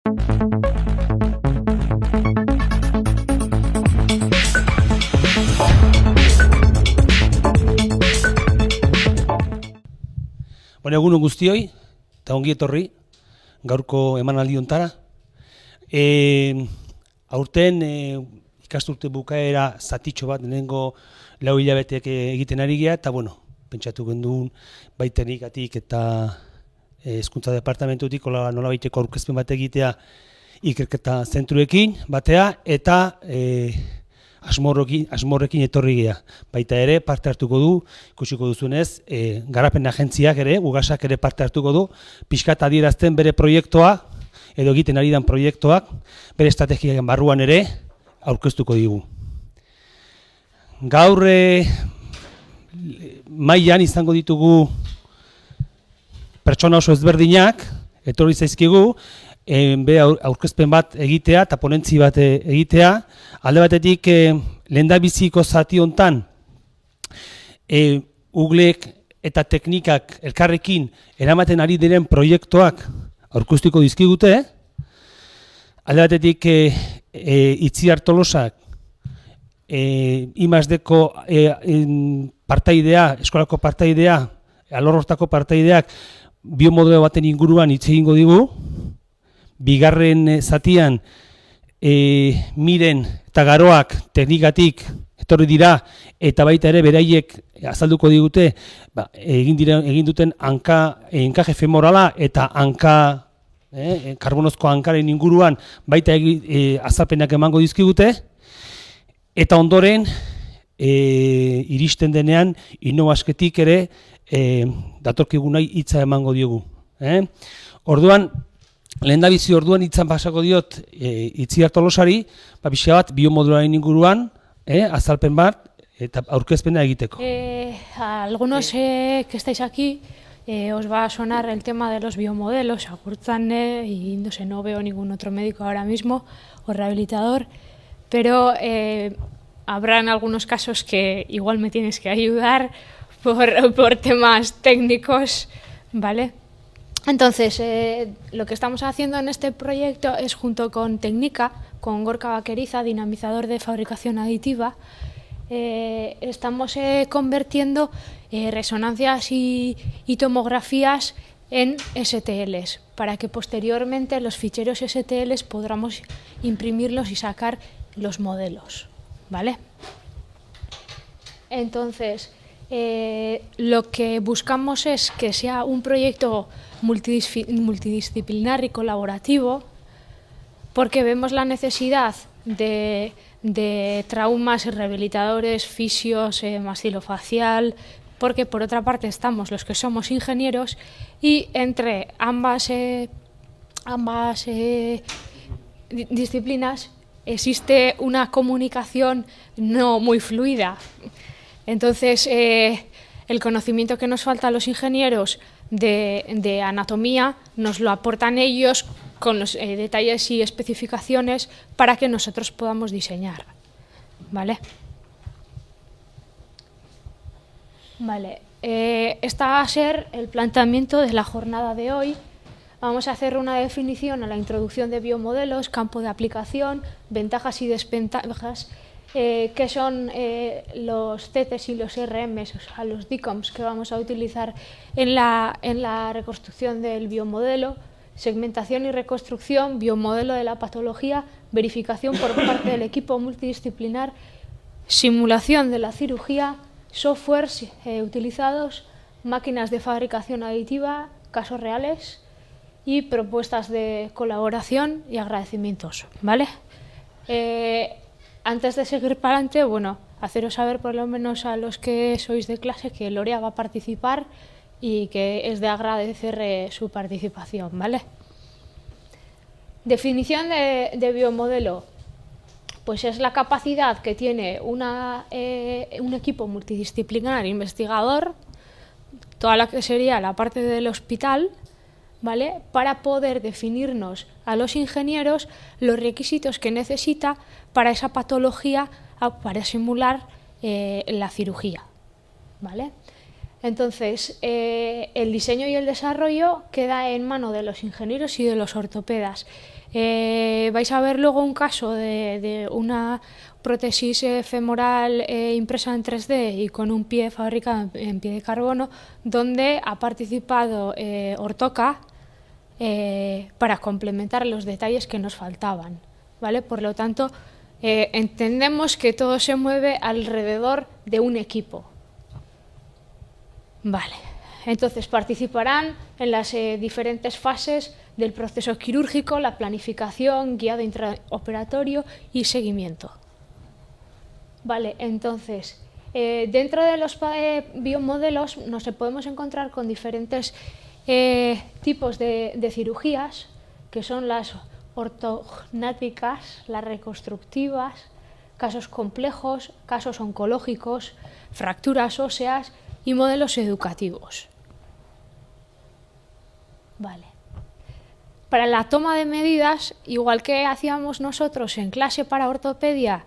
Bueno, egun guztioi, eta ongi etorri, gaurko emanaldi hontara. Aurten ikasturte bukaera zatitxo bat, lehenengo 4 hilabeteak egiten ari gea, eta bueno, pentsatu genduen baitenikatik eta hezkuntza departamentutik nolabaiteko aurkezpen bat egitea ikerketa zentruekin batea, eta asmorekin etorri gea. Baita ere parte hartuko du, ikusiko duzunez, garapen agentziak ere, ugasak ere parte hartuko du, pixkat adierazten bere proiektua, edo egiten ari dan proiektuak, bere estrategiaren barruan ere aurkeztuko digu. Gaur mailan izango ditugu pertsona oso ezberdinak, etorri zaizkigu, aurkezpen bat egitea eta ponentzi bat egitea. Alde batetik lehendabiziko zati hontan uglek eta teknikak elkarrekin eramaten ari diren proiektuak aurkeztuko dizkigute. Alde batetik Itziar Tolosak I+D-ko partaidea, eskolako partaidea, alorrotako partaideak biomodelo baten inguruan hitz egingo digu. Bigarren zatian Miren eta Garoak teknikatik etorri dira, eta baita ere beraiek azalduko digute egin duten enkaje femorala eta karbonozko hankaren inguruan baita azalpenak emango dizkigute, eta ondoren iristen denean Innobasketik ere datorkigunai hitza emango diogu. Orduan, lehendabizi orduan hitzan pasako diot Itziar Tolosari, pixka bat biomodularen inguruan, azalpen bat eta aurkezpena egiteko. A algunos que estáis aquí os va a sonar el tema de los biomodelos, Agurtzane, y no sé, no veo ningún otro médico ahora mismo o rehabilitador, pero habrán algunos casos que igual me tienes que ayudar por temas técnicos, ¿vale? Entonces, lo que estamos haciendo en este proyecto es, junto con Técnica, con Gorka Vaqueriza, dinamizador de fabricación aditiva, estamos convirtiendo resonancias y tomografías en STLs, para que posteriormente los ficheros STLs podamos imprimirlos y sacar los modelos, ¿vale? Entonces, lo que buscamos es que sea un proyecto multidisciplinar y colaborativo, porque vemos la necesidad de traumas, rehabilitadores, fisios, maxilofacial, porque por otra parte estamos los que somos ingenieros, y entre ambas disciplinas existe una comunicación no muy fluida. Entonces, el conocimiento que nos falta a los ingenieros de anatomía nos lo aportan ellos con los detalles y especificaciones para que nosotros podamos diseñar, ¿vale? Vale, esta va a ser el planteamiento de la jornada de hoy. Vamos a hacer una definición a la introducción de biomodelos, campo de aplicación, ventajas y desventajas, que son los CTs y los RMs, o sea, los DICOMs que vamos a utilizar en la reconstrucción del biomodelo, segmentación y reconstrucción, biomodelo de la patología, verificación por parte del equipo multidisciplinar, simulación de la cirugía, softwares utilizados, máquinas de fabricación aditiva, casos reales y propuestas de colaboración y agradecimientos, ¿vale? Antes de seguir para adelante, bueno, haceros saber por lo menos a los que sois de clase que Lorea va a participar y que es de agradecer su participación, ¿vale? Definición de biomodelo. Pues es la capacidad que tiene un equipo multidisciplinar investigador, toda la que sería la parte del hospital, ¿vale?, para poder definirnos a los ingenieros los requisitos que necesita para esa patología, para simular la cirugía, ¿vale? Entonces, el diseño y el desarrollo queda en mano de los ingenieros y de los ortopedas. Vais a ver luego un caso de una prótesis femoral impresa en 3D y con un pie fabricado en pie de carbono, donde ha participado Ortoca para complementar los detalles que nos faltaban, ¿vale? Por lo tanto, entendemos que todo se mueve alrededor de un equipo. Vale, entonces participarán en las diferentes fases del proceso quirúrgico, la planificación, guiado intraoperatorio y seguimiento. Vale, entonces, dentro de los biomodelos nos podemos encontrar con diferentes tipos de cirugías, que son las ortognáticas, las reconstructivas, casos complejos, casos oncológicos, fracturas óseas y modelos educativos. Vale. Para la toma de medidas, igual que hacíamos nosotros en clase para ortopedia,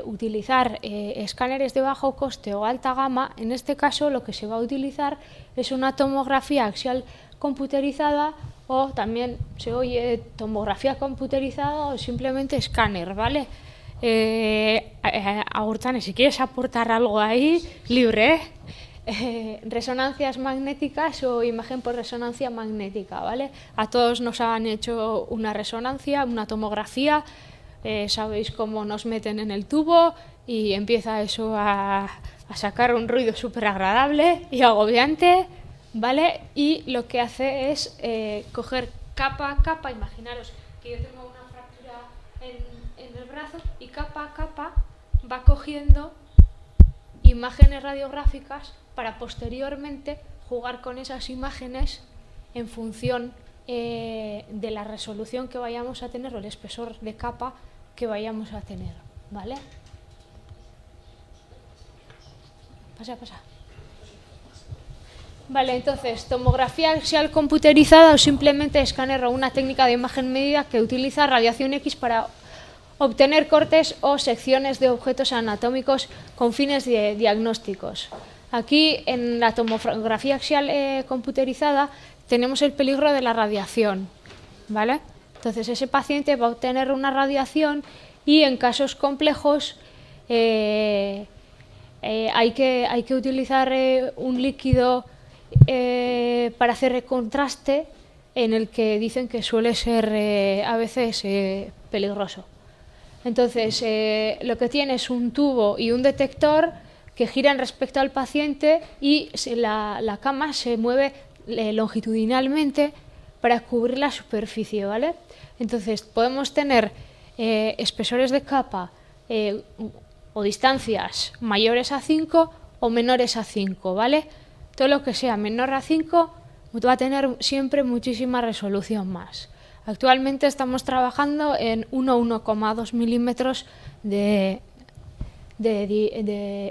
utilizar escáneres de bajo coste o alta gama, en este caso lo que se va a utilizar es una tomografía axial computerizada, o también se oye tomografía computerizada o simplemente escáner, ¿vale? Agurtane, si quieres aportar algo ahí, libre, resonancias magnéticas o imagen por resonancia magnética, ¿vale? A todos nos han hecho una resonancia, una tomografía. Sabéis cómo nos meten en el tubo y empieza eso a sacar un ruido súper agradable y agobiante, ¿vale? Y lo que hace es coger capa a capa. Imaginaros que yo tengo una fractura en el brazo y capa a capa va cogiendo imágenes radiográficas para posteriormente jugar con esas imágenes en función de la resolución que vayamos a tener o el espesor de capa que vayamos a tener, ¿vale? Pasa. Vale, entonces, tomografía axial computerizada o simplemente escáner o una técnica de imagen medida que utiliza radiación X para obtener cortes o secciones de objetos anatómicos con fines diagnósticos. Aquí, en la tomografía axial computerizada, tenemos el peligro de la radiación, ¿vale? Entonces, ese paciente va a obtener una radiación y en casos complejos hay que utilizar un líquido para hacer el contraste, en el que dicen que suele ser a veces peligroso. Entonces, lo que tiene es un tubo y un detector que giran respecto al paciente y la cama se mueve longitudinalmente para cubrir la superficie, ¿vale? Entonces, podemos tener espesores de capa o distancias mayores a 5 o menores a 5, ¿vale? Todo lo que sea menor a 5 va a tener siempre muchísima resolución más. Actualmente estamos trabajando en 1,2 milímetros de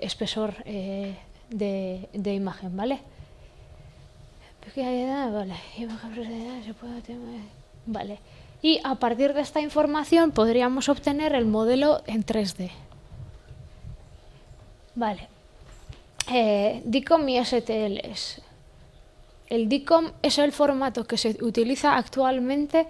espesor de imagen, ¿vale? Vale. Y a partir de esta información podríamos obtener el modelo en 3D. Vale. DICOM y STLs. El DICOM es el formato que se utiliza actualmente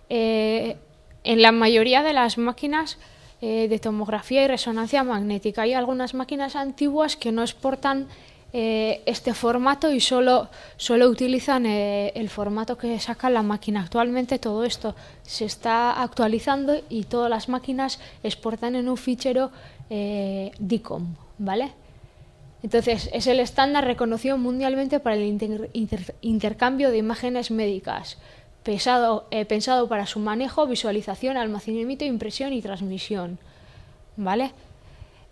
en la mayoría de las máquinas de tomografía y resonancia magnética. Hay algunas máquinas antiguas que no exportan este formato y solo utilizan el formato que saca la máquina. Actualmente todo esto se está actualizando y todas las máquinas exportan en un fichero DICOM, ¿vale? Entonces, es el estándar reconocido mundialmente para el intercambio de imágenes médicas, pensado para su manejo, visualización, almacenamiento, impresión y transmisión, ¿vale?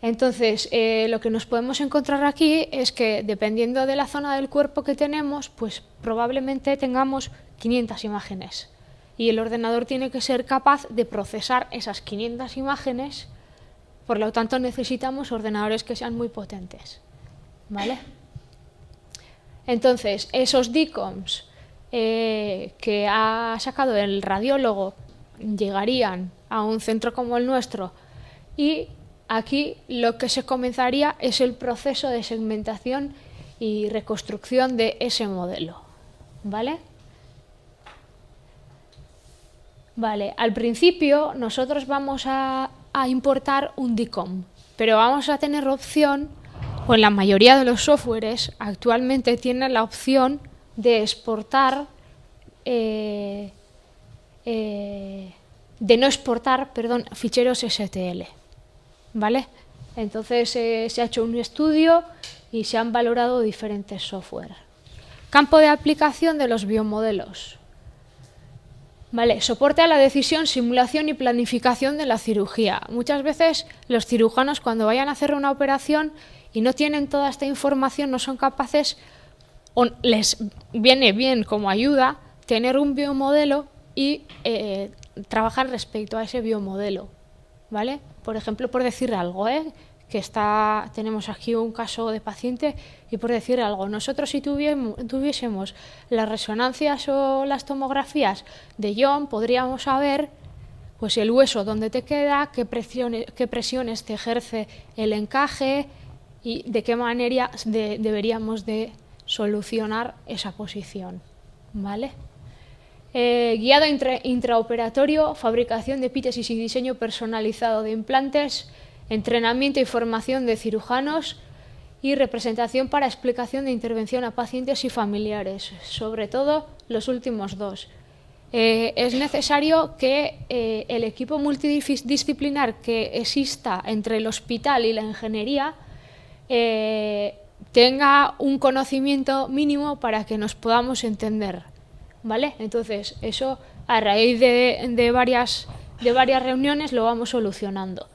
Entonces, lo que nos podemos encontrar aquí es que, dependiendo de la zona del cuerpo que tenemos, pues probablemente tengamos 500 imágenes. Y el ordenador tiene que ser capaz de procesar esas 500 imágenes, por lo tanto necesitamos ordenadores que sean muy potentes, ¿vale? Entonces, esos DICOMs que ha sacado el radiólogo llegarían a un centro como el nuestro y aquí lo que se comenzaría es el proceso de segmentación y reconstrucción de ese modelo, ¿vale? Vale, al principio nosotros vamos a importar un DICOM, pero vamos a tener opción, o en la mayoría de los softwares actualmente tienen la opción de exportar, de no exportar, perdón, ficheros STL, ¿vale? Entonces se ha hecho un estudio y se han valorado diferentes software. Campo de aplicación de los biomodelos. Vale, soporte a la decisión, simulación y planificación de la cirugía. Muchas veces los cirujanos, cuando vayan a hacer una operación y no tienen toda esta información, no son capaces, o les viene bien como ayuda, tener un biomodelo y trabajar respecto a ese biomodelo, ¿vale? Por ejemplo, por decir algo, tenemos aquí un caso de paciente y por decir algo, nosotros si tuviésemos las resonancias o las tomografías de John, podríamos saber pues el hueso dónde te queda, qué presiones te ejerce el encaje y de qué manera deberíamos de solucionar esa posición, ¿vale? Guiado intraoperatorio, fabricación de epítesis y diseño personalizado de implantes, entrenamiento y formación de cirujanos y representación para explicación de intervención a pacientes y familiares, sobre todo los últimos dos. Es necesario que el equipo multidisciplinar que exista entre el hospital y la ingeniería tenga un conocimiento mínimo para que nos podamos entender, ¿vale? Entonces, eso a raíz de varias reuniones lo vamos solucionando.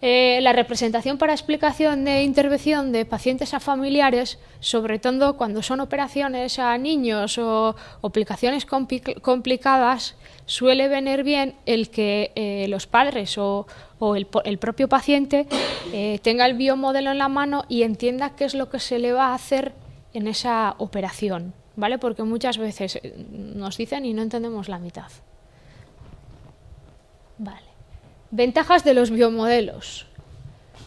La representación para explicación de intervención de pacientes a familiares, sobre todo cuando son operaciones a niños o aplicaciones complicadas, suele venir bien el que los padres o el propio paciente tenga el biomodelo en la mano y entienda qué es lo que se le va a hacer en esa operación, ¿vale? Porque muchas veces nos dicen y no entendemos la mitad. Vale. Ventajas de los biomodelos.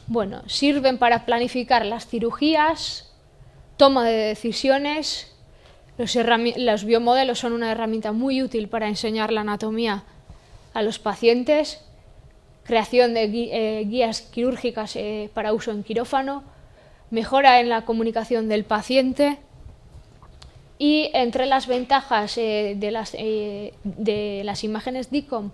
Bueno, sirven para planificar las cirugías, toma de decisiones. Los biomodelos son una herramienta muy útil para enseñar la anatomía a los pacientes, creación de guías quirúrgicas para uso en quirófano, mejora en la comunicación del paciente. Y entre las ventajas de las imágenes DICOM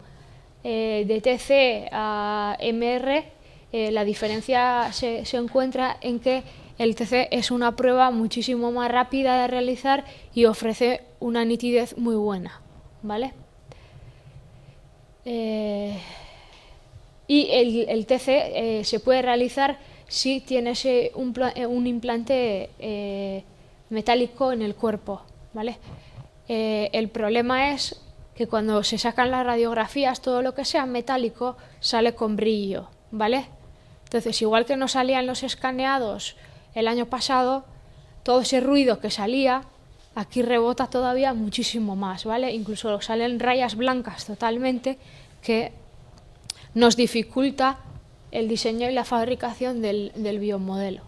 de TC a MR, la diferencia se encuentra en que el TC es una prueba muchísimo más rápida de realizar y ofrece una nitidez muy buena, ¿vale? Y el TC se puede realizar si tienes un implante metálico en el cuerpo, ¿vale? El problema es que cuando se sacan las radiografías, todo lo que sea metálico sale con brillo, ¿vale? Entonces, igual que no salían los escaneados el año pasado, todo ese ruido que salía, aquí rebota todavía muchísimo más, ¿vale? Incluso salen rayas blancas totalmente que nos dificulta el diseño y la fabricación del biomodelo.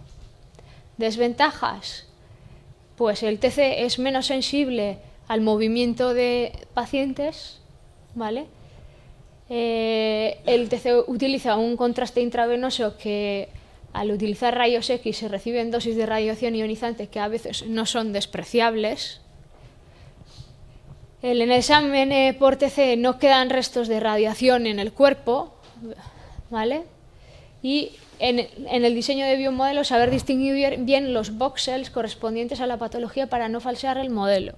Desventajas, pues el TC es menos sensible al movimiento de pacientes, ¿vale? El TC utiliza un contraste intravenoso que al utilizar rayos X se reciben dosis de radiación ionizante que a veces no son despreciables. En el examen por TC no quedan restos de radiación en el cuerpo, ¿vale? Y en el diseño de biomodelos saber distinguir bien los voxels correspondientes a la patología para no falsear el modelo.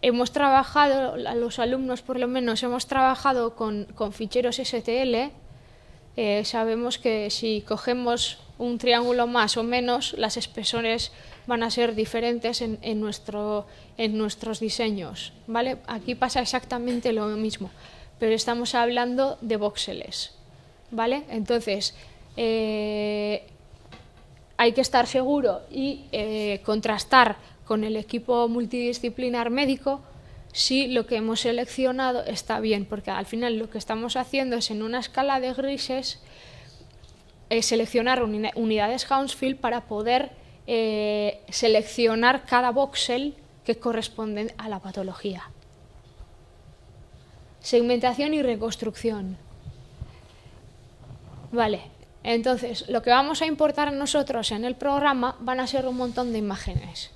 Hemos trabajado, a los alumnos por lo menos, hemos trabajado con ficheros STL. Sabemos que si cogemos un triángulo más o menos, las espesores van a ser diferentes en nuestros diseños, ¿vale? Aquí pasa exactamente lo mismo, pero estamos hablando de voxeles, ¿vale? Entonces, hay que estar seguro y contrastar con el equipo multidisciplinar médico si lo que hemos seleccionado está bien, porque al final lo que estamos haciendo es en una escala de grises seleccionar unidades Hounsfield para poder seleccionar cada voxel que corresponde a la patología. Segmentación y reconstrucción. Vale, entonces lo que vamos a importar nosotros en el programa van a ser un montón de imágenes.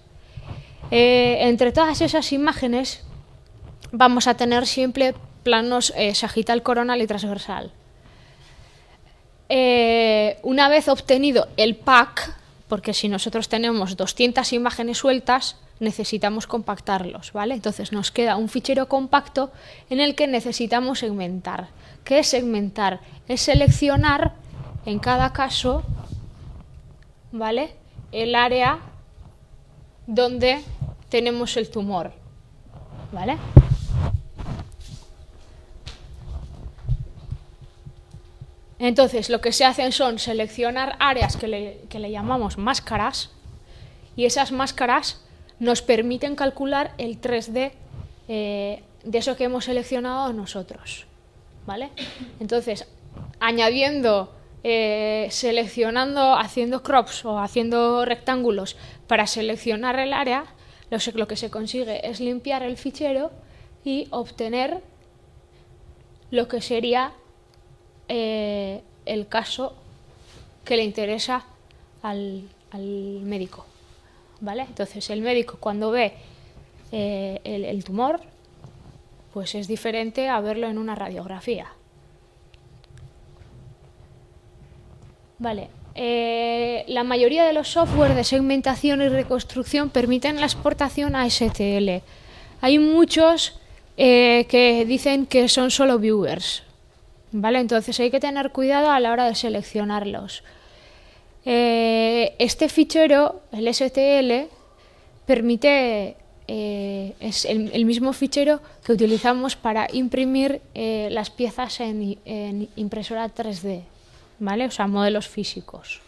Entre todas esas imágenes vamos a tener siempre planos sagital, coronal y transversal. Una vez obtenido el pack, porque si nosotros tenemos 200 imágenes sueltas, necesitamos compactarlos, ¿vale? Entonces nos queda un fichero compacto en el que necesitamos segmentar. ¿Qué es segmentar? Es seleccionar en cada caso, ¿vale?, el área donde tenemos el tumor, ¿vale? Entonces lo que se hacen son seleccionar áreas que le llamamos máscaras, y esas máscaras nos permiten calcular el 3D de eso que hemos seleccionado nosotros, ¿vale? Entonces, añadiendo, seleccionando, haciendo crops o haciendo rectángulos para seleccionar el área, lo que se consigue es limpiar el fichero y obtener lo que sería el caso que le interesa al médico, ¿vale? Entonces el médico, cuando ve el tumor, pues es diferente a verlo en una radiografía. Vale. La mayoría de los software de segmentación y reconstrucción permiten la exportación a STL. Hay muchos que dicen que son solo viewers, ¿vale? Entonces hay que tener cuidado a la hora de seleccionarlos. Este fichero, el STL, permite, es el mismo fichero que utilizamos para imprimir las piezas en impresora 3D, ¿vale? O sea, modelos físicos.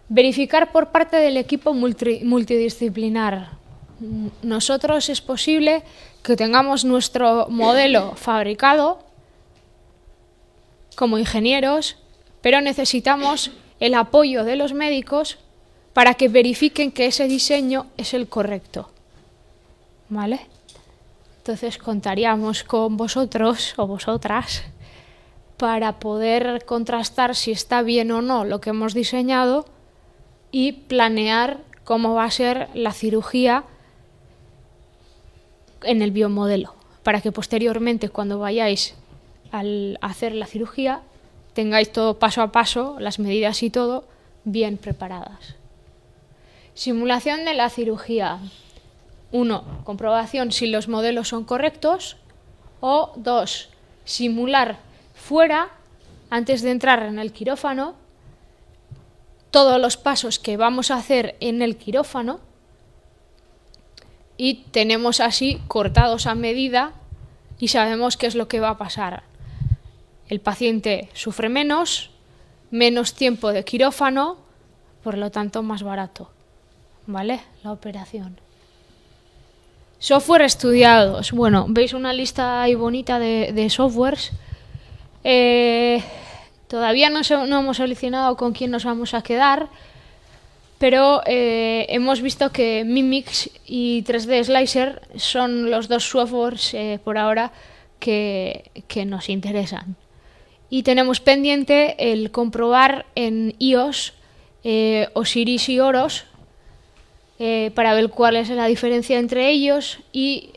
Verificar por parte del equipo multidisciplinar. Nosotros es posible que tengamos nuestro modelo fabricado como ingenieros, pero necesitamos el apoyo de los médicos para que verifiquen que ese diseño es el correcto, ¿vale? Entonces contaríamos con vosotros o vosotras para poder contrastar si está bien o no lo que hemos diseñado y planear cómo va a ser la cirugía en el biomodelo, para que posteriormente, cuando vayáis a hacer la cirugía, tengáis todo paso a paso, las medidas y todo, bien preparadas. Simulación de la cirugía. 1. Comprobación si los modelos son correctos. O 2. Simular fuera, antes de entrar en el quirófano, todos los pasos que vamos a hacer en el quirófano, y tenemos así cortados a medida y sabemos qué es lo que va a pasar. El paciente sufre menos tiempo de quirófano, por lo tanto más barato, ¿vale?, la operación. Software estudiados. Bueno, veis una lista ahí bonita de softwares. Todavía no hemos seleccionado con quién nos vamos a quedar, pero hemos visto que Mimix y 3D Slicer son los dos softwares por ahora que nos interesan. Y tenemos pendiente el comprobar en iOS Osiris y Oros, para ver cuál es la diferencia entre ellos, y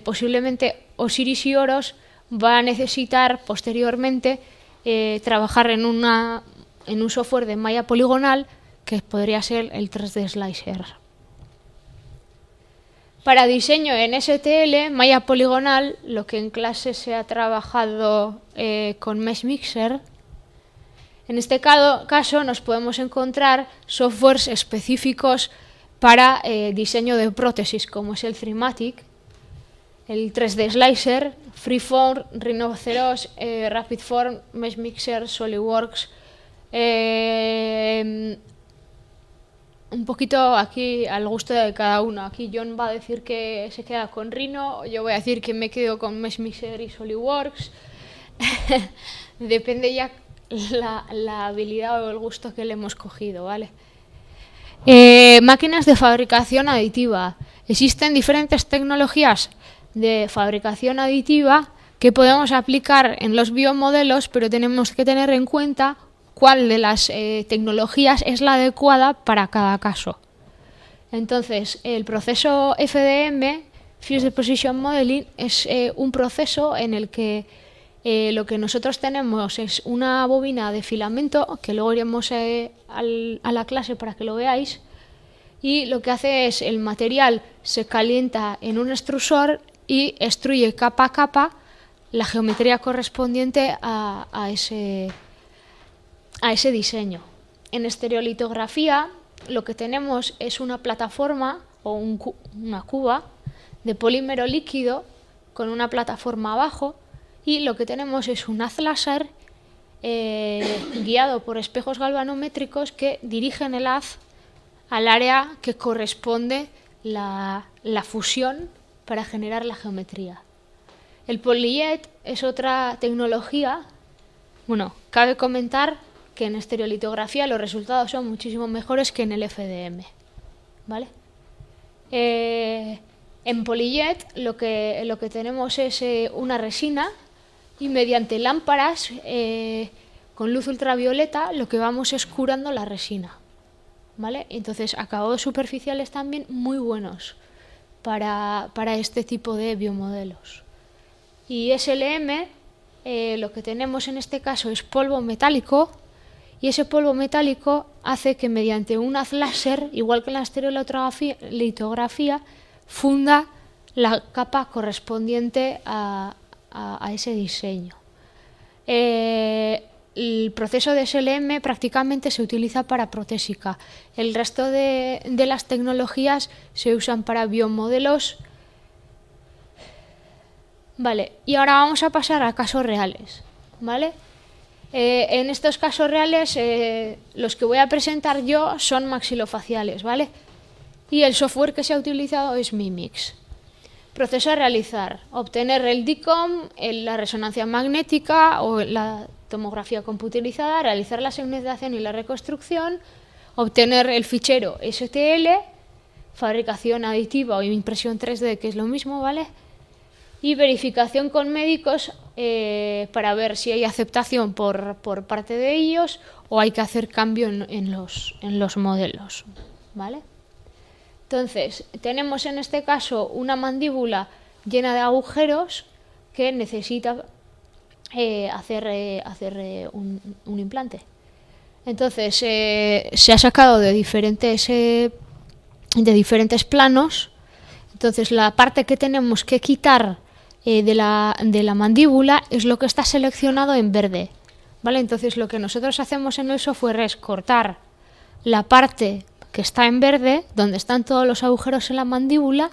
posiblemente Osiris y Oros va a necesitar posteriormente trabajar en un software de malla poligonal que podría ser el 3D Slicer. Para diseño en STL, malla poligonal, lo que en clase se ha trabajado con Mesh Mixer. En este caso nos podemos encontrar softwares específicos para diseño de prótesis, como es el 3Matic, el 3D Slicer, Freeform, Rhinoceros, Rapidform, Mesh Mixer, SolidWorks. Un poquito aquí al gusto de cada uno. Aquí John va a decir que se queda con Rhino, yo voy a decir que me quedo con Mesh Mixer y SolidWorks. Depende ya la habilidad o el gusto que le hemos cogido, ¿vale? Máquinas de fabricación aditiva. Existen diferentes tecnologías de fabricación aditiva que podemos aplicar en los biomodelos, pero tenemos que tener en cuenta cuál de las tecnologías es la adecuada para cada caso. Entonces, el proceso FDM, Fused Deposition Modeling, es un proceso en el que lo que nosotros tenemos es una bobina de filamento, que luego iremos a la clase para que lo veáis, y lo que hace es el material se calienta en un extrusor y extruye capa a capa la geometría correspondiente a ese diseño. En estereolitografía lo que tenemos es una plataforma o una cuba de polímero líquido con una plataforma abajo, y lo que tenemos es un haz láser guiado por espejos galvanométricos que dirigen el haz al área que corresponde la fusión para generar la geometría. El polyjet es otra tecnología. Bueno, cabe comentar que en estereolitografía los resultados son muchísimo mejores que en el FDM, ¿vale? En polyjet lo que tenemos es una resina, y mediante lámparas con luz ultravioleta lo que vamos es curando la resina, ¿vale? Entonces, acabados superficiales también muy buenos para este tipo de biomodelos. Y SLM, lo que tenemos en este caso es polvo metálico, y ese polvo metálico hace que mediante un haz láser, igual que en la estereolitografía, funda la capa correspondiente a ese diseño. El proceso de SLM prácticamente se utiliza para protésica. El resto de las tecnologías se usan para biomodelos. Vale, y ahora vamos a pasar a casos reales, ¿vale? En estos casos reales, los que voy a presentar yo son maxilofaciales, ¿vale? Y el software que se ha utilizado es Mimix. Proceso a realizar: obtener el DICOM, la resonancia magnética o la tomografía computerizada, realizar la segmentación y la reconstrucción, obtener el fichero STL, fabricación aditiva o impresión 3D, que es lo mismo, ¿vale? Y verificación con médicos para ver si hay aceptación por parte de ellos o hay que hacer cambio en los modelos, ¿vale? Entonces, tenemos en este caso una mandíbula llena de agujeros que necesita hacer un implante. Entonces, se ha sacado de diferentes planos. Entonces, la parte que tenemos que quitar de la mandíbula es lo que está seleccionado en verde, ¿vale? Entonces, lo que nosotros hacemos en el software es cortar la parte que está en verde, donde están todos los agujeros en la mandíbula,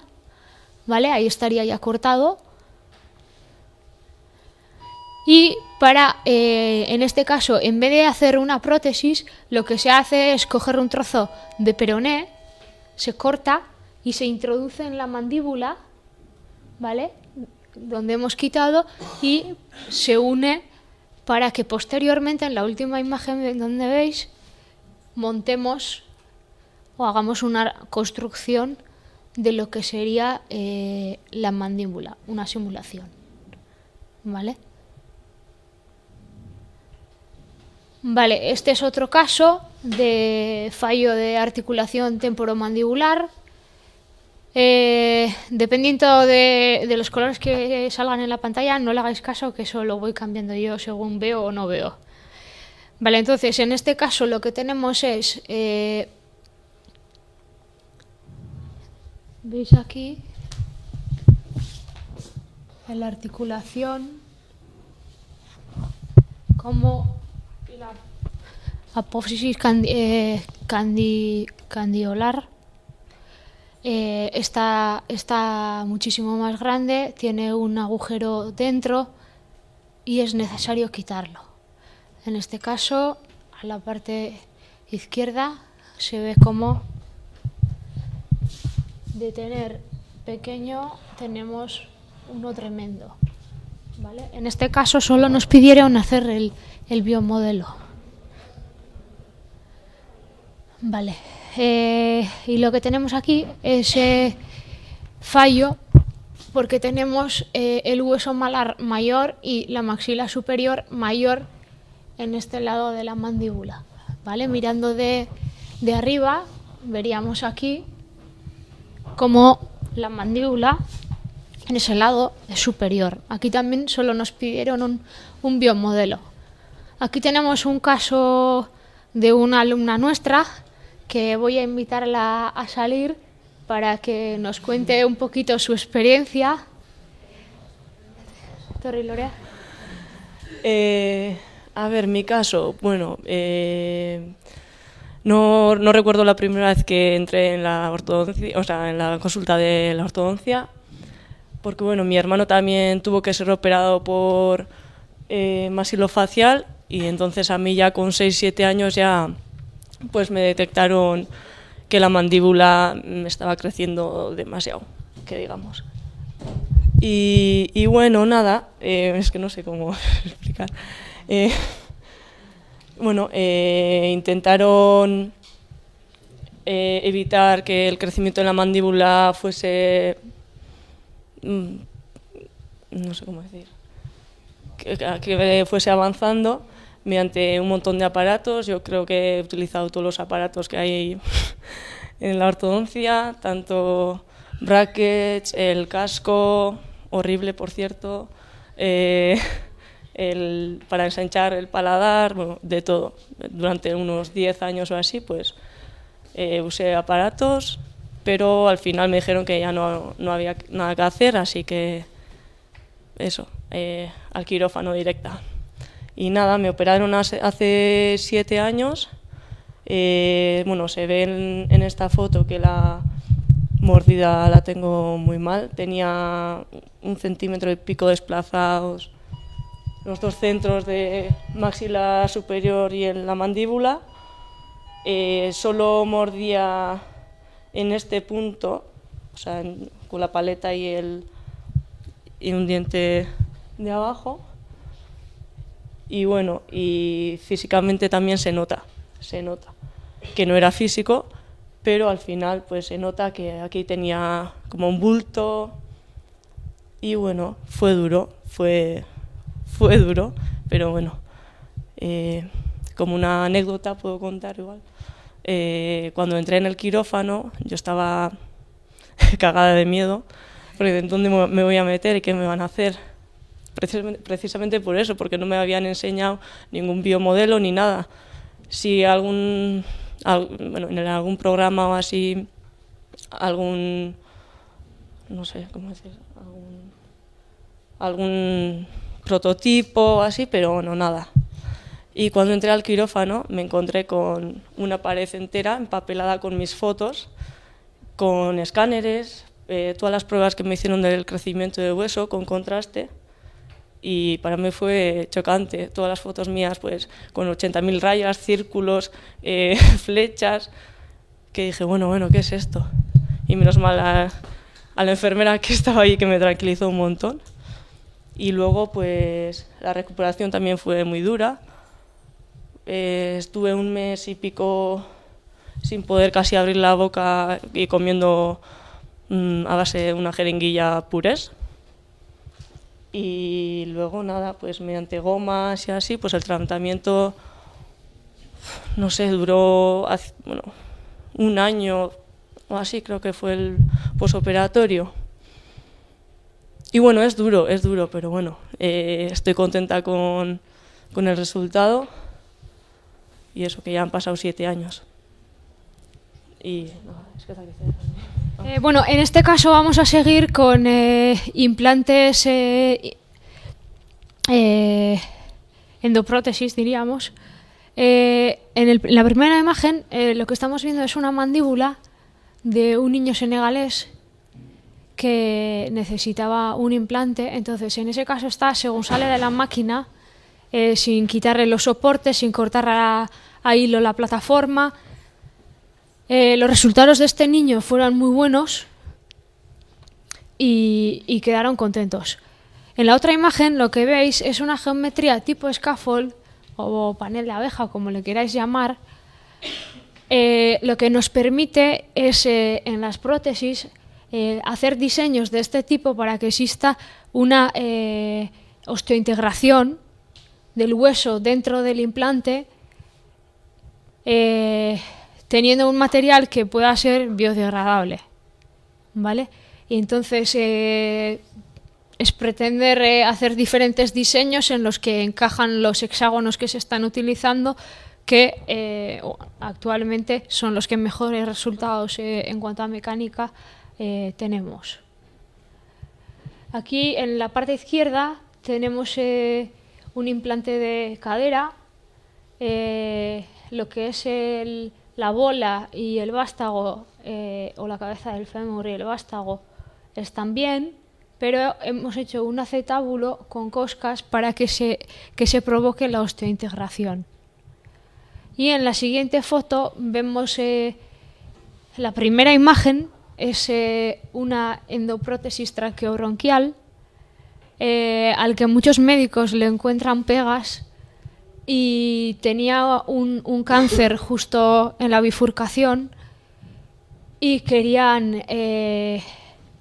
¿vale? Ahí estaría ya cortado. Y en este caso, en vez de hacer una prótesis, lo que se hace es coger un trozo de peroné, se corta y se introduce en la mandíbula, ¿vale?, donde hemos quitado, y se une para que posteriormente, en la última imagen donde veis, montemos o hagamos una construcción de lo que sería la mandíbula, una simulación, ¿vale? Vale, este es otro caso de fallo de articulación temporomandibular. Dependiendo de los colores que salgan en la pantalla, no le hagáis caso, que eso lo voy cambiando yo según veo o no veo. Vale, entonces en este caso lo que tenemos es, veis aquí, en la articulación, como la apófisis candiolar está muchísimo más grande, tiene un agujero dentro y es necesario quitarlo. En este caso, a la parte izquierda se ve como de tener pequeño tenemos uno tremendo. ¿vale? En este caso solo nos pidieron hacer el biomodelo. Vale. Y lo que tenemos aquí es fallo porque tenemos el hueso malar mayor y la maxila superior mayor en este lado de la mandíbula, ¿vale? Mirando de arriba veríamos aquí como la mandíbula en ese lado es superior. Aquí también solo nos pidieron un biomodelo. Aquí tenemos un caso de una alumna nuestra que voy a invitarla a salir para que nos cuente un poquito su experiencia. Torri Lorea. A ver, mi caso, bueno, no recuerdo la primera vez que entré en la ortodoncia, o sea, en la consulta de la ortodoncia, porque bueno, mi hermano también tuvo que ser operado por maxilofacial y entonces a mí ya con 6-7 años ya pues me detectaron que la mandíbula me estaba creciendo demasiado, que digamos. Y bueno, nada, es que no sé cómo explicar. Bueno, intentaron evitar que el crecimiento de la mandíbula fuese, no sé cómo decir, que fuese avanzando mediante un montón de aparatos. Yo creo que he utilizado todos los aparatos que hay en la ortodoncia, tanto brackets, el casco, horrible por cierto, para ensanchar el paladar, bueno, de todo. Durante unos 10 años o así, pues usé aparatos, pero al final me dijeron que ya no había nada que hacer, así que eso, al quirófano directa. Y nada, me operaron hace 7 años. Bueno, se ve en esta foto que la mordida la tengo muy mal. Tenía 1,5 centímetros desplazados los 2 centros de maxila superior y en la mandíbula. Solo mordía en este punto, o sea, con la paleta y un diente de abajo. Y bueno, y físicamente también se nota que no era físico, pero al final pues se nota que aquí tenía como un bulto y bueno, fue duro, pero bueno, como una anécdota puedo contar igual. Cuando entré en el quirófano yo estaba cagada de miedo, porque ¿de dónde me voy a meter y qué me van a hacer? Precisamente por eso, porque no me habían enseñado ningún biomodelo ni nada. Si en algún programa o así, no sé cómo decir, algún prototipo o así, pero no, nada. Y cuando entré al quirófano me encontré con una pared entera empapelada con mis fotos, con escáneres, todas las pruebas que me hicieron del crecimiento del hueso con contraste. Y para mí fue chocante, todas las fotos mías pues con 80.000 rayas, círculos, flechas, que dije, bueno, ¿qué es esto? Y menos mal a la enfermera que estaba ahí, que me tranquilizó un montón. Y luego pues la recuperación también fue muy dura. Estuve 1 mes y pico sin poder casi abrir la boca y comiendo a base de una jeringuilla purés. Y luego nada, pues mediante gomas y así, pues el tratamiento, no sé, duró 1 año o así, creo que fue el posoperatorio. Y bueno, es duro, pero bueno, estoy contenta con el resultado y eso, que ya han pasado 7 años. Y nada, es que está aquí. Bueno, en este caso vamos a seguir con implantes, endoprótesis diríamos. En la primera imagen lo que estamos viendo es una mandíbula de un niño senegalés que necesitaba un implante. Entonces en ese caso está, según sale de la máquina, sin quitarle los soportes, sin cortar a hilo la plataforma. Los resultados de este niño fueron muy buenos y quedaron contentos. En la otra imagen lo que veis es una geometría tipo scaffold o panel de abeja, como le queráis llamar. Lo que nos permite es en las prótesis hacer diseños de este tipo para que exista una osteointegración del hueso dentro del implante, teniendo un material que pueda ser biodegradable, ¿vale? Y entonces es pretender hacer diferentes diseños en los que encajan los hexágonos que se están utilizando, que actualmente son los que mejores resultados en cuanto a mecánica tenemos. Aquí en la parte izquierda tenemos un implante de cadera, lo que es la bola y el vástago, o la cabeza del fémur y el vástago están bien, pero hemos hecho un acetábulo con coscas para que se provoque la osteointegración. Y en la siguiente foto vemos la primera imagen, es una endoprótesis traqueobronquial, al que muchos médicos le encuentran pegas, y tenía un cáncer justo en la bifurcación y querían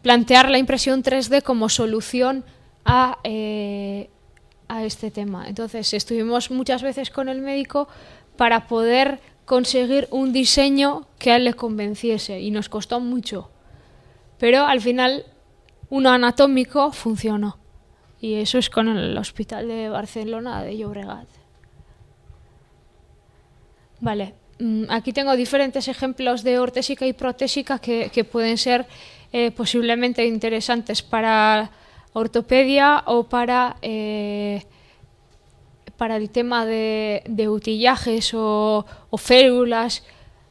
plantear la impresión 3D como solución a este tema. Entonces estuvimos muchas veces con el médico para poder conseguir un diseño que a él le convenciese, y nos costó mucho, pero al final uno anatómico funcionó, y eso es con el Hospital de Barcelona de Llobregat. Vale, aquí tengo diferentes ejemplos de ortésica y protésica que pueden ser posiblemente interesantes para ortopedia o para el tema de utillajes o férulas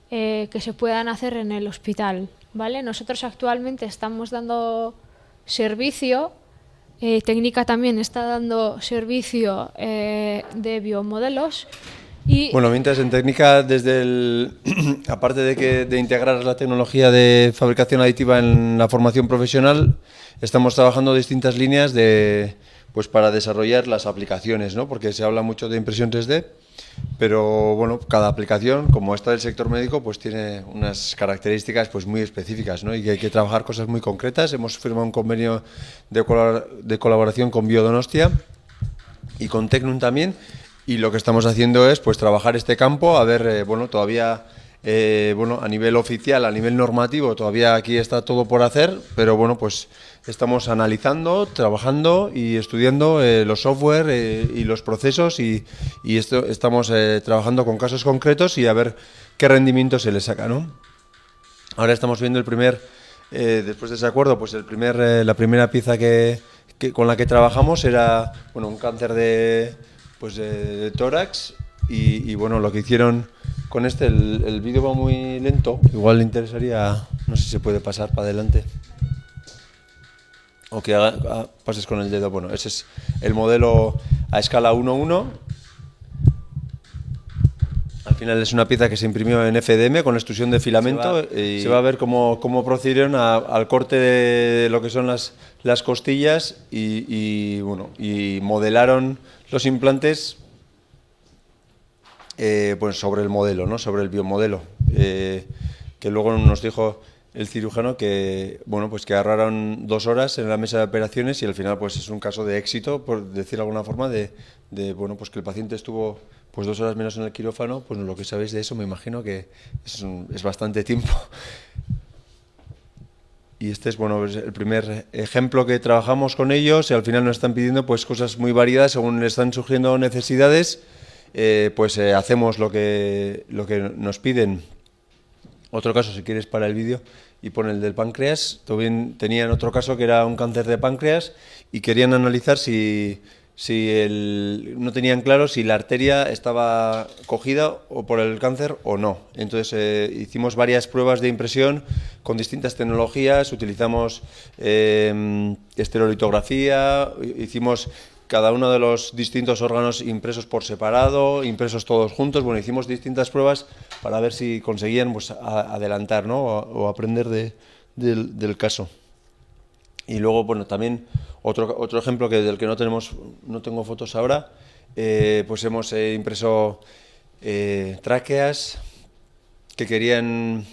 que se puedan hacer en el hospital, ¿vale? Nosotros actualmente estamos dando servicio, Técnica también está dando servicio de biomodelos. Y bueno, mientras en Técnica, aparte de integrar la tecnología de fabricación aditiva en la formación profesional, estamos trabajando distintas líneas pues para desarrollar las aplicaciones, ¿no? Porque se habla mucho de impresión 3D, pero bueno, cada aplicación, como esta del sector médico, pues tiene unas características pues muy específicas, ¿no? Y que hay que trabajar cosas muy concretas. Hemos firmado un convenio de colaboración con Biodonostia y con Tecnun también, y lo que estamos haciendo es pues trabajar este campo, a ver, bueno, todavía a nivel oficial, a nivel normativo, todavía aquí está todo por hacer, pero bueno, pues estamos analizando, trabajando y estudiando los software y los procesos, y estamos trabajando con casos concretos y a ver qué rendimiento se le saca, ¿no? Ahora estamos viendo después de ese acuerdo, pues la primera pieza con la que trabajamos era, bueno, un cáncer de tórax, y bueno, lo que hicieron con el vídeo va muy lento, igual le interesaría, no sé si se puede pasar para adelante, o que pases con el dedo. Bueno, ese es el modelo a escala 1:1. Al final es una pieza que se imprimió en FDM con extrusión de filamento, y se va a ver cómo procedieron al corte de lo que son las costillas, y modelaron los implantes pues sobre el modelo, ¿no? Sobre el biomodelo, que luego nos dijo el cirujano que, bueno, pues que ahorraron 2 horas en la mesa de operaciones, y al final pues es un caso de éxito, por decir de alguna forma, bueno, pues que el paciente estuvo pues 2 horas menos en el quirófano. Pues lo que sabéis de eso, me imagino que es bastante tiempo. Y este es, bueno, es el primer ejemplo que trabajamos con ellos, y al final nos están pidiendo pues cosas muy variadas según le están surgiendo necesidades. Hacemos lo que nos piden. Otro caso, si quieres, para el vídeo, y pon el del páncreas. También tenían otro caso que era un cáncer de páncreas, y querían analizar no tenían claro si la arteria estaba cogida o por el cáncer o no. Entonces hicimos varias pruebas de impresión con distintas tecnologías, utilizamos estereolitografía, hicimos cada uno de los distintos órganos impresos por separado, impresos todos juntos. Bueno, hicimos distintas pruebas para ver si conseguían pues adelantar, ¿no? o aprender del caso. Y luego, bueno, también otro ejemplo del que no tengo fotos ahora, pues hemos impreso tráqueas que querían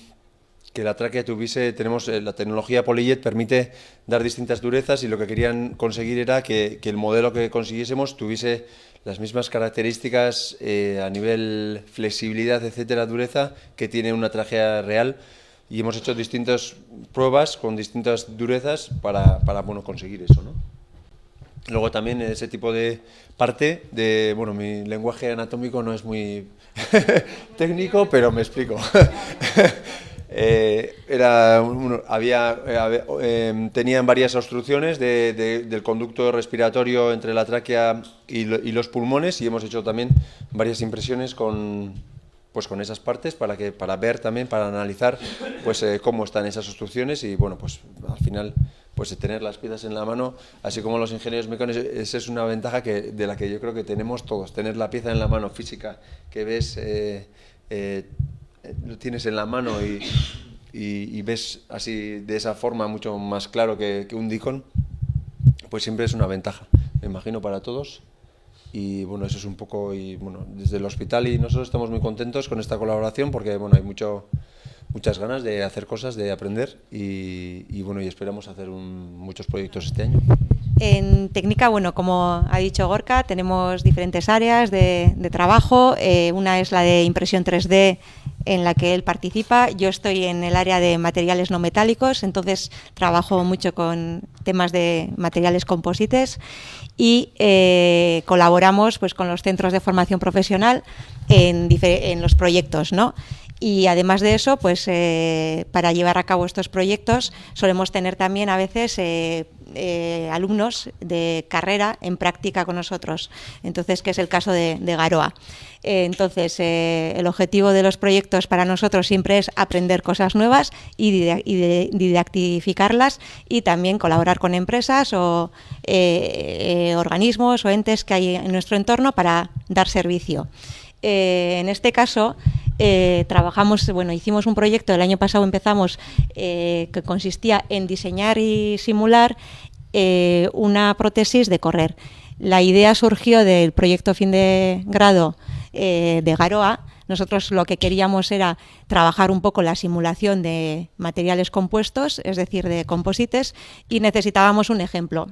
que la tráquea tuviese, la tecnología PolyJet permite dar distintas durezas y lo que querían conseguir era que el modelo que consiguiésemos tuviese las mismas características a nivel flexibilidad, etcétera, dureza, que tiene una tráquea real. Y hemos hecho distintas pruebas con distintas durezas para bueno, conseguir eso, ¿no? Luego también ese tipo de parte de, bueno, mi lenguaje anatómico no es muy técnico, pero me explico. Tenían varias obstrucciones del conducto respiratorio entre la tráquea y los pulmones, y hemos hecho también varias impresiones con esas partes para ver también, para analizar pues cómo están esas obstrucciones y bueno, pues al final pues tener las piezas en la mano, así como los ingenieros mecánicos, esa es una ventaja de la que yo creo que tenemos todos, tener la pieza en la mano física que ves, lo tienes en la mano y ves así de esa forma mucho más claro que un Dicon, pues siempre es una ventaja, me imagino, para todos. Y bueno, eso es un poco, y bueno, desde el hospital y nosotros estamos muy contentos con esta colaboración porque bueno, hay muchas ganas de hacer cosas, de aprender y bueno, y esperamos hacer muchos proyectos este año. En técnica, bueno, como ha dicho Gorka, tenemos diferentes áreas de trabajo. Una es la de impresión 3D, en la que él participa. Yo estoy en el área de materiales no metálicos, entonces trabajo mucho con temas de materiales composites y colaboramos pues con los centros de formación profesional en los proyectos, ¿no? Y además de eso, pues para llevar a cabo estos proyectos solemos tener también a veces alumnos de carrera en práctica con nosotros, entonces, que es el caso de Garoa. Entonces, el objetivo de los proyectos para nosotros siempre es aprender cosas nuevas y didactificarlas y también colaborar con empresas o organismos o entes que hay en nuestro entorno para dar servicio. En este caso, hicimos un proyecto, el año pasado empezamos, que consistía en diseñar y simular una prótesis de correr. La idea surgió del proyecto fin de grado de Garoa. Nosotros lo que queríamos era trabajar un poco la simulación de materiales compuestos, es decir, de composites, y necesitábamos un ejemplo.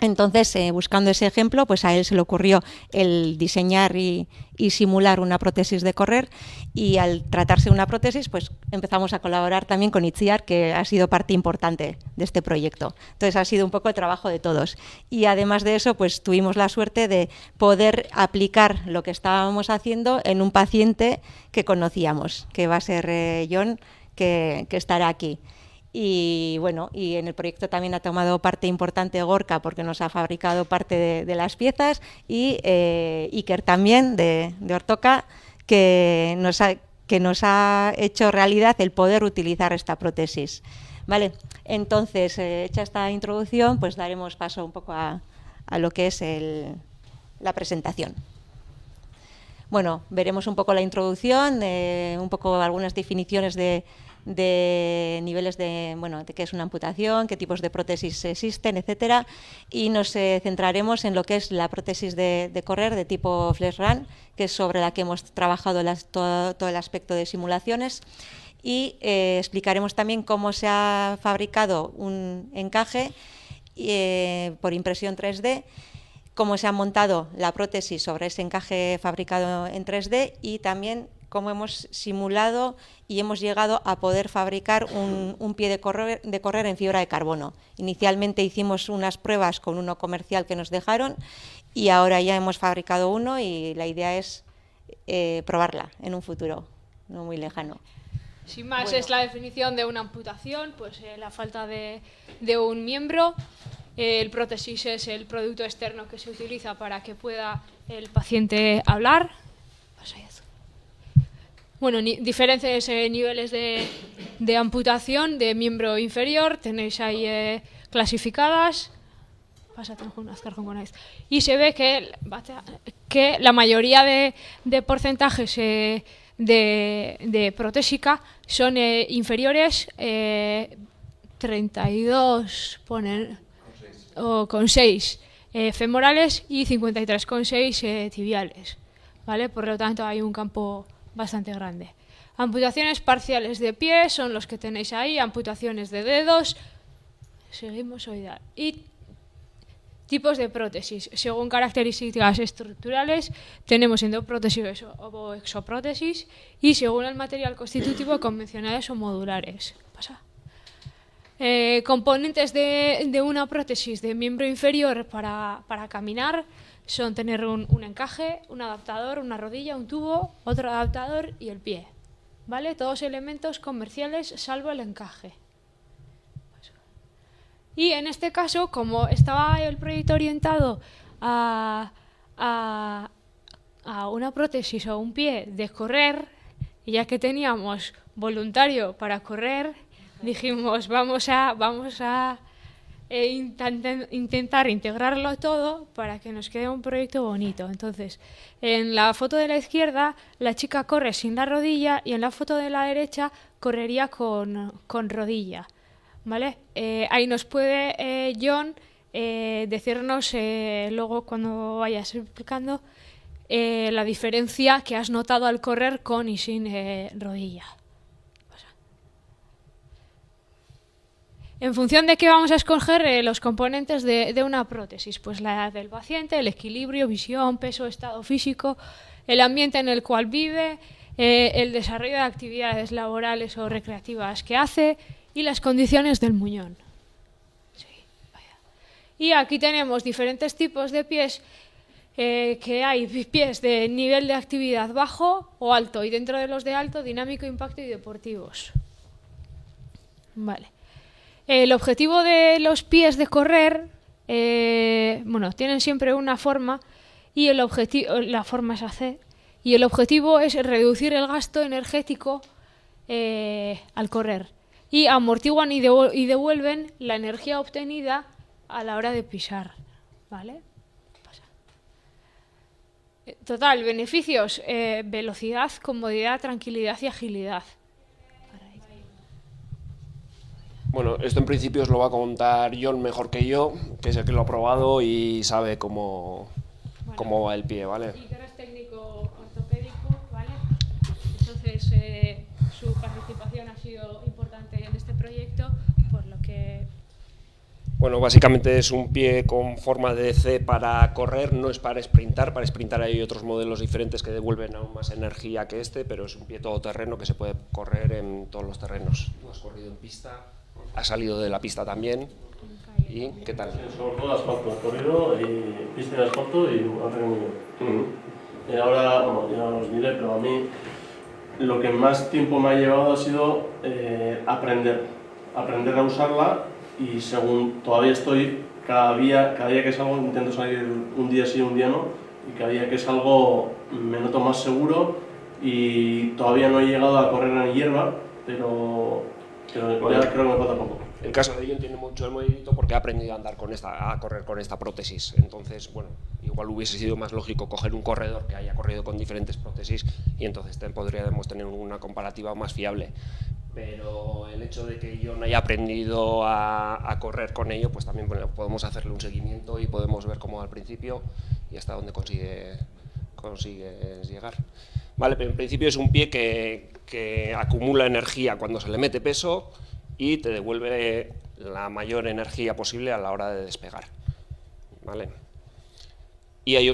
Entonces, buscando ese ejemplo, pues a él se le ocurrió el diseñar y simular una prótesis de correr, y al tratarse de una prótesis, pues empezamos a colaborar también con Itziar, que ha sido parte importante de este proyecto. Entonces, ha sido un poco el trabajo de todos. Y además de eso, pues tuvimos la suerte de poder aplicar lo que estábamos haciendo en un paciente que conocíamos, que va a ser John, que estará aquí. Y bueno, y en el proyecto también ha tomado parte importante Gorka, porque nos ha fabricado parte de las piezas, y Iker también de Ortoca, que nos ha hecho realidad el poder utilizar esta prótesis. Vale, entonces, hecha esta introducción, pues daremos paso un poco a lo que es la presentación. Bueno, veremos un poco la introducción, un poco algunas definiciones de niveles de qué es una amputación, qué tipos de prótesis existen, etcétera, y nos centraremos en lo que es la prótesis de correr de tipo Flex Run, que es sobre la que hemos trabajado todo el aspecto de simulaciones, y explicaremos también cómo se ha fabricado un encaje por impresión 3D, cómo se ha montado la prótesis sobre ese encaje fabricado en 3D y también cómo hemos simulado y hemos llegado a poder fabricar un pie de correr en fibra de carbono. Inicialmente hicimos unas pruebas con uno comercial que nos dejaron y ahora ya hemos fabricado uno y la idea es probarla en un futuro no muy lejano. Sin más, es la definición de una amputación, pues la falta de un miembro. El prótesis es el producto externo que se utiliza para que pueda el paciente hablar. Bueno, diferentes niveles de amputación de miembro inferior tenéis ahí clasificadas. Y se ve que la mayoría de porcentajes de protésica son inferiores 32 con 6 femorales y 53,6 tibiales, ¿vale? Por lo tanto hay un campo bastante grande. Amputaciones parciales de pie son los que tenéis ahí, amputaciones de dedos, seguimos oidal. Y tipos de prótesis. Según características estructurales, tenemos endoprótesis o exoprótesis y según el material constitutivo, convencionales o modulares. Pasa. Componentes de una prótesis de miembro inferior para caminar son tener un encaje, un adaptador, una rodilla, un tubo, otro adaptador y el pie. ¿Vale? Todos elementos comerciales salvo el encaje. Y en este caso, como estaba el proyecto orientado a una prótesis o un pie de correr, y ya que teníamos voluntario para correr, dijimos vamos a intentar integrarlo todo para que nos quede un proyecto bonito. Entonces, en la foto de la izquierda la chica corre sin la rodilla y en la foto de la derecha correría con rodilla. ¿Vale? Ahí nos puede John decirnos luego cuando vayas explicando la diferencia que has notado al correr con y sin rodilla. En función de qué vamos a escoger los componentes de una prótesis, pues la edad del paciente, el equilibrio, visión, peso, estado físico, el ambiente en el cual vive, el desarrollo de actividades laborales o recreativas que hace y las condiciones del muñón. Sí, vaya. Y aquí tenemos diferentes tipos de pies, que hay pies de nivel de actividad bajo o alto y dentro de los de alto, dinámico, impacto y deportivos. Vale. El objetivo de los pies de correr, tienen siempre una forma y la forma es AC y el objetivo es reducir el gasto energético al correr y amortiguan y devuelven la energía obtenida a la hora de pisar, ¿vale? Total, beneficios, velocidad, comodidad, tranquilidad y agilidad. Bueno, esto en principio os lo va a contar John mejor que yo, que es el que lo ha probado y sabe cómo va el pie, ¿vale? Y que eres técnico ortopédico, ¿vale? Entonces, su participación ha sido importante en este proyecto, por lo que... Bueno, básicamente es un pie con forma de C para correr, no es para sprintar. Para sprintar hay otros modelos diferentes que devuelven aún más energía que este, pero es un pie todoterreno que se puede correr en todos los terrenos. Tú has corrido en pista, has salido de la pista también. ¿Y qué tal? Sobre todo asfalto, he corrido y pista de asfalto y rendimiento. Y ahora, ya os diré, pero a mí lo que más tiempo me ha llevado ha sido aprender a usarla. Y según todavía estoy, cada día que salgo intento salir un día sí, un día no, y cada día que salgo me noto más seguro y todavía no he llegado a correr en hierba, pero bueno, ya creo que me falta poco. El caso de John tiene mucho el mérito porque ha aprendido a andar a correr con esta prótesis. Entonces, bueno, igual hubiese sido más lógico coger un corredor que haya corrido con diferentes prótesis y entonces podríamos tener una comparativa más fiable. Pero el hecho de que John haya aprendido a correr con ello, pues también podemos hacerle un seguimiento y podemos ver cómo al principio y hasta dónde consigues llegar. Vale, pero en principio es un pie que acumula energía cuando se le mete peso y te devuelve la mayor energía posible a la hora de despegar. ¿Vale? Y hay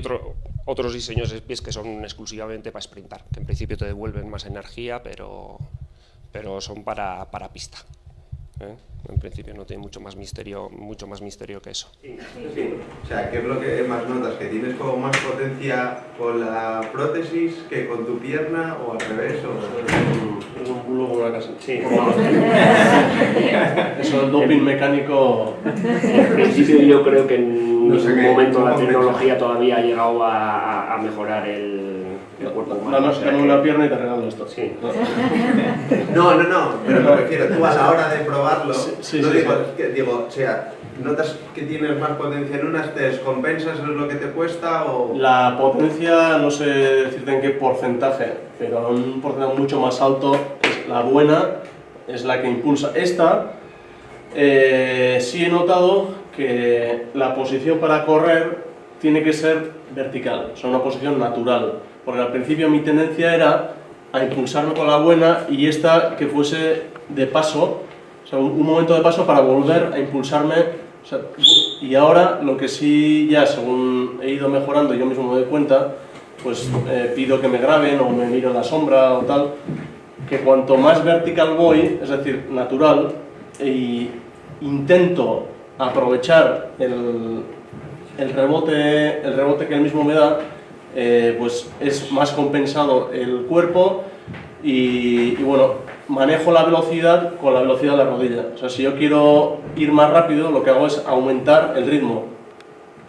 otros diseños de pies que son exclusivamente para sprintar, que en principio te devuelven más energía, pero son para pista. En principio no tiene mucho más misterio que eso. Sí. O sea, ¿qué es lo que más notas? ¿Que tienes como más potencia con la prótesis que con tu pierna o al revés? Es un bulo con una casa. Sí. Eso del doping mecánico... En principio yo creo que en ningún momento la tecnología todavía ha llegado a mejorar el cuerpo humano. Danos una pierna y te regalo esto. Sí. No, pero me refiero, tú a la hora de probarlo, digo, o sea, ¿notas que tienes más potencia en unas, te descompensas, es lo que te cuesta o...? La potencia, no sé decirte en qué porcentaje, pero un porcentaje mucho más alto, es la buena, es la que impulsa. Esta Sí he notado que la posición para correr tiene que ser vertical, o sea, una posición natural, porque al principio mi tendencia era a impulsarme con la buena y esta que fuese de paso, o sea, un momento de paso para volver a impulsarme, o sea, y ahora lo que sí ya según he ido mejorando, yo mismo me doy cuenta, pues pido que me graben o me miro en la sombra o tal, que cuanto más vertical voy, es decir, natural, y intento aprovechar el rebote que él mismo me da, pues es más compensado el cuerpo y bueno, manejo la velocidad con la velocidad de la rodilla. O sea, si yo quiero ir más rápido, lo que hago es aumentar el ritmo,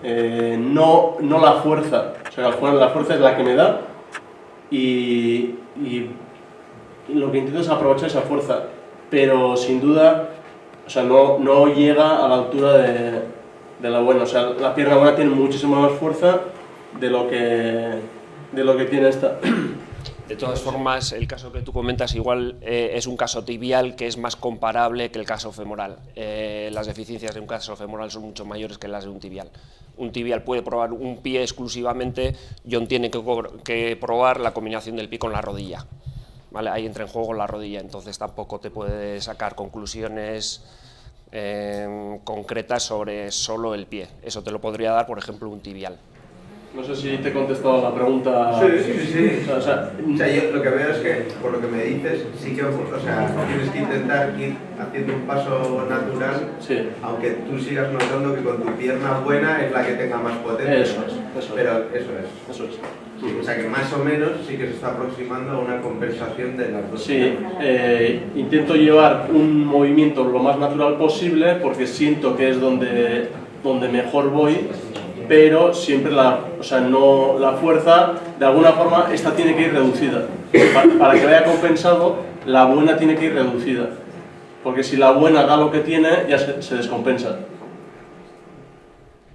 no la fuerza. O sea, la fuerza es la que me da y lo que intento es aprovechar esa fuerza, pero sin duda, o sea, no llega a la altura de la buena. O sea, la pierna buena tiene muchísima más fuerza de lo que tiene esta. De todas formas, el caso que tú comentas igual es un caso tibial que es más comparable que el caso femoral. Las deficiencias de un caso femoral son mucho mayores que las de un tibial. Un tibial puede probar un pie exclusivamente, John tiene que probar la combinación del pie con la rodilla. ¿Vale? Ahí entra en juego la rodilla, entonces tampoco te puede sacar conclusiones concretas sobre solo el pie. Eso te lo podría dar, por ejemplo, un tibial. No sé si te he contestado a la pregunta. Sí. O sea, yo lo que veo es que, por lo que me dices, sí que, o sea, tienes que intentar ir haciendo un paso natural, sí, aunque tú sigas notando que con tu pierna buena es la que tenga más potencia. Eso es. Pero eso es. Sí, o sea que más o menos sí que se está aproximando a una compensación de las dos. Sí, intento llevar un movimiento lo más natural posible porque siento que es donde mejor voy, pero siempre la fuerza, de alguna forma, esta tiene que ir reducida. Para que vaya compensado, la buena tiene que ir reducida. Porque si la buena da lo que tiene, ya se descompensa.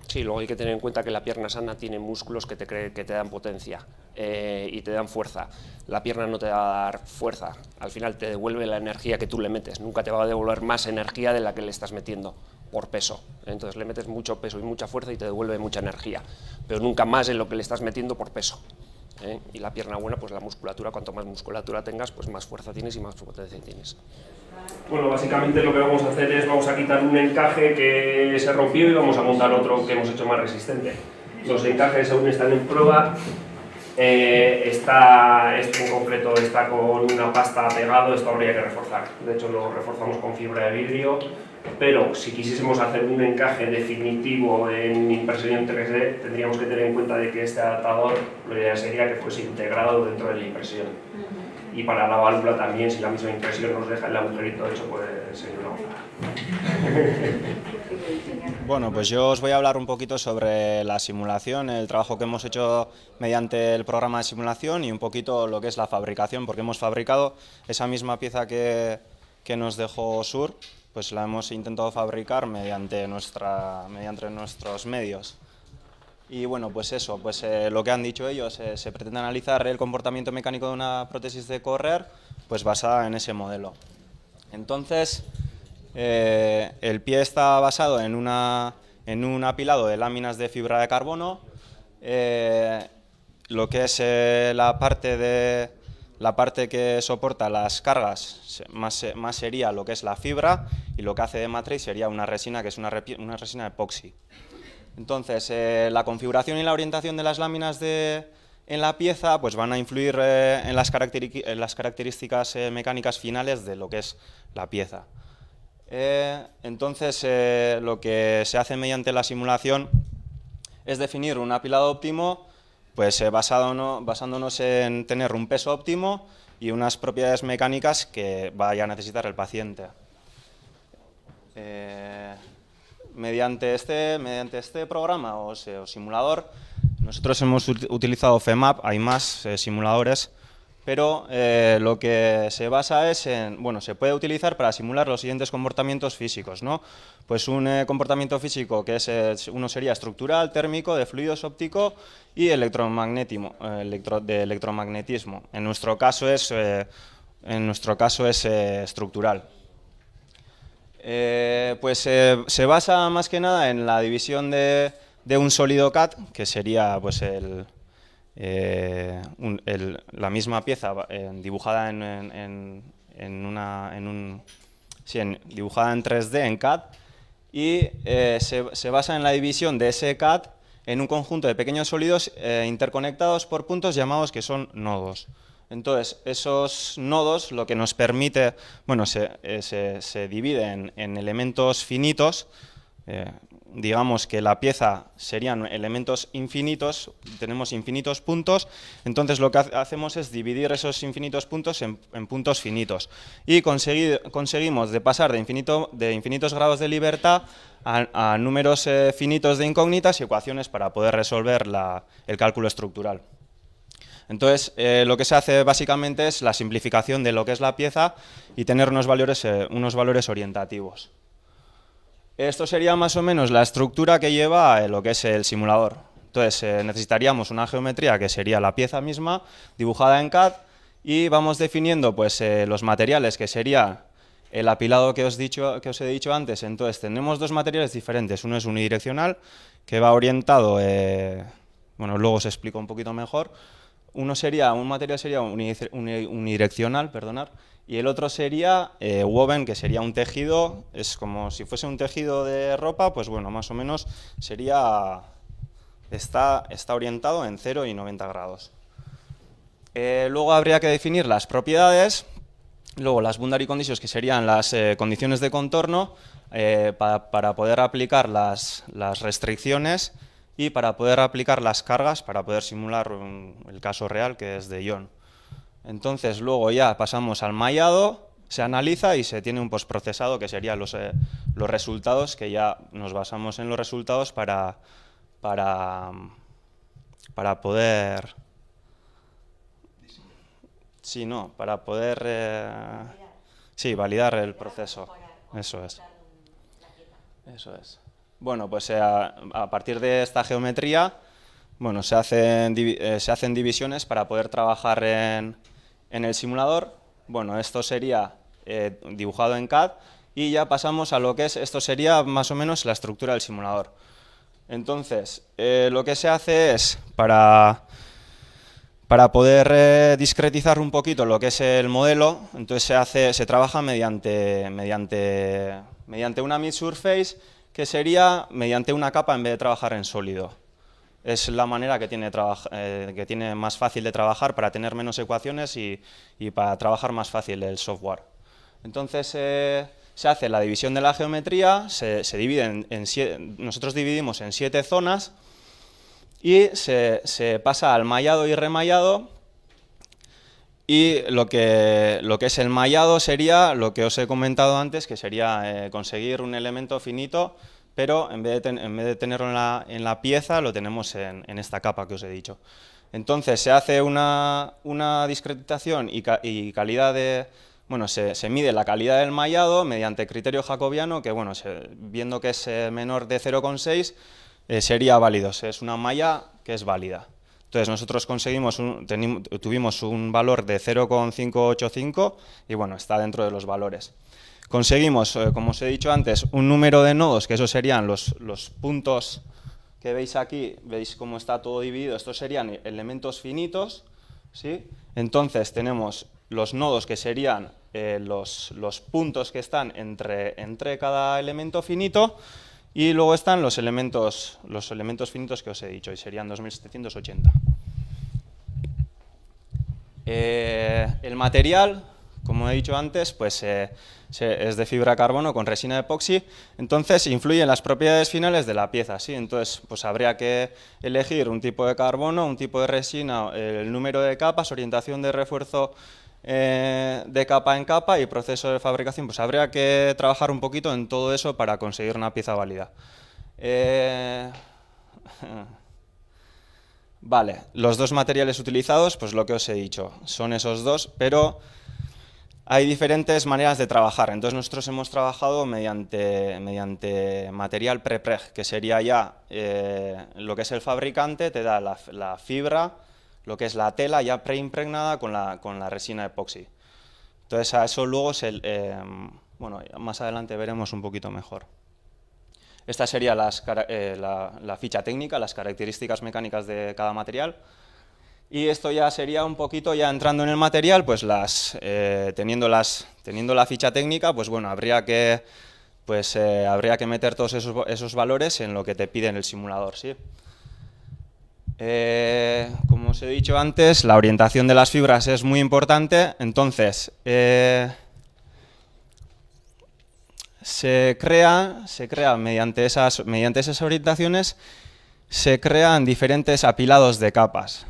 Sí, luego hay que tener en cuenta que la pierna sana tiene músculos que te dan potencia y te dan fuerza. La pierna no te va a dar fuerza, al final te devuelve la energía que tú le metes, nunca te va a devolver más energía de la que le estás metiendo por peso. Entonces le metes mucho peso y mucha fuerza y te devuelve mucha energía, pero nunca más en lo que le estás metiendo por peso. Y la pierna buena, pues la musculatura, cuanto más musculatura tengas, pues más fuerza tienes y más potencia tienes. Bueno, básicamente lo que vamos a hacer es vamos a quitar un encaje que se rompió y vamos a montar otro que hemos hecho más resistente. Los encajes aún están en prueba. Este en concreto está con una pasta pegado, esto habría que reforzar. De hecho lo reforzamos con fibra de vidrio, pero si quisiésemos hacer un encaje definitivo en impresión 3D, tendríamos que tener en cuenta de que este adaptador lo ideal sería que fuese integrado dentro de la impresión. Y para la válvula también, si la misma impresión nos deja el agujerito hecho, puede ser una gozada. Bueno, pues yo os voy a hablar un poquito sobre la simulación, el trabajo que hemos hecho mediante el programa de simulación y un poquito lo que es la fabricación, porque hemos fabricado esa misma pieza que nos dejó Sur, pues la hemos intentado fabricar mediante nuestros medios. Y bueno, pues eso, pues lo que han dicho ellos, se pretende analizar el comportamiento mecánico de una prótesis de correr, pues basada en ese modelo. Entonces, el pie está basado en un apilado de láminas de fibra de carbono. Lo que es la parte que soporta las cargas más sería lo que es la fibra, y lo que hace de matriz sería una resina que es una resina epoxi. Entonces, la configuración y la orientación de las láminas en la pieza pues van a influir en las características mecánicas finales de lo que es la pieza. Entonces, lo que se hace mediante la simulación es definir un apilado óptimo, pues basándonos en tener un peso óptimo y unas propiedades mecánicas que vaya a necesitar el paciente. Mediante este programa o simulador, nosotros hemos utilizado FEMAP, hay más simuladores, pero lo que se basa es en, bueno, se puede utilizar para simular los siguientes comportamientos físicos, ¿no? Pues un comportamiento físico que uno sería estructural, térmico, de fluidos óptico y de electromagnetismo. En nuestro caso es estructural. Pues se basa más que nada en la división de un sólido CAD, que sería pues la misma pieza dibujada dibujada en 3D en CAD, y se basa en la división de ese CAD en un conjunto de pequeños sólidos interconectados por puntos llamados que son nodos. Entonces, esos nodos lo que nos permite, bueno, se divide en elementos finitos. Digamos que la pieza serían elementos infinitos, tenemos infinitos puntos, entonces lo que hacemos es dividir esos infinitos puntos en puntos finitos, y conseguimos de pasar de infinitos grados de libertad a números finitos de incógnitas y ecuaciones para poder resolver el cálculo estructural. Entonces, lo que se hace básicamente es la simplificación de lo que es la pieza y tener unos valores orientativos. Esto sería más o menos la estructura que lleva lo que es el simulador. Entonces, necesitaríamos una geometría que sería la pieza misma, dibujada en CAD, y vamos definiendo pues, los materiales, que sería el apilado que os he dicho antes. Entonces, tenemos dos materiales diferentes. Uno es unidireccional, que va orientado, bueno, luego os explico un poquito mejor. Un material sería unidireccional, perdonad, y el otro sería woven, que sería un tejido, es como si fuese un tejido de ropa, pues bueno, más o menos está orientado en 0 y 90 grados. Luego habría que definir las propiedades, luego las boundary conditions, que serían las condiciones de contorno, para poder aplicar las restricciones, y para poder aplicar las cargas, para poder simular el caso real, que es de ion. Entonces, luego ya pasamos al mallado, se analiza y se tiene un postprocesado, que serían los resultados, que ya nos basamos en los resultados para poder... Sí, no, para poder... sí, validar el proceso. Eso es. Eso es. Bueno, pues a partir de esta geometría, bueno, se hacen divisiones para poder trabajar en el simulador. Bueno, esto sería dibujado en CAD, y ya pasamos a lo que es, esto sería más o menos la estructura del simulador. Entonces, lo que se hace es, para poder discretizar un poquito lo que es el modelo, entonces se trabaja mediante una mid-surface, que sería mediante una capa en vez de trabajar en sólido. Es la manera que tiene más fácil de trabajar, para tener menos ecuaciones y para trabajar más fácil el software. Entonces se hace la división de la geometría, se divide nosotros dividimos en 7 zonas, y se pasa al mallado y remallado. Y lo que es el mallado sería lo que os he comentado antes, que sería conseguir un elemento finito, pero en vez de tenerlo en la pieza, lo tenemos en esta capa que os he dicho. Entonces se hace una discretización y calidad de... Bueno, se mide la calidad del mallado mediante criterio jacobiano, que bueno, viendo que es menor de 0,6, sería válido, es una malla que es válida. Entonces nosotros tuvimos un valor de 0,585 y bueno, está dentro de los valores. Conseguimos, como os he dicho antes, un número de nodos, que esos serían los puntos que veis aquí, veis cómo está todo dividido, estos serían elementos finitos, ¿sí? Entonces tenemos los nodos, que serían los puntos que están entre cada elemento finito, y luego están los elementos finitos que os he dicho, y serían 2780. El material, como he dicho antes, pues es de fibra de carbono con resina epoxi, entonces influye en las propiedades finales de la pieza, ¿sí? Entonces pues habría que elegir un tipo de carbono, un tipo de resina, el número de capas, orientación de refuerzo de capa en capa y proceso de fabricación. Pues habría que trabajar un poquito en todo eso para conseguir una pieza válida. Vale, los dos materiales utilizados, pues lo que os he dicho, son esos dos, pero hay diferentes maneras de trabajar. Entonces nosotros hemos trabajado mediante material pre-preg, que sería ya lo que es el fabricante, te da la fibra, lo que es la tela ya preimpregnada con la resina epoxi. Entonces a eso luego Bueno, más adelante veremos un poquito mejor. Esta sería la ficha técnica, las características mecánicas de cada material. Y esto ya sería un poquito, ya entrando en el material, pues teniendo la ficha técnica, pues bueno, habría que meter todos esos valores en lo que te pide en el simulador, ¿sí? Como os he dicho antes, la orientación de las fibras es muy importante, entonces se crea mediante esas orientaciones, se crean diferentes apilados de capas.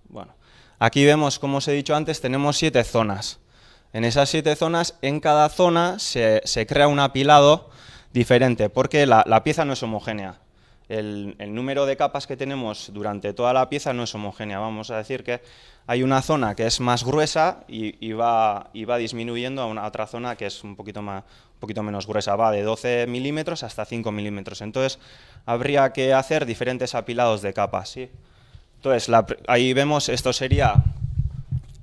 Bueno, aquí vemos, como os he dicho antes, tenemos 7 zonas. En esas 7 zonas, en cada zona se crea un apilado diferente, porque la pieza no es homogénea. El número de capas que tenemos durante toda la pieza no es homogénea. Vamos a decir que hay una zona que es más gruesa y va disminuyendo a una otra zona que es un poquito menos gruesa. Va de 12 milímetros hasta 5 milímetros. Entonces, habría que hacer diferentes apilados de capas, ¿sí? Entonces, ahí vemos, esto sería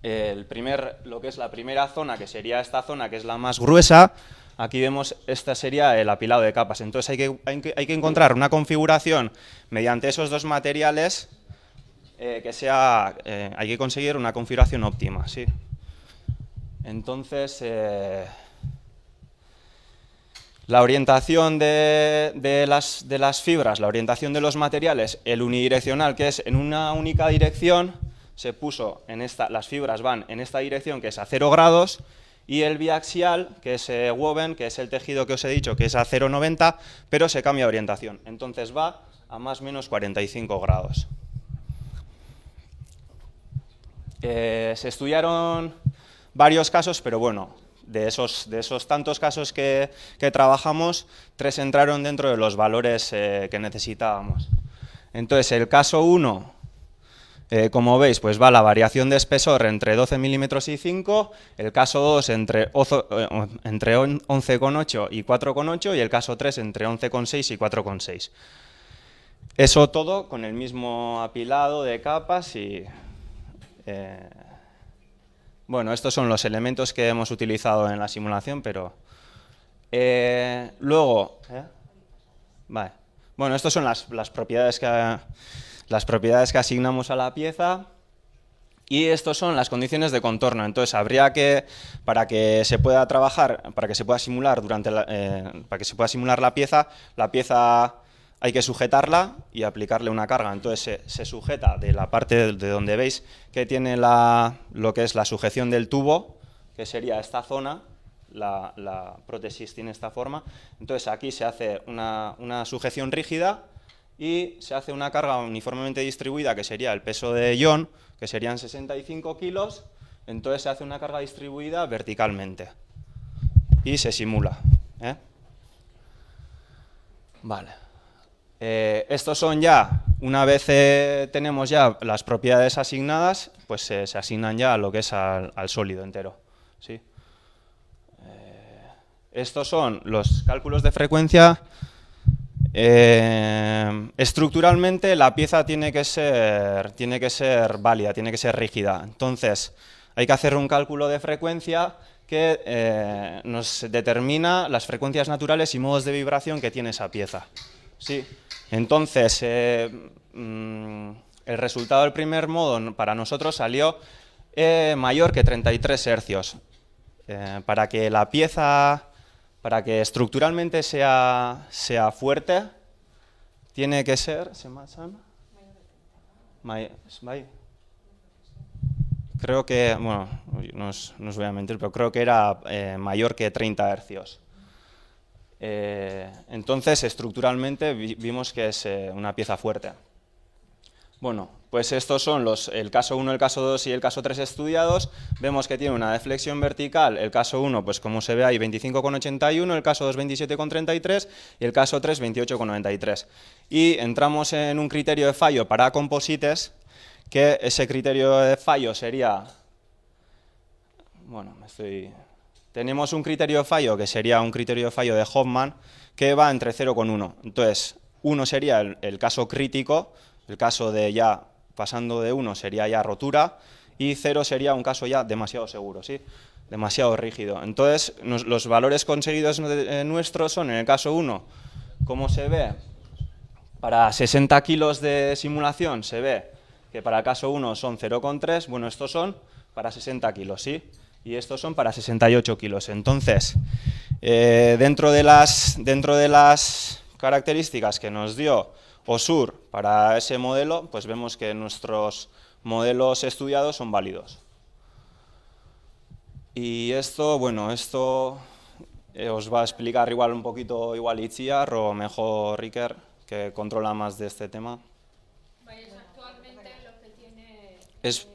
lo que es la primera zona, que sería esta zona, que es la más gruesa. Aquí vemos, esta sería el apilado de capas. Entonces hay que encontrar una configuración mediante esos dos materiales hay que conseguir una configuración óptima, ¿sí? Entonces, la orientación de las fibras, la orientación de los materiales, el unidireccional, que es en una única dirección, se puso las fibras van en esta dirección, que es a 0 grados, y el biaxial, que es woven, que es el tejido que os he dicho, que es a 0,90, pero se cambia de orientación. Entonces va a más o menos 45 grados. Se estudiaron varios casos, pero bueno, de esos tantos casos que trabajamos, 3 entraron dentro de los valores que necesitábamos. Entonces, el caso 1... como veis, pues va la variación de espesor entre 12 milímetros y 5, el caso 2 entre 11,8 y 4,8 y el caso 3 entre 11,6 y 4,6. Eso todo con el mismo apilado de capas y... bueno, estos son los elementos que hemos utilizado en la simulación, pero... luego... Vale. Bueno, estas son las propiedades que asignamos a la pieza, y estas son las condiciones de contorno. Entonces, habría que, para que se pueda trabajar, para que se pueda simular la pieza hay que sujetarla y aplicarle una carga. Entonces, se sujeta de la parte de donde veis que tiene lo que es la sujeción del tubo, que sería esta zona. La prótesis tiene esta forma. Entonces, aquí se hace una sujeción rígida y se hace una carga uniformemente distribuida, que sería el peso de John, que serían 65 kilos, entonces se hace una carga distribuida verticalmente y se simula. Vale. Estos son ya, una vez tenemos ya las propiedades asignadas, pues se asignan ya a lo que es al sólido entero, ¿sí? Estos son los cálculos de frecuencia. Estructuralmente la pieza tiene que ser válida, tiene que ser rígida. Entonces hay que hacer un cálculo de frecuencia que nos determina las frecuencias naturales y modos de vibración que tiene esa pieza. ¿Sí? Entonces el resultado del primer modo para nosotros salió mayor que 33 hercios. Para que la pieza... Para que estructuralmente sea fuerte, tiene que ser... Creo que, bueno, no os voy a mentir, pero creo que era mayor que 30 hercios. Entonces, estructuralmente vimos que es una pieza fuerte. Bueno, pues estos son el caso 1, el caso 2 y el caso 3 estudiados. Vemos que tiene una deflexión vertical, el caso 1, pues como se ve ahí, 25,81, el caso 2, 27,33 y el caso 3, 28,93. Y entramos en un criterio de fallo para composites, que ese criterio de fallo sería... Bueno, tenemos un criterio de fallo que sería un criterio de fallo de Hoffman, que va entre 0,1. Entonces, 1 sería el caso crítico. El caso de ya, pasando de 1, sería ya rotura, y 0 sería un caso ya demasiado seguro, ¿sí? Demasiado rígido. Entonces, los valores conseguidos nuestros son, en el caso 1, como se ve, para 60 kilos de simulación se ve que para el caso 1 son 0,3, bueno, estos son para 60 kilos, ¿sí? Y estos son para 68 kilos. Entonces, dentro de las características que nos dio OSUR para ese modelo, pues vemos que nuestros modelos estudiados son válidos. Y esto, bueno, esto os va a explicar igual un poquito igual Itziar o mejor Riker, que controla más de este tema. Actualmente lo que tiene... Es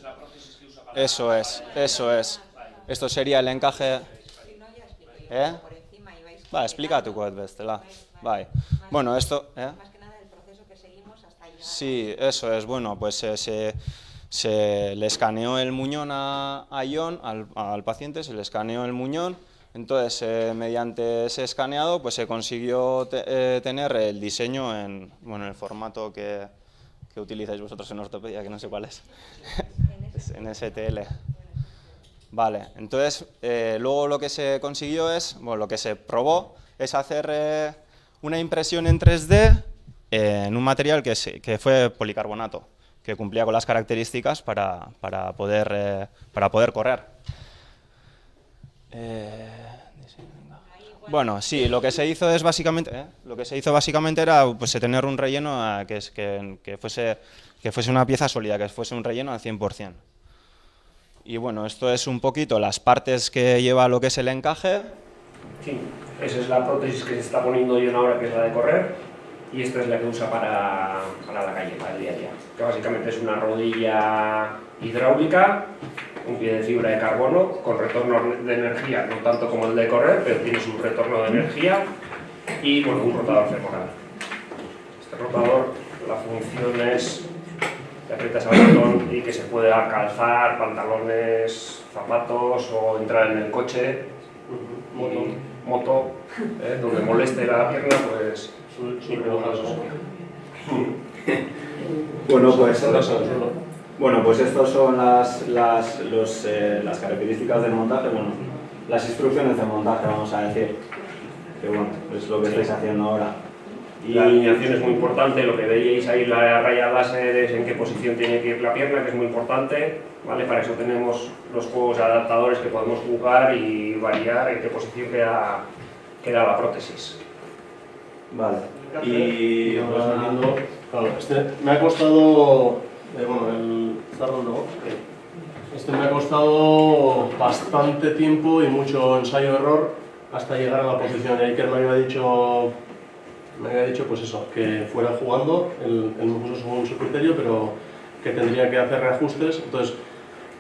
la prótesis que usa para... Eso es. Esto sería el encaje... ¿Eh? Va, explica tu code, Bestela. Vale. Bueno, esto... Más que nada el proceso que seguimos hasta llegar... Sí, eso es. Bueno, pues se le escaneó el muñón a Ion, al paciente, se le escaneó el muñón. Entonces, mediante ese escaneado, pues se consiguió tener el diseño en el formato que utilizáis vosotros en ortopedia, que no sé cuál es, en STL. Vale, entonces, luego lo que se consiguió es, bueno, lo que se probó es hacer una impresión en 3D en un material que fue policarbonato, que cumplía con las características para poder correr. Bueno, sí, lo que se hizo es básicamente, era pues tener un relleno que fuese una pieza sólida, que fuese un relleno al 100%. Y bueno, esto es un poquito las partes que lleva lo que es el encaje. Sí, esa es la prótesis que se está poniendo yo ahora, que es la de correr, y esta es la que usa para la calle, para el día a día, que básicamente es una rodilla hidráulica, un pie de fibra de carbono con retorno de energía, no tanto como el de correr, pero tiene su retorno de energía, y bueno, un rotador femoral. Este rotador, la función es que aprietas al botón y que se pueda calzar pantalones, zapatos o entrar en el coche, moto, donde moleste la pierna, pues Bueno, pues estas son las características del montaje, bueno, las instrucciones de montaje, vamos a decir, que bueno, es lo que estáis haciendo ahora. Y la alineación es muy importante, lo que veíais ahí, la raya láser es en qué posición tiene que ir la pierna, que es muy importante, ¿vale? Para eso tenemos los juegos adaptadores que podemos jugar y variar en qué posición queda la prótesis. Vale. Y claro, me ha costado, el cerro luego. Me ha costado bastante tiempo y mucho ensayo-error hasta llegar a la posición. Iker me había dicho pues eso, que fuera jugando, él me puso según su criterio, pero que tendría que hacer reajustes. Entonces,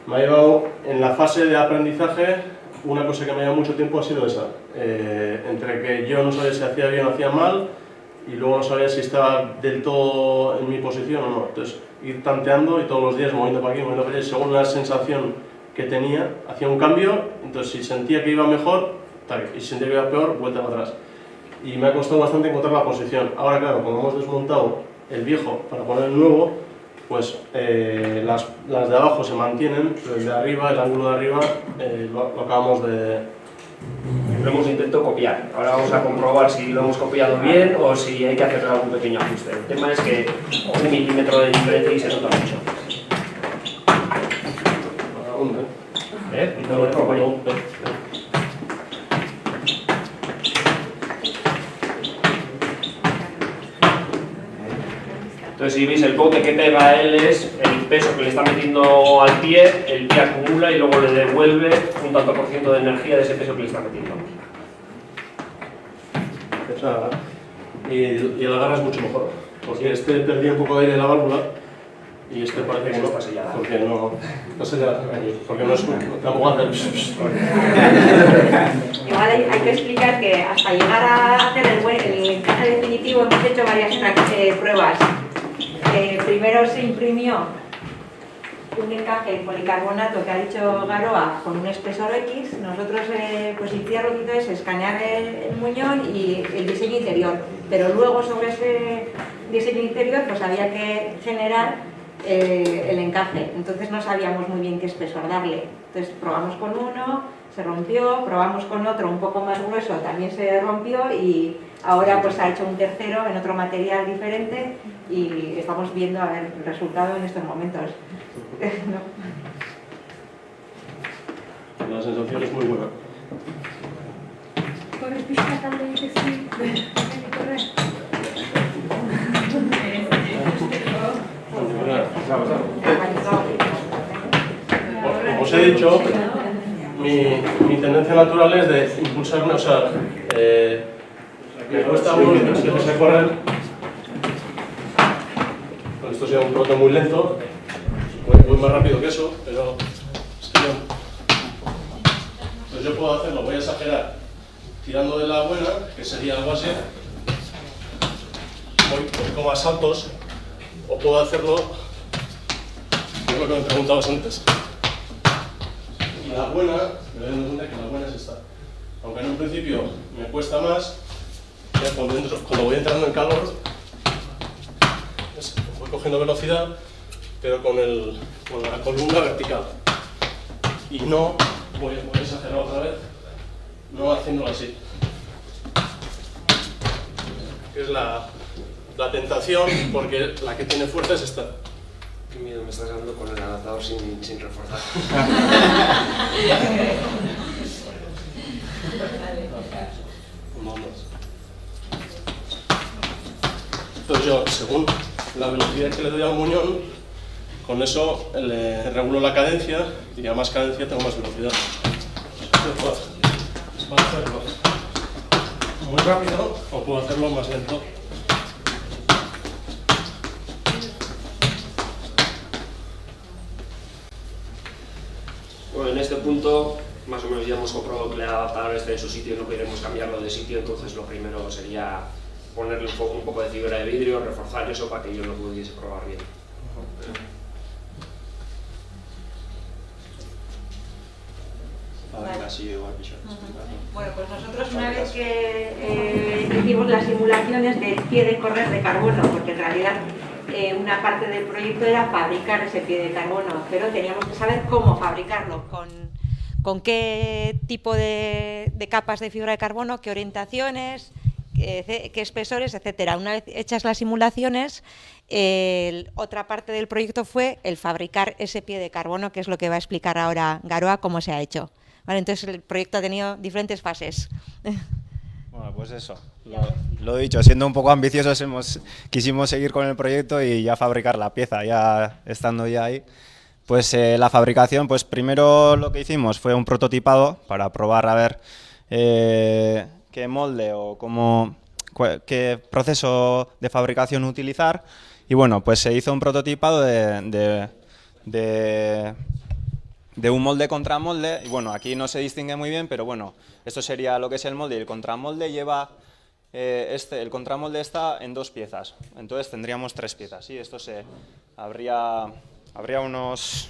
me ha llevado en la fase de aprendizaje, una cosa que me ha llevado mucho tiempo ha sido esa, entre que yo no sabía si hacía bien o hacía mal, y luego no sabía si estaba del todo en mi posición o no. Entonces, ir tanteando y todos los días moviendo para aquí, moviendo para allá, según la sensación que tenía, hacía un cambio. Entonces, si sentía que iba mejor, y si sentía que iba peor, vuelta para atrás. Y me ha costado bastante encontrar la posición. Ahora, claro, como hemos desmontado el viejo para poner el nuevo, pues las de abajo se mantienen, pero el de arriba, el ángulo de arriba, lo acabamos de... Lo hemos intentado copiar. Ahora vamos a comprobar si lo hemos copiado bien o si hay que hacer algún pequeño ajuste. El tema es que 1 milímetro de diferencia y se nota mucho. Entonces, si veis el bote que pega él es el peso que le está metiendo al pie, el pie acumula y luego le devuelve un tanto por ciento de energía de ese peso que le está metiendo. Y el agarre es mucho mejor, porque este perdía un poco de aire en la válvula y este parece que no está sellada. Porque no sellada, porque no es tampoco hace... Igual hay que explicar que hasta llegar a hacer el encaje definitivo hemos hecho varias pruebas. Primero se imprimió un encaje en policarbonato que ha dicho Garoa con un espesor X. Nosotros pues Itziar lo que hizo es escanear el muñón y el diseño interior, pero luego sobre ese diseño interior pues había que generar el encaje, entonces no sabíamos muy bien qué espesor darle. Entonces probamos con uno, se rompió, probamos con otro un poco más grueso, también se rompió y ahora pues ha hecho un tercero en otro material diferente y estamos viendo a ver el resultado en estos momentos. La sensación es muy buena. ¿Corres pista también que sí? ¿Correr? Como os he dicho, mi tendencia natural es de impulsarme, o sea, me cuesta mucho que empecé a correr. Bueno, esto sería un trote muy lento, voy más rápido que eso, pero sería... Pues yo puedo hacerlo, voy a exagerar, tirando de la buena, que sería algo así, voy con más saltos, o puedo hacerlo, que es lo que me preguntabas antes. Y la buena, me doy cuenta que la buena es esta. Aunque en un principio me cuesta más, ya cuando voy entrando en calor, voy cogiendo velocidad, pero con la columna vertical. Y no, voy a exagerar otra vez, no haciéndolo así. Es la tentación, porque la que tiene fuerza es esta. Qué miedo me estás dando con el adaptador sin reforzar. Entonces yo, según la velocidad que le doy al muñón, con eso le regulo la cadencia y a más cadencia tengo más velocidad. Puedo hacerlo muy rápido o puedo hacerlo más lento. Bueno, en este punto más o menos ya hemos comprobado que el adaptador está en su sitio y no queremos cambiarlo de sitio, entonces lo primero sería ponerle un poco de fibra de vidrio, reforzar eso para que yo lo pudiese probar bien. Bueno, pues nosotros una vez que hicimos las simulaciones del pie de correr de carbono, porque en realidad una parte del proyecto era fabricar ese pie de carbono, pero teníamos que saber cómo fabricarlo, con qué tipo de capas de fibra de carbono, qué orientaciones, qué espesores, etcétera. Una vez hechas las simulaciones, otra parte del proyecto fue el fabricar ese pie de carbono, que es lo que va a explicar ahora Garoa cómo se ha hecho. Vale, entonces el proyecto ha tenido diferentes fases. Bueno, pues eso, lo he dicho, siendo un poco ambiciosos quisimos seguir con el proyecto y ya fabricar la pieza, ya estando ya ahí. Pues la fabricación, pues primero lo que hicimos fue un prototipado para probar a ver qué molde o qué proceso de fabricación utilizar. Y bueno, pues se hizo un prototipado de un molde contra molde, y bueno, aquí no se distingue muy bien, pero bueno, esto sería lo que es el molde, y el contramolde lleva, el contramolde está en 2 piezas, entonces tendríamos 3 piezas, y esto habría unos,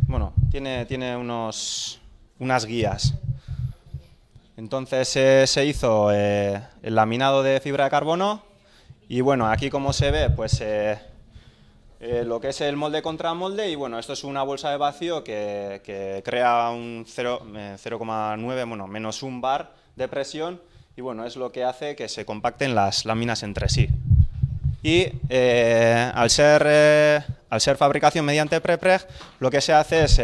bueno, tiene unas guías. Entonces se hizo el laminado de fibra de carbono, y bueno, aquí como se ve, pues lo que es el molde contra molde, y bueno, esto es una bolsa de vacío que crea un 0,9, bueno, menos 1 bar de presión, y bueno, es lo que hace que se compacten las láminas entre sí. Y al ser fabricación mediante prepreg, lo que se hace es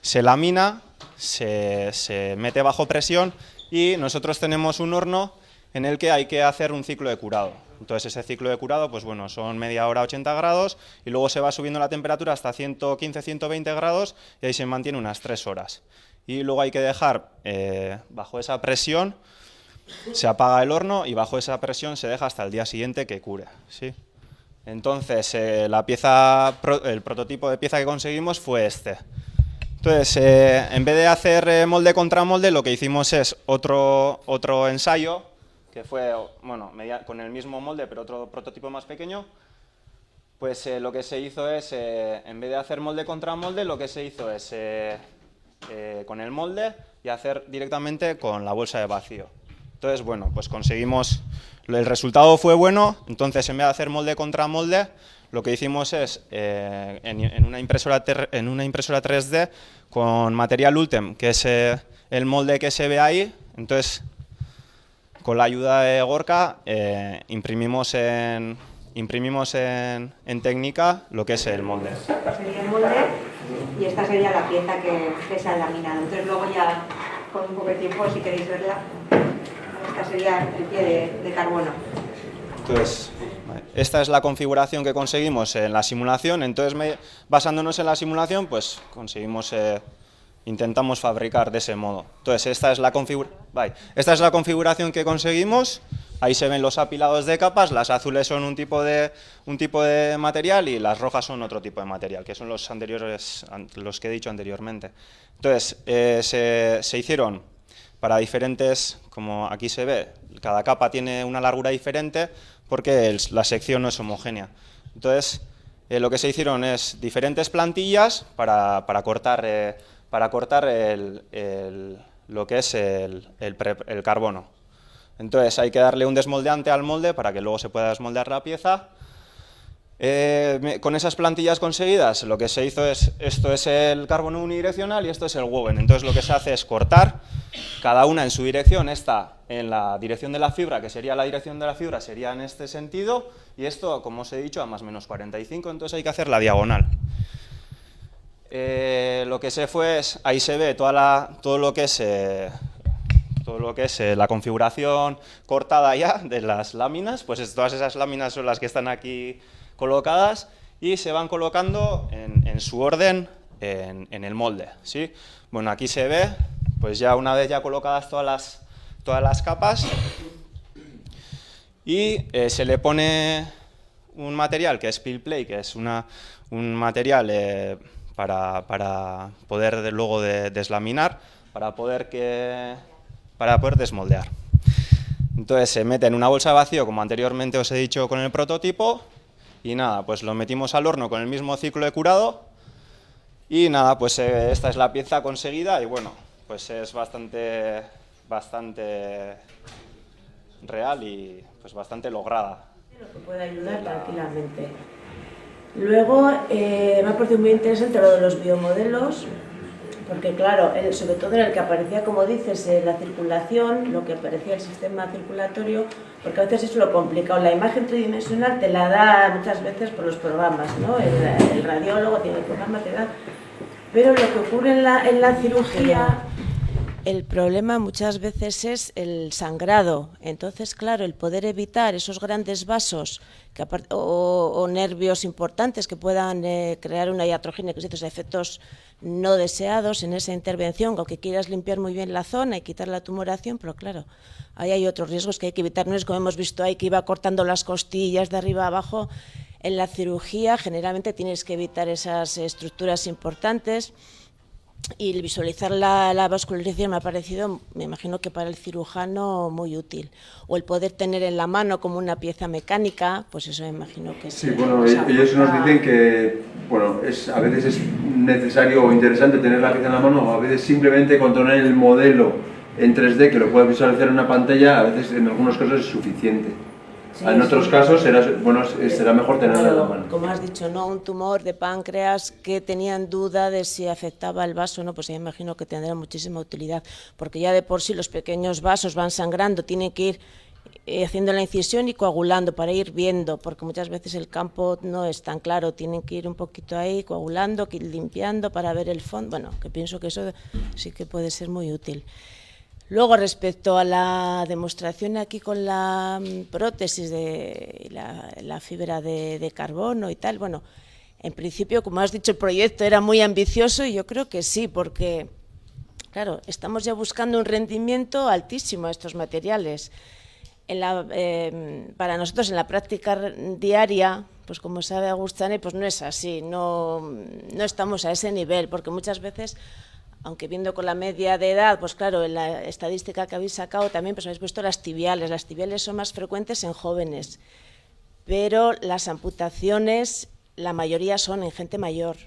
se lamina, se mete bajo presión, y nosotros tenemos un horno en el que hay que hacer un ciclo de curado. Entonces ese ciclo de curado, pues bueno, son media hora a 80 grados y luego se va subiendo la temperatura hasta 115-120 grados y ahí se mantiene unas 3 horas. Y luego hay que dejar bajo esa presión, se apaga el horno y bajo esa presión se deja hasta el día siguiente que cure, ¿sí? Entonces el prototipo de pieza que conseguimos fue este. Entonces en vez de hacer molde contra molde, lo que hicimos es otro ensayo, que fue, bueno, con el mismo molde, pero otro prototipo más pequeño. Pues lo que se hizo es, en vez de hacer molde contra molde, lo que se hizo es con el molde y hacer directamente con la bolsa de vacío. Entonces, bueno, pues conseguimos, el resultado fue bueno, entonces en vez de hacer molde contra molde, lo que hicimos es, en una impresora 3D, con material Ultem, que es el molde que se ve ahí, entonces, con la ayuda de Gorka, imprimimos en técnica lo que es el molde. Sería el molde y esta sería la pieza que se ha laminado. Entonces luego ya, con un poco de tiempo, si queréis verla, esta sería el pie de carbono. Entonces, esta es la configuración que conseguimos en la simulación. Entonces, basándonos en la simulación, pues conseguimos, intentamos fabricar de ese modo. Entonces, esta es la configuración que conseguimos. Ahí se ven los apilados de capas, las azules son un tipo de material y las rojas son otro tipo de material, que son los anteriores, los que he dicho anteriormente. Entonces, se hicieron para diferentes, como aquí se ve, cada capa tiene una largura diferente porque la sección no es homogénea. Entonces, lo que se hicieron es diferentes plantillas para cortar lo que es el carbono. Entonces hay que darle un desmoldeante al molde para que luego se pueda desmoldear la pieza. Con esas plantillas conseguidas lo que se hizo es, esto es el carbono unidireccional y esto es el woven. Entonces lo que se hace es cortar cada una en su dirección, esta en la dirección de la fibra, que sería la dirección de la fibra, sería en este sentido, y esto, como os he dicho, a más o menos 45, entonces hay que hacer la diagonal. Lo que se fue es, ahí se ve todo lo que es la configuración cortada ya de las láminas, pues todas esas láminas son las que están aquí colocadas y se van colocando en su orden en el molde, ¿sí? Bueno, aquí se ve, pues ya una vez ya colocadas todas las capas, y se le pone un material que es Peel Play, que es un material para poder luego deslaminar, para poder desmoldear. Entonces se mete en una bolsa de vacío, como anteriormente os he dicho con el prototipo, y nada, pues lo metimos al horno con el mismo ciclo de curado, y nada, pues esta es la pieza conseguida, y bueno, pues es bastante real y pues bastante lograda. Lo que puede ayudar tranquilamente. Luego, me ha parecido muy interesante lo de los biomodelos, porque claro, sobre todo en el que aparecía, como dices, la circulación, lo que aparecía el sistema circulatorio, porque a veces es lo complicado. La imagen tridimensional te la da muchas veces por los programas, ¿no? El radiólogo tiene el programa, te da. Pero lo que ocurre en la cirugía, el problema muchas veces es el sangrado. Entonces, claro, el poder evitar esos grandes vasos o nervios importantes que puedan crear una iatrogenia, que es decir, efectos no deseados en esa intervención, aunque quieras limpiar muy bien la zona y quitar la tumoración, pero claro, ahí hay otros riesgos que hay que evitar. No es como hemos visto ahí, que iba cortando las costillas de arriba a abajo. En la cirugía generalmente tienes que evitar esas estructuras importantes, y visualizar la vascularización me ha parecido, me imagino que para el cirujano, muy útil. O el poder tener en la mano como una pieza mecánica, pues eso me imagino que sí. Bueno, ellos nos dicen que bueno, a veces es necesario o interesante tener la pieza en la mano, o a veces simplemente con tener el modelo en 3D, que lo puedas visualizar en una pantalla, a veces en algunos casos es suficiente. Sí, en otros casos será mejor tenerla en la mano. Como has dicho, ¿no? Un tumor de páncreas que tenían duda de si afectaba el vaso, ¿no? Pues yo imagino que tendrá muchísima utilidad, porque ya de por sí los pequeños vasos van sangrando, tienen que ir haciendo la incisión y coagulando para ir viendo, porque muchas veces el campo no es tan claro, tienen que ir un poquito ahí coagulando, limpiando para ver el fondo. Bueno, que pienso que eso sí que puede ser muy útil. Luego, respecto a la demostración aquí con la prótesis de la fibra de carbono y tal, bueno, en principio, como has dicho, el proyecto era muy ambicioso y yo creo que sí, porque, claro, estamos ya buscando un rendimiento altísimo a estos materiales. Para nosotros, en la práctica diaria, pues como sabe Agustane, pues no es así, no estamos a ese nivel, porque muchas veces, aunque viendo con la media de edad, pues claro, en la estadística que habéis sacado también pues habéis puesto las tibiales son más frecuentes en jóvenes, pero las amputaciones, la mayoría son en gente mayor.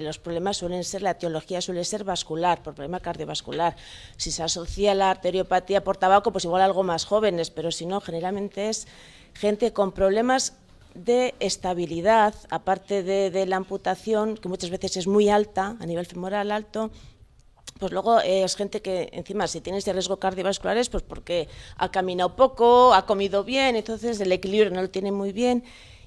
Los problemas suelen ser, la etiología suele ser vascular, por problema cardiovascular. Si se asocia la arteriopatía por tabaco, pues igual algo más jóvenes, pero si no, generalmente es gente con problemas de estabilidad, aparte de la amputación, que muchas veces es muy alta, a nivel femoral alto, pues luego es gente que encima si tiene ese riesgo cardiovascular es pues porque ha caminado poco, ha comido bien, entonces el equilibrio no lo tiene muy bien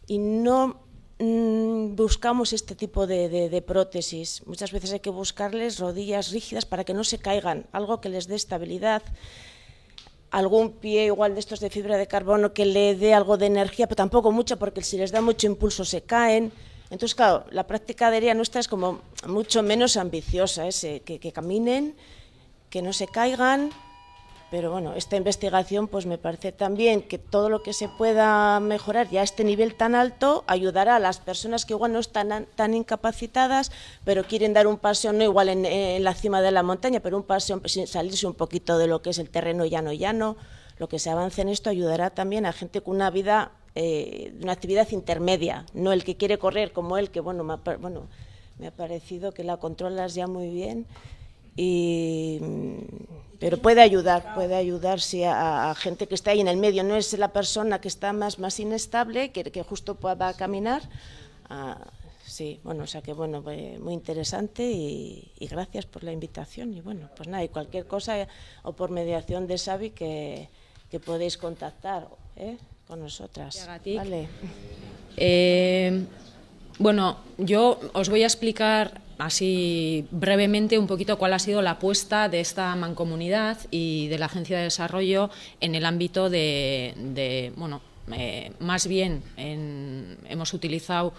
y no buscamos este tipo de prótesis. Muchas veces hay que buscarles rodillas rígidas para que no se caigan, algo que les dé estabilidad, algún pie igual de estos de fibra de carbono que le dé algo de energía, pero tampoco mucho porque si les da mucho impulso se caen. Entonces, claro, la práctica aérea nuestra es como mucho menos ambiciosa, que caminen, que no se caigan, pero bueno, esta investigación pues me parece también que todo lo que se pueda mejorar ya a este nivel tan alto ayudará a las personas que igual no están tan incapacitadas, pero quieren dar un paseo, no igual en la cima de la montaña, pero un paseo sin salirse un poquito de lo que es el terreno llano. Lo que se avance en esto ayudará también a gente con una vida, una actividad intermedia, no el que quiere correr como él, que bueno, me ha parecido que la controlas ya muy bien. Pero puede ayudar sí, a gente que está ahí en el medio, no es la persona que está más inestable, que justo pueda caminar. Sí, bueno, o sea que bueno, muy interesante y gracias por la invitación. Y bueno, pues nada, y cualquier cosa o por mediación de Xavi que podéis contactar con nosotras. Vale. Bueno, yo os voy a explicar así brevemente un poquito cuál ha sido la apuesta de esta mancomunidad y de la Agencia de Desarrollo en el ámbito más bien hemos utilizado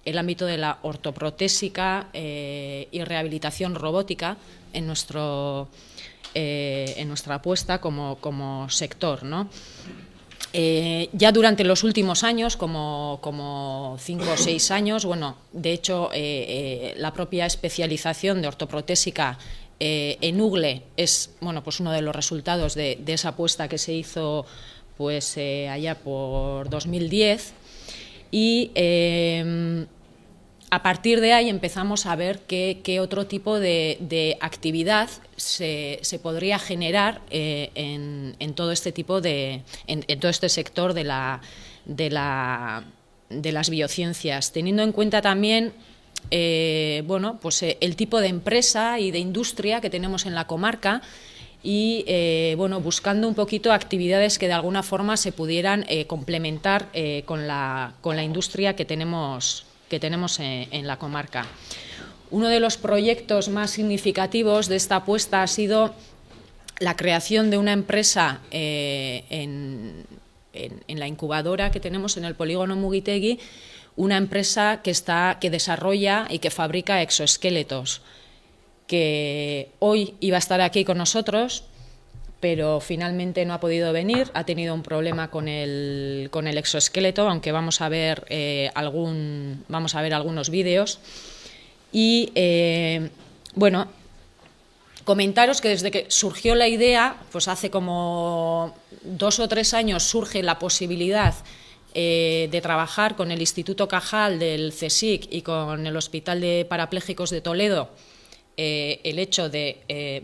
el ámbito de la ortoprotésica y rehabilitación robótica en nuestra apuesta como sector, ¿no? Ya durante los últimos años, como 5 o 6 años, bueno, de hecho la propia especialización de ortoprotésica en Ugle es pues uno de los resultados de esa apuesta que se hizo pues allá por 2010 y a partir de ahí empezamos a ver qué otro tipo de actividad se podría generar en todo este tipo en todo este sector de las biociencias, teniendo en cuenta también el tipo de empresa y de industria que tenemos en la comarca y buscando un poquito actividades que de alguna forma se pudieran complementar con la industria que tenemos en la comarca. Uno de los proyectos más significativos de esta apuesta ha sido la creación de una empresa en la incubadora que tenemos en el polígono Mugitegui, una empresa que desarrolla y que fabrica exoesqueletos, que hoy iba a estar aquí con nosotros, pero finalmente no ha podido venir, ha tenido un problema con el exoesqueleto, aunque vamos a ver algunos vídeos. Y comentaros que desde que surgió la idea, pues hace como 2 o 3 años surge la posibilidad de trabajar con el Instituto Cajal del CSIC y con el Hospital de Parapléjicos de Toledo. El hecho de,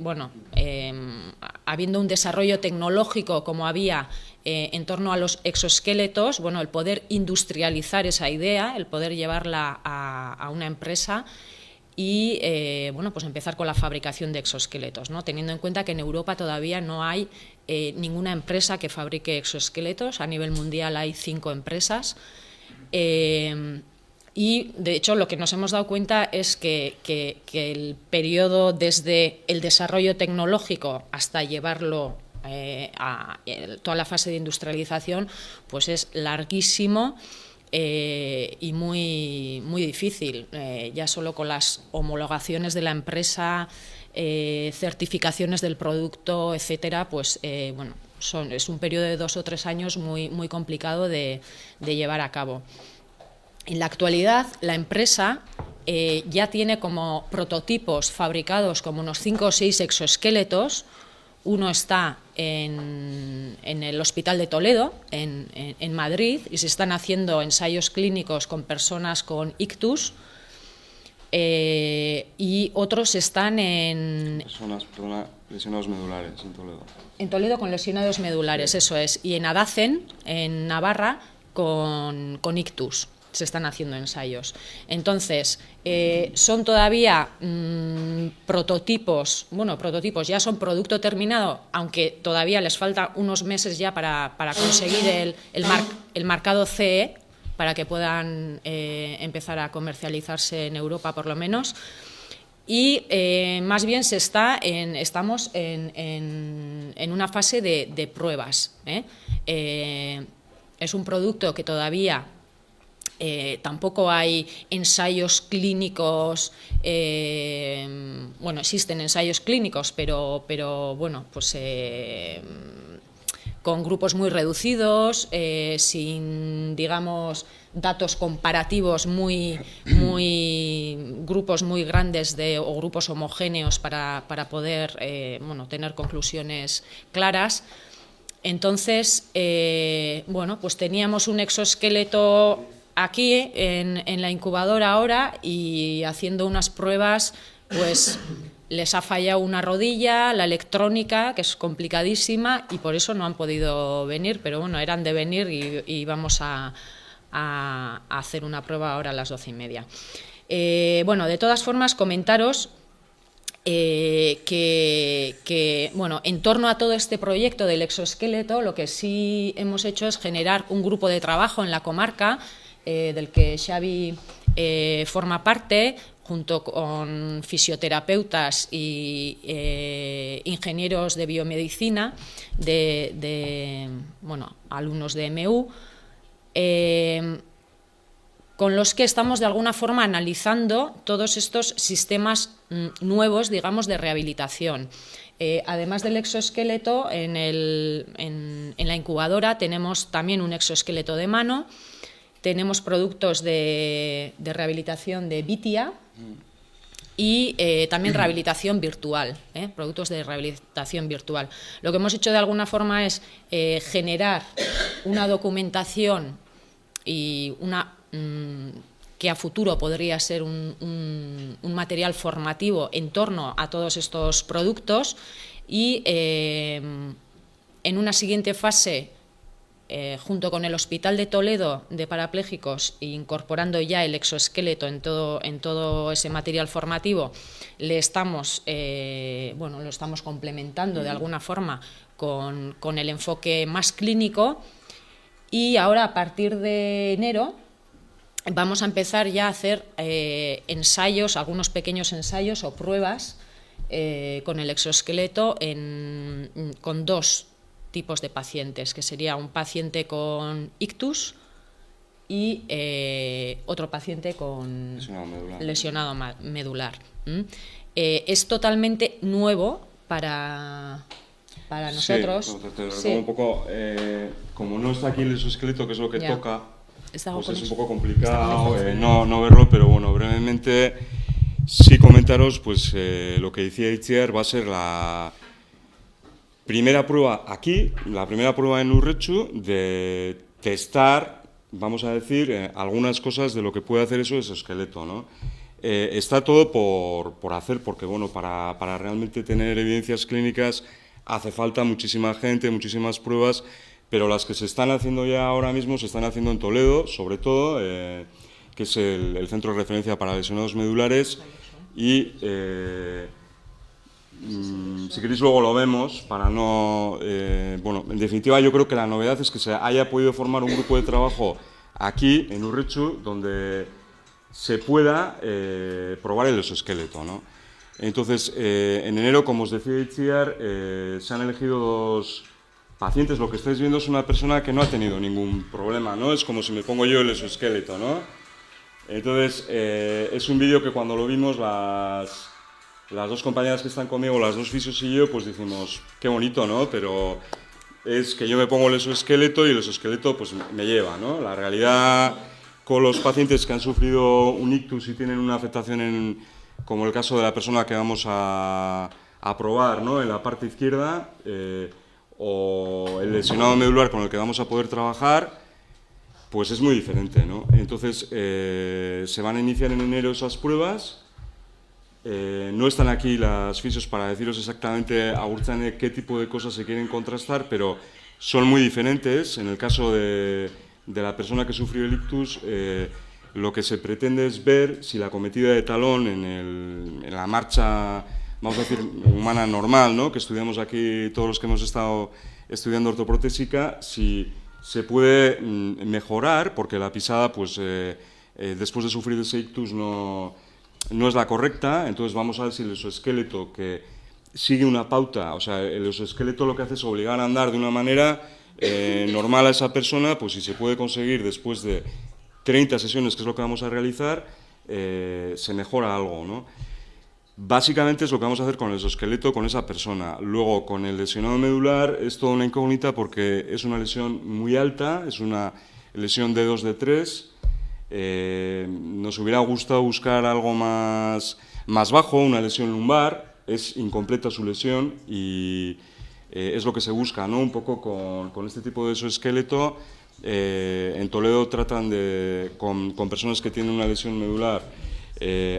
habiendo un desarrollo tecnológico como había en torno a los exoesqueletos, el poder industrializar esa idea, el poder llevarla a una empresa y pues empezar con la fabricación de exoesqueletos, ¿no? Teniendo en cuenta que en Europa todavía no hay ninguna empresa que fabrique exoesqueletos, a nivel mundial hay 5 empresas. Y, de hecho, lo que nos hemos dado cuenta es que el periodo desde el desarrollo tecnológico hasta llevarlo a toda la fase de industrialización pues es larguísimo y muy difícil. Ya solo con las homologaciones de la empresa, certificaciones del producto, etcétera, pues es un periodo de 2 o 3 años muy complicado de llevar a cabo. En la actualidad, la empresa ya tiene como prototipos fabricados como unos 5 o 6 exoesqueletos. Uno está en el Hospital de Toledo, en Madrid, y se están haciendo ensayos clínicos con personas con ictus. Y otros están lesionados medulares en Toledo. En Toledo con lesionados medulares, sí. Eso es. Y en Adacen, en Navarra, con ictus. Se están haciendo ensayos. Entonces, son todavía prototipos, ya son producto terminado, aunque todavía les falta unos meses ya para conseguir el marcado CE, para que puedan empezar a comercializarse en Europa por lo menos. Y más bien estamos en una fase de pruebas. Es un producto que todavía tampoco hay ensayos clínicos, existen ensayos clínicos, pero bueno, pues con grupos muy reducidos, sin, digamos, datos comparativos grupos muy grandes o grupos homogéneos para poder tener conclusiones claras. Entonces, pues teníamos un exoesqueleto aquí en la incubadora ahora, y haciendo unas pruebas, pues les ha fallado una rodilla, la electrónica, que es complicadísima, y por eso no han podido venir, pero bueno, eran de venir y vamos a hacer una prueba ahora a las 12:30. De todas formas, comentaros que en torno a todo este proyecto del exoesqueleto, lo que sí hemos hecho es generar un grupo de trabajo en la comarca, del que Xavi forma parte, junto con fisioterapeutas y ingenieros de biomedicina, alumnos de MU, con los que estamos de alguna forma analizando todos estos sistemas nuevos, digamos, de rehabilitación. Además del exoesqueleto, en la incubadora tenemos también un exoesqueleto de mano, tenemos productos de rehabilitación de Vitia y también rehabilitación virtual, productos de rehabilitación virtual. Lo que hemos hecho de alguna forma es generar una documentación y que a futuro podría ser un material formativo en torno a todos estos productos, y en una siguiente fase, junto con el Hospital de Toledo de Parapléjicos, incorporando ya el exoesqueleto en todo ese material formativo, lo estamos complementando de alguna forma con el enfoque más clínico. Y ahora, a partir de enero, vamos a empezar ya a hacer ensayos, algunos pequeños ensayos o pruebas con el exoesqueleto con dos tipos de pacientes, que sería un paciente con ictus y otro paciente con lesionado medular. Es totalmente nuevo para nosotros. Sí, un poco, como no está aquí el exoesqueleto, que es lo que toca, pues es un poco complicado no verlo, pero bueno, brevemente sí comentaros pues lo que decía Itziar. Va a ser la primera prueba aquí, la primera prueba en Urretxu, de testar, vamos a decir, algunas cosas de lo que puede hacer eso exoesqueleto, ¿no? Está todo por hacer, porque bueno, para realmente tener evidencias clínicas hace falta muchísima gente, muchísimas pruebas, pero las que se están haciendo ya ahora mismo se están haciendo en Toledo, sobre todo, que es el centro de referencia para lesionados medulares, y si queréis luego lo vemos, para no... en definitiva yo creo que la novedad es que se haya podido formar un grupo de trabajo aquí en Urretxu, donde se pueda probar el exoesqueleto, ¿no? Entonces, en enero, como os decía Itziar, se han elegido dos pacientes. Lo que estáis viendo es una persona que no ha tenido ningún problema, ¿no? Es como si me pongo yo el exoesqueleto, ¿no? Entonces, es un vídeo que cuando lo vimos, las dos compañeras que están conmigo, las dos fisios y yo, pues decimos, qué bonito, ¿no? Pero es que yo me pongo el exoesqueleto y el exoesqueleto pues me lleva, ¿no? La realidad con los pacientes que han sufrido un ictus y tienen una afectación como el caso de la persona que vamos a probar, ¿no? En la parte izquierda, o el lesionado medular con el que vamos a poder trabajar, pues es muy diferente, ¿no? Entonces, se van a iniciar en enero esas pruebas. No están aquí las fisios para deciros exactamente a Urtzane qué tipo de cosas se quieren contrastar, pero son muy diferentes. En el caso de de la persona que sufrió el ictus, lo que se pretende es ver si la cometida de talón en la marcha, vamos a decir, humana normal, ¿no?, que estudiamos aquí todos los que hemos estado estudiando ortoprotésica, si se puede mejorar, porque la pisada, pues, después de sufrir ese ictus no es la correcta. Entonces vamos a ver si el exoesqueleto, que sigue una pauta, o sea, el exoesqueleto lo que hace es obligar a andar de una manera normal a esa persona, pues si se puede conseguir después de 30 sesiones, que es lo que vamos a realizar, se mejora algo, ¿no? Básicamente es lo que vamos a hacer con el exoesqueleto, con esa persona. Luego, con el lesionado medular es toda una incógnita porque es una lesión muy alta, es una lesión de 2 de 3. Nos hubiera gustado buscar algo más bajo, una lesión lumbar. Es incompleta su lesión y es lo que se busca, ¿no? Un poco con este tipo de exoesqueleto. En Toledo tratan con personas que tienen una lesión medular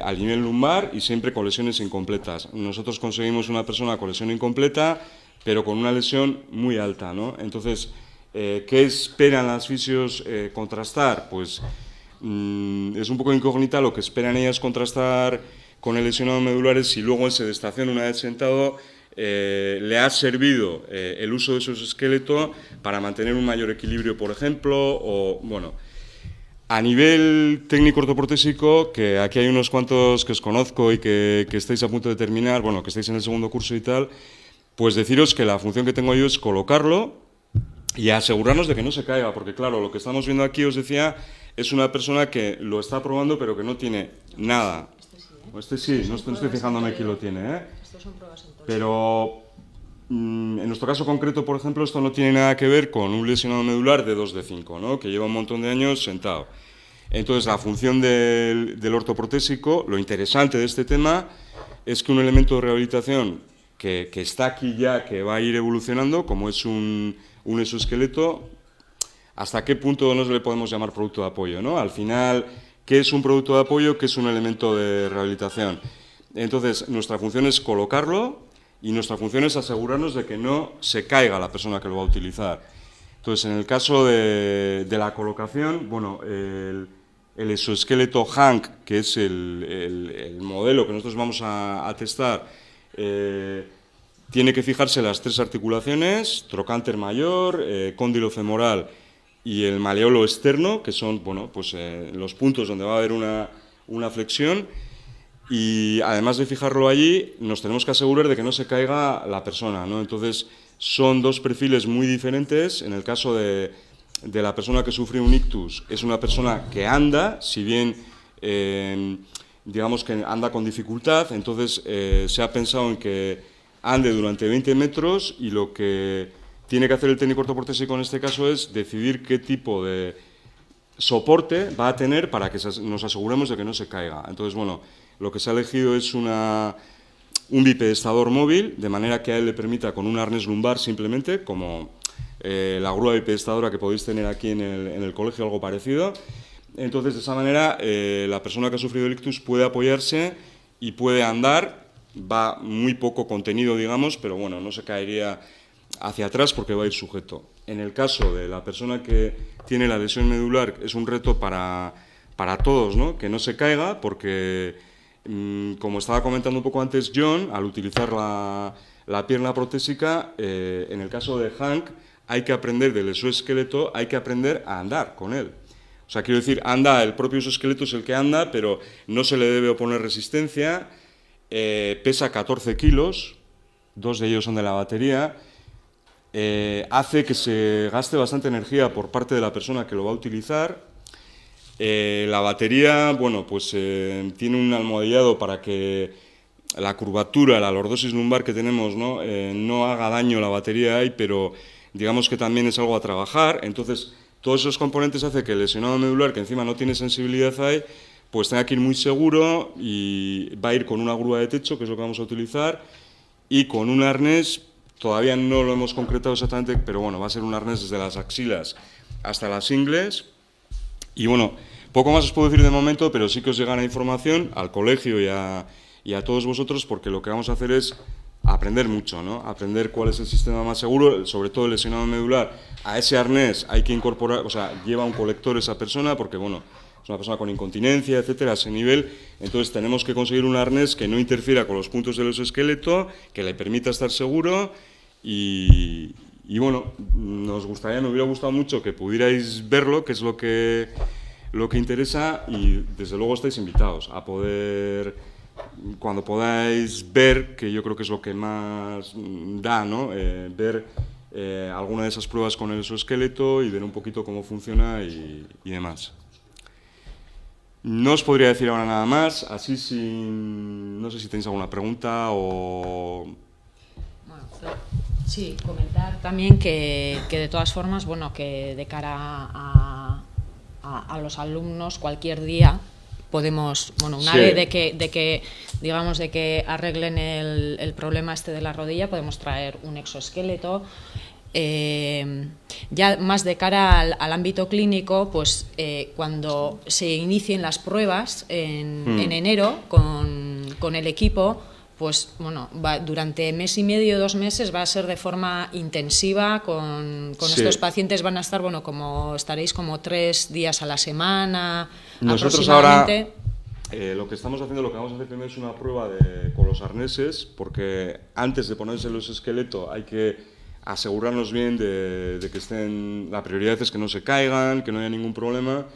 al nivel lumbar y siempre con lesiones incompletas. Nosotros conseguimos una persona con lesión incompleta, pero con una lesión muy alta, ¿no? Entonces, ¿qué esperan las fisios contrastar? Pues es un poco incógnita. Lo que esperan ellas contrastar con el lesionado medular es si luego en sedestación, una vez sentado, le ha servido el uso de su esqueleto para mantener un mayor equilibrio, por ejemplo, o bueno. A nivel técnico ortoprotésico, que aquí hay unos cuantos que os conozco y que estáis a punto de terminar, bueno, que estáis en el segundo curso y tal, pues deciros que la función que tengo yo es colocarlo y asegurarnos de que no se caiga, porque claro, lo que estamos viendo aquí, os decía, es una persona que lo está probando pero que no tiene nada. Este sí, no estoy fijándome quién lo tiene, ¿eh? Pero en nuestro caso concreto, por ejemplo, esto no tiene nada que ver con un lesionado medular de 2 de 5, ¿no?, que lleva un montón de años sentado. Entonces, la función del ortoprotésico, lo interesante de este tema, es que un elemento de rehabilitación que está aquí ya, que va a ir evolucionando, como es un exoesqueleto, ¿hasta qué punto no le podemos llamar producto de apoyo, ¿no? Al final, ¿qué es un producto de apoyo? ¿Qué es un elemento de rehabilitación? Entonces, nuestra función es colocarlo y nuestra función es asegurarnos de que no se caiga la persona que lo va a utilizar. Entonces, en el caso de la colocación, bueno, el exoesqueleto Hank, que es el modelo que nosotros vamos a testar, tiene que fijarse las 3 articulaciones, trocánter mayor, cóndilo femoral y el maleolo externo, que son, bueno, pues los puntos donde va a haber una flexión. Y además de fijarlo allí, nos tenemos que asegurar de que no se caiga la persona, ¿no? Entonces, son 2 perfiles muy diferentes. En el caso de la persona que sufre un ictus, es una persona que anda, si bien digamos que anda con dificultad. Entonces, se ha pensado en que ande durante 20 metros y lo que tiene que hacer el técnico ortoprotésico en este caso es decidir qué tipo de soporte va a tener para que nos aseguremos de que no se caiga. Entonces, bueno, lo que se ha elegido es un bipedestador móvil, de manera que a él le permita con un arnés lumbar simplemente, como la grúa bipedestadora que podéis tener aquí en el colegio, algo parecido. Entonces, de esa manera, la persona que ha sufrido el ictus puede apoyarse y puede andar. Va muy poco contenido, digamos, pero bueno, no se caería hacia atrás porque va a ir sujeto. En el caso de la persona que tiene la lesión medular, es un reto para todos, ¿no?, que no se caiga, porque como estaba comentando un poco antes John, al utilizar la pierna protésica, en el caso de Hank, hay que aprender del exoesqueleto, hay que aprender a andar con él. O sea, quiero decir, el propio exoesqueleto es el que anda, pero no se le debe oponer resistencia, pesa 14 kilos, 2 de ellos son de la batería, hace que se gaste bastante energía por parte de la persona que lo va a utilizar. La batería, bueno, pues tiene un almohadillado para que la curvatura, la lordosis lumbar que tenemos, no haga daño a la batería ahí, pero digamos que también es algo a trabajar. Entonces, todos esos componentes hacen que el lesionado medular, que encima no tiene sensibilidad ahí, pues tenga que ir muy seguro y va a ir con una grúa de techo, que es lo que vamos a utilizar, y con un arnés, todavía no lo hemos concretado exactamente, pero bueno, va a ser un arnés desde las axilas hasta las ingles. Y bueno, poco más os puedo decir de momento, pero sí que os llegará información al colegio y a todos vosotros, porque lo que vamos a hacer es aprender mucho, ¿no? Aprender cuál es el sistema más seguro, sobre todo el lesionado medular. A ese arnés hay que incorporar, o sea, lleva un colector esa persona, porque, bueno, es una persona con incontinencia, etcétera, a ese nivel. Entonces tenemos que conseguir un arnés que no interfiera con los puntos del exoesqueleto, que le permita estar seguro y bueno, me hubiera gustado mucho que pudierais verlo, que es lo que interesa, y desde luego estáis invitados a poder, cuando podáis ver, que yo creo que es lo que más da, ¿no? Ver alguna de esas pruebas con el exoesqueleto y ver un poquito cómo funciona y demás. No os podría decir ahora nada más, así no sé si tenéis alguna pregunta o... Sí, comentar también que de todas formas, bueno, que de cara a los alumnos cualquier día podemos, bueno, una vez de que digamos de que arreglen el problema este de la rodilla, podemos traer un exoesqueleto. Ya más de cara al ámbito clínico, pues cuando se inicien las pruebas en enero con el equipo, pues bueno, durante mes y medio, 2 meses va a ser de forma intensiva con estos pacientes. Van a estar, bueno, estaréis como 3 días a la semana. Nosotros ahora lo que estamos haciendo, lo que vamos a hacer primero es una prueba con los arneses, porque antes de ponerse los esqueletos hay que asegurarnos bien de que estén, la prioridad es que no se caigan, que no haya ningún problema.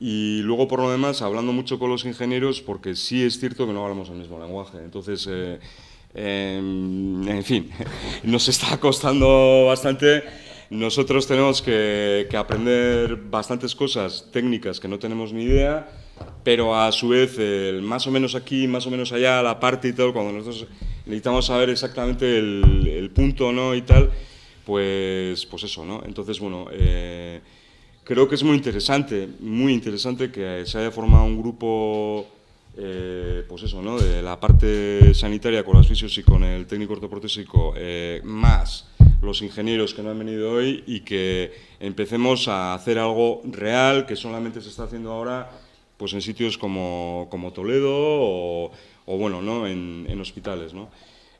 Y luego, por lo demás, hablando mucho con los ingenieros, porque sí es cierto que no hablamos el mismo lenguaje. Entonces, en fin, nos está costando bastante. Nosotros tenemos que aprender bastantes cosas técnicas que no tenemos ni idea, pero a su vez, más o menos aquí, más o menos allá, la parte y tal, cuando nosotros necesitamos saber exactamente el punto, ¿no? Y tal, pues eso, ¿no? Entonces, bueno... creo que es muy interesante que se haya formado un grupo, pues eso, ¿no? De la parte sanitaria con las fisios y con el técnico ortoprotésico, más los ingenieros que no han venido hoy, y que empecemos a hacer algo real que solamente se está haciendo ahora, pues en sitios como Toledo o bueno, ¿no? En hospitales, ¿no?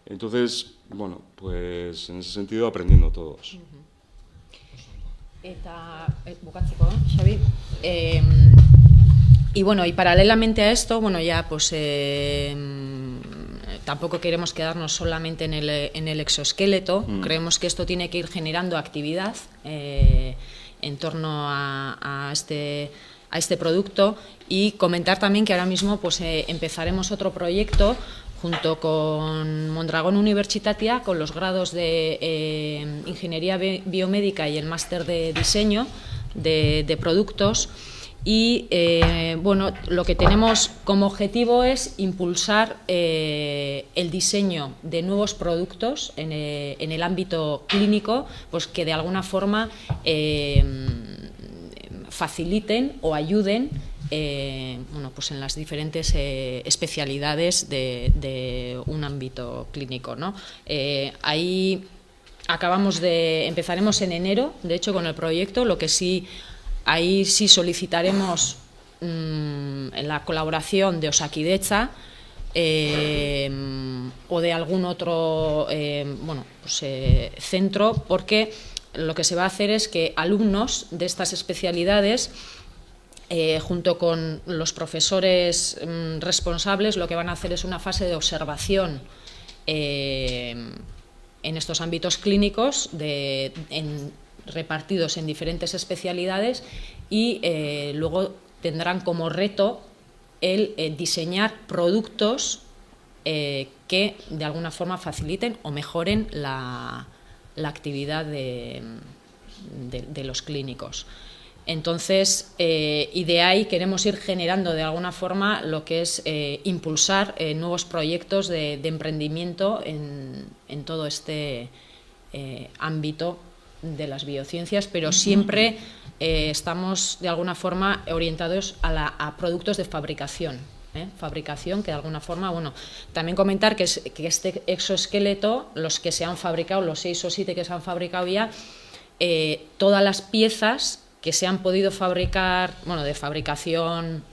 Entonces, bueno, pues en ese sentido aprendiendo todos. Bukatzeko, Xavi. Y bueno, y paralelamente a esto, bueno, ya pues tampoco queremos quedarnos solamente en el exoesqueleto. Creemos que esto tiene que ir generando actividad en torno a este producto, y comentar también que ahora mismo pues empezaremos otro proyecto junto con Mondragón Universitatia, con los grados de Ingeniería Biomédica y el máster de Diseño de Productos. Y bueno, lo que tenemos como objetivo es impulsar el diseño de nuevos productos en el ámbito clínico, pues que de alguna forma faciliten o ayuden bueno, pues en las diferentes especialidades de un ámbito clínico, ¿no? Ahí empezaremos en enero, de hecho, con el proyecto. Lo que sí, ahí sí solicitaremos en la colaboración de Osakidetza o de algún otro bueno, pues, centro, porque lo que se va a hacer es que alumnos de estas especialidades, junto con los profesores responsables, lo que van a hacer es una fase de observación en estos ámbitos clínicos repartidos en diferentes especialidades, y luego tendrán como reto el diseñar productos que de alguna forma faciliten o mejoren la actividad de los clínicos. Entonces, y de ahí queremos ir generando de alguna forma lo que es impulsar nuevos proyectos de emprendimiento en todo este ámbito de las biociencias, pero siempre estamos de alguna forma orientados a productos de fabricación. Fabricación que de alguna forma, bueno, también comentar que este exoesqueleto, los que se han fabricado, los 6 o 7 que se han fabricado ya, todas las piezas que se han podido fabricar, bueno, de fabricación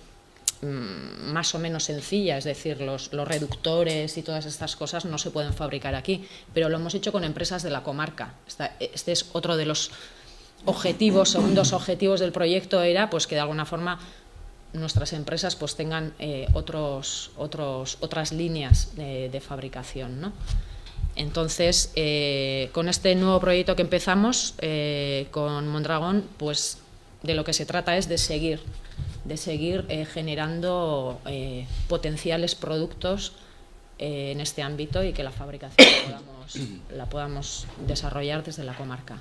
más o menos sencilla, es decir, los reductores y todas estas cosas no se pueden fabricar aquí, pero lo hemos hecho con empresas de la comarca. Este es otro de los objetivos, segundos objetivos del proyecto, era pues que de alguna forma nuestras empresas pues tengan otras líneas de fabricación, ¿no? Entonces, con este nuevo proyecto que empezamos con Mondragón, pues de lo que se trata es de seguir generando potenciales productos en este ámbito y que la fabricación la podamos desarrollar desde la comarca.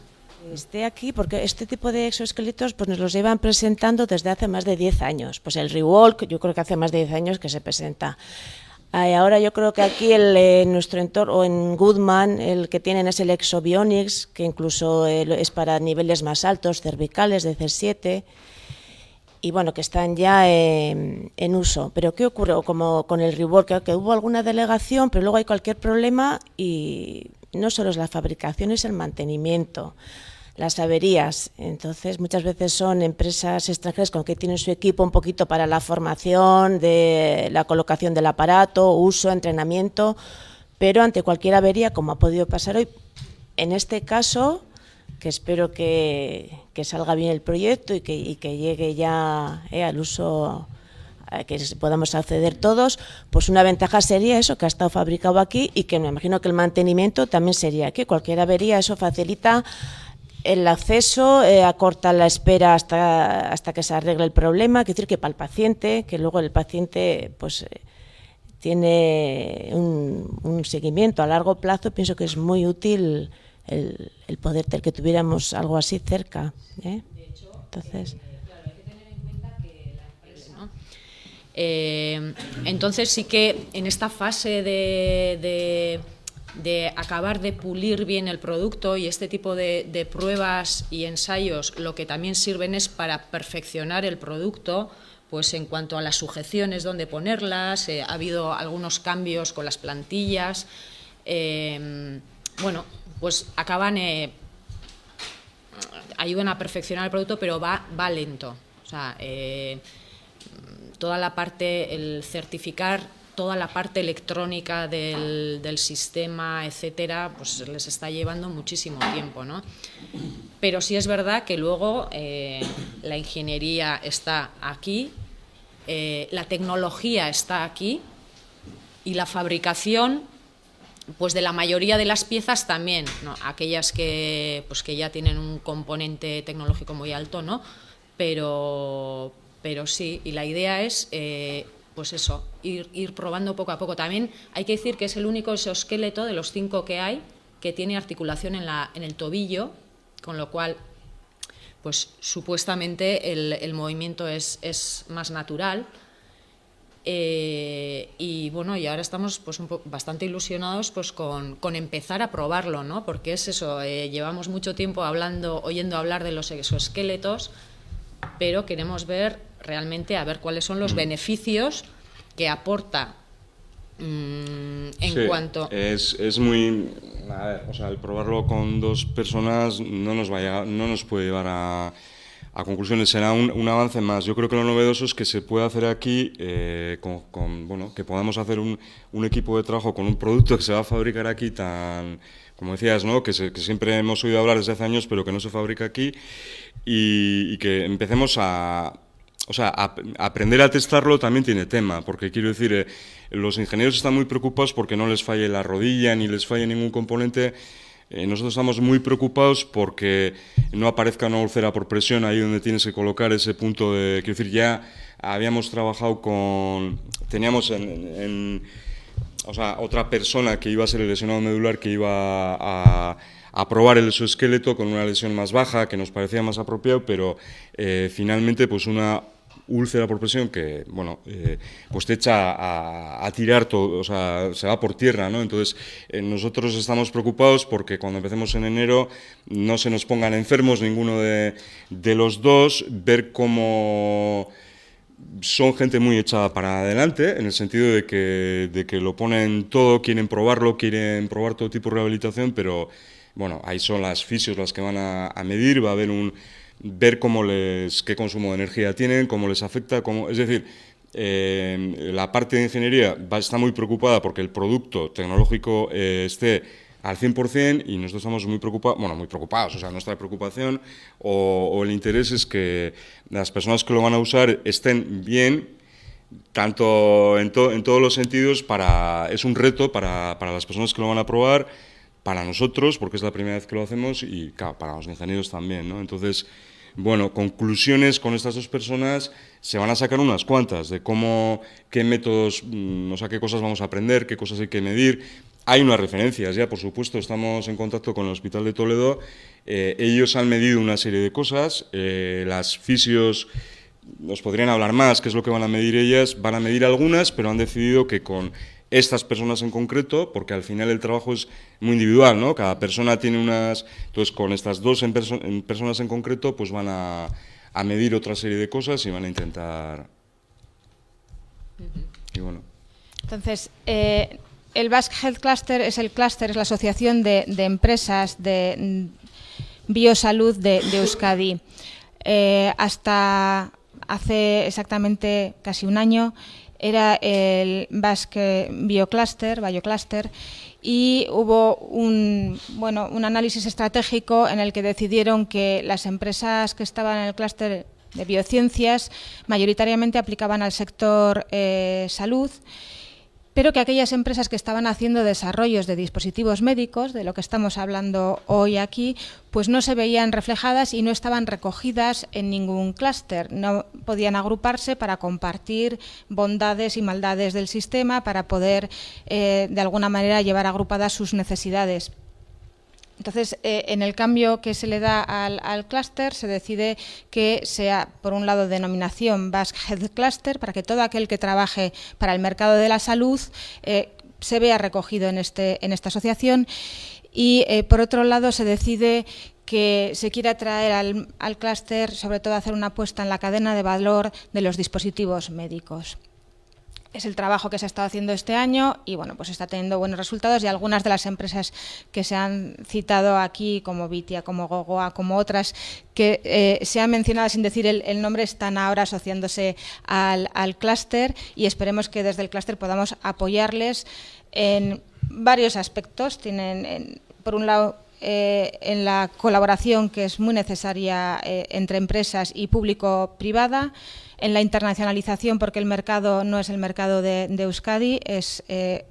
Esté aquí porque este tipo de exoesqueletos pues nos los llevan presentando desde hace más de 10 años. Pues el Rewalk, yo creo que hace más de 10 años que se presenta. Ahora yo creo que aquí en nuestro entorno, o en Goodman, el que tienen es el Exobionics, que incluso es para niveles más altos, cervicales de C7, y bueno, que están ya en uso. Pero ¿qué ocurre? Como con el Rework, que hubo alguna delegación, pero luego hay cualquier problema y no solo es la fabricación, es el mantenimiento, las averías. Entonces, muchas veces son empresas extranjeras con que tienen su equipo un poquito para la formación, de la colocación del aparato, uso, entrenamiento, pero ante cualquier avería, como ha podido pasar hoy, en este caso, que espero que salga bien el proyecto y que llegue ya al uso, que podamos acceder todos, pues una ventaja sería eso, que ha estado fabricado aquí y que me imagino que el mantenimiento también sería aquí. Cualquier avería, eso facilita el acceso, acorta la espera hasta que se arregle el problema. Quiere decir que para el paciente, que luego el paciente pues tiene un seguimiento a largo plazo, pienso que es muy útil el poder que tuviéramos algo así cerca, ¿eh? Entonces, entonces sí que en esta fase de acabar de pulir bien el producto y este tipo de pruebas y ensayos, lo que también sirven es para perfeccionar el producto, pues en cuanto a las sujeciones, dónde ponerlas, ha habido algunos cambios con las plantillas, bueno, pues ayudan a perfeccionar el producto, pero va lento. O sea, toda la parte, el certificar toda la parte electrónica del sistema, etcétera, pues les está llevando muchísimo tiempo, ¿no? Pero sí es verdad que luego la ingeniería está aquí, la tecnología está aquí y la fabricación, pues de la mayoría de las piezas también, ¿no? Aquellas que ya tienen un componente tecnológico muy alto, ¿no? Pero sí, y la idea es pues eso, ir probando poco a poco. También hay que decir que es el único exoesqueleto de los 5 que hay que tiene articulación en el tobillo, con lo cual pues supuestamente el movimiento es más natural. Y bueno, y ahora estamos pues bastante ilusionados pues con empezar a probarlo, ¿no? Porque es eso, llevamos mucho tiempo oyendo hablar de los exoesqueletos, pero queremos ver realmente cuáles son los beneficios que aporta cuanto... Es muy... A ver, o sea, el probarlo con 2 personas no nos puede llevar a conclusiones, será un avance más. Yo creo que lo novedoso es que se puede hacer aquí, bueno, que podamos hacer un equipo de trabajo con un producto que se va a fabricar aquí tan, como decías, ¿no? que siempre hemos oído hablar desde hace años, pero que no se fabrica aquí, y que empecemos o sea, aprender a testarlo también tiene tema, porque quiero decir, los ingenieros están muy preocupados porque no les falle la rodilla ni les falle ningún componente. Nosotros estamos muy preocupados porque no aparezca una úlcera por presión ahí donde tienes que colocar ese punto de... Quiero decir, ya habíamos trabajado teníamos o sea, otra persona que iba a ser el lesionado medular que iba a probar el exoesqueleto con una lesión más baja, que nos parecía más apropiado, pero finalmente pues una úlcera por presión que, bueno, pues te echa a tirar todo, o sea, se va por tierra, ¿no? Entonces, nosotros estamos preocupados porque cuando empecemos en enero no se nos pongan enfermos ninguno de los dos, ver cómo son gente muy echada para adelante, en el sentido de que lo ponen todo, quieren probar todo tipo de rehabilitación, pero, bueno, ahí son las fisios las que van a medir, va a haber ver qué consumo de energía tienen, cómo les afecta, es decir, la parte de ingeniería está muy preocupada porque el producto tecnológico esté al 100% y nosotros estamos muy preocupados, o sea, nuestra preocupación o el interés es que las personas que lo van a usar estén bien, tanto en todos los sentidos. Es un reto para las personas que lo van a probar, para nosotros, porque es la primera vez que lo hacemos, y claro, para los ingenieros también, ¿no? Entonces, bueno, conclusiones con estas dos personas se van a sacar unas cuantas de qué métodos, o sea, qué cosas vamos a aprender, qué cosas hay que medir. Hay unas referencias ya, por supuesto, estamos en contacto con el Hospital de Toledo. Ellos han medido una serie de cosas, las fisios nos podrían hablar más, qué es lo que van a medir ellas. Van a medir algunas, pero han decidido que con estas personas en concreto, porque al final el trabajo es muy individual, ¿no? Cada persona tiene unas... Entonces, con estas dos personas en concreto, pues van a medir otra serie de cosas y van a intentar... Y bueno. Entonces, el Basque Health Cluster es la asociación de empresas de biosalud de Euskadi. Hasta hace exactamente casi un año era el Basque Biocluster, y hubo un análisis estratégico en el que decidieron que las empresas que estaban en el clúster de biociencias mayoritariamente aplicaban al sector salud, pero que aquellas empresas que estaban haciendo desarrollos de dispositivos médicos, de lo que estamos hablando hoy aquí, pues no se veían reflejadas y no estaban recogidas en ningún clúster. No podían agruparse para compartir bondades y maldades del sistema, para poder, de alguna manera, llevar agrupadas sus necesidades. Entonces, en el cambio que se le da al clúster, se decide que sea, por un lado, denominación Basque Health Cluster, para que todo aquel que trabaje para el mercado de la salud se vea recogido en esta asociación. Y, por otro lado, se decide que se quiera traer al clúster, sobre todo, hacer una apuesta en la cadena de valor de los dispositivos médicos. Es el trabajo que se ha estado haciendo este año y bueno, pues está teniendo buenos resultados, y algunas de las empresas que se han citado aquí, como Vitia, como Gogoa, como otras que se han mencionado sin decir el nombre, están ahora asociándose al clúster, y esperemos que desde el clúster podamos apoyarles en varios aspectos. Tienen, por un lado, en la colaboración que es muy necesaria entre empresas y público-privada, en la internacionalización, porque el mercado no es el mercado de Euskadi,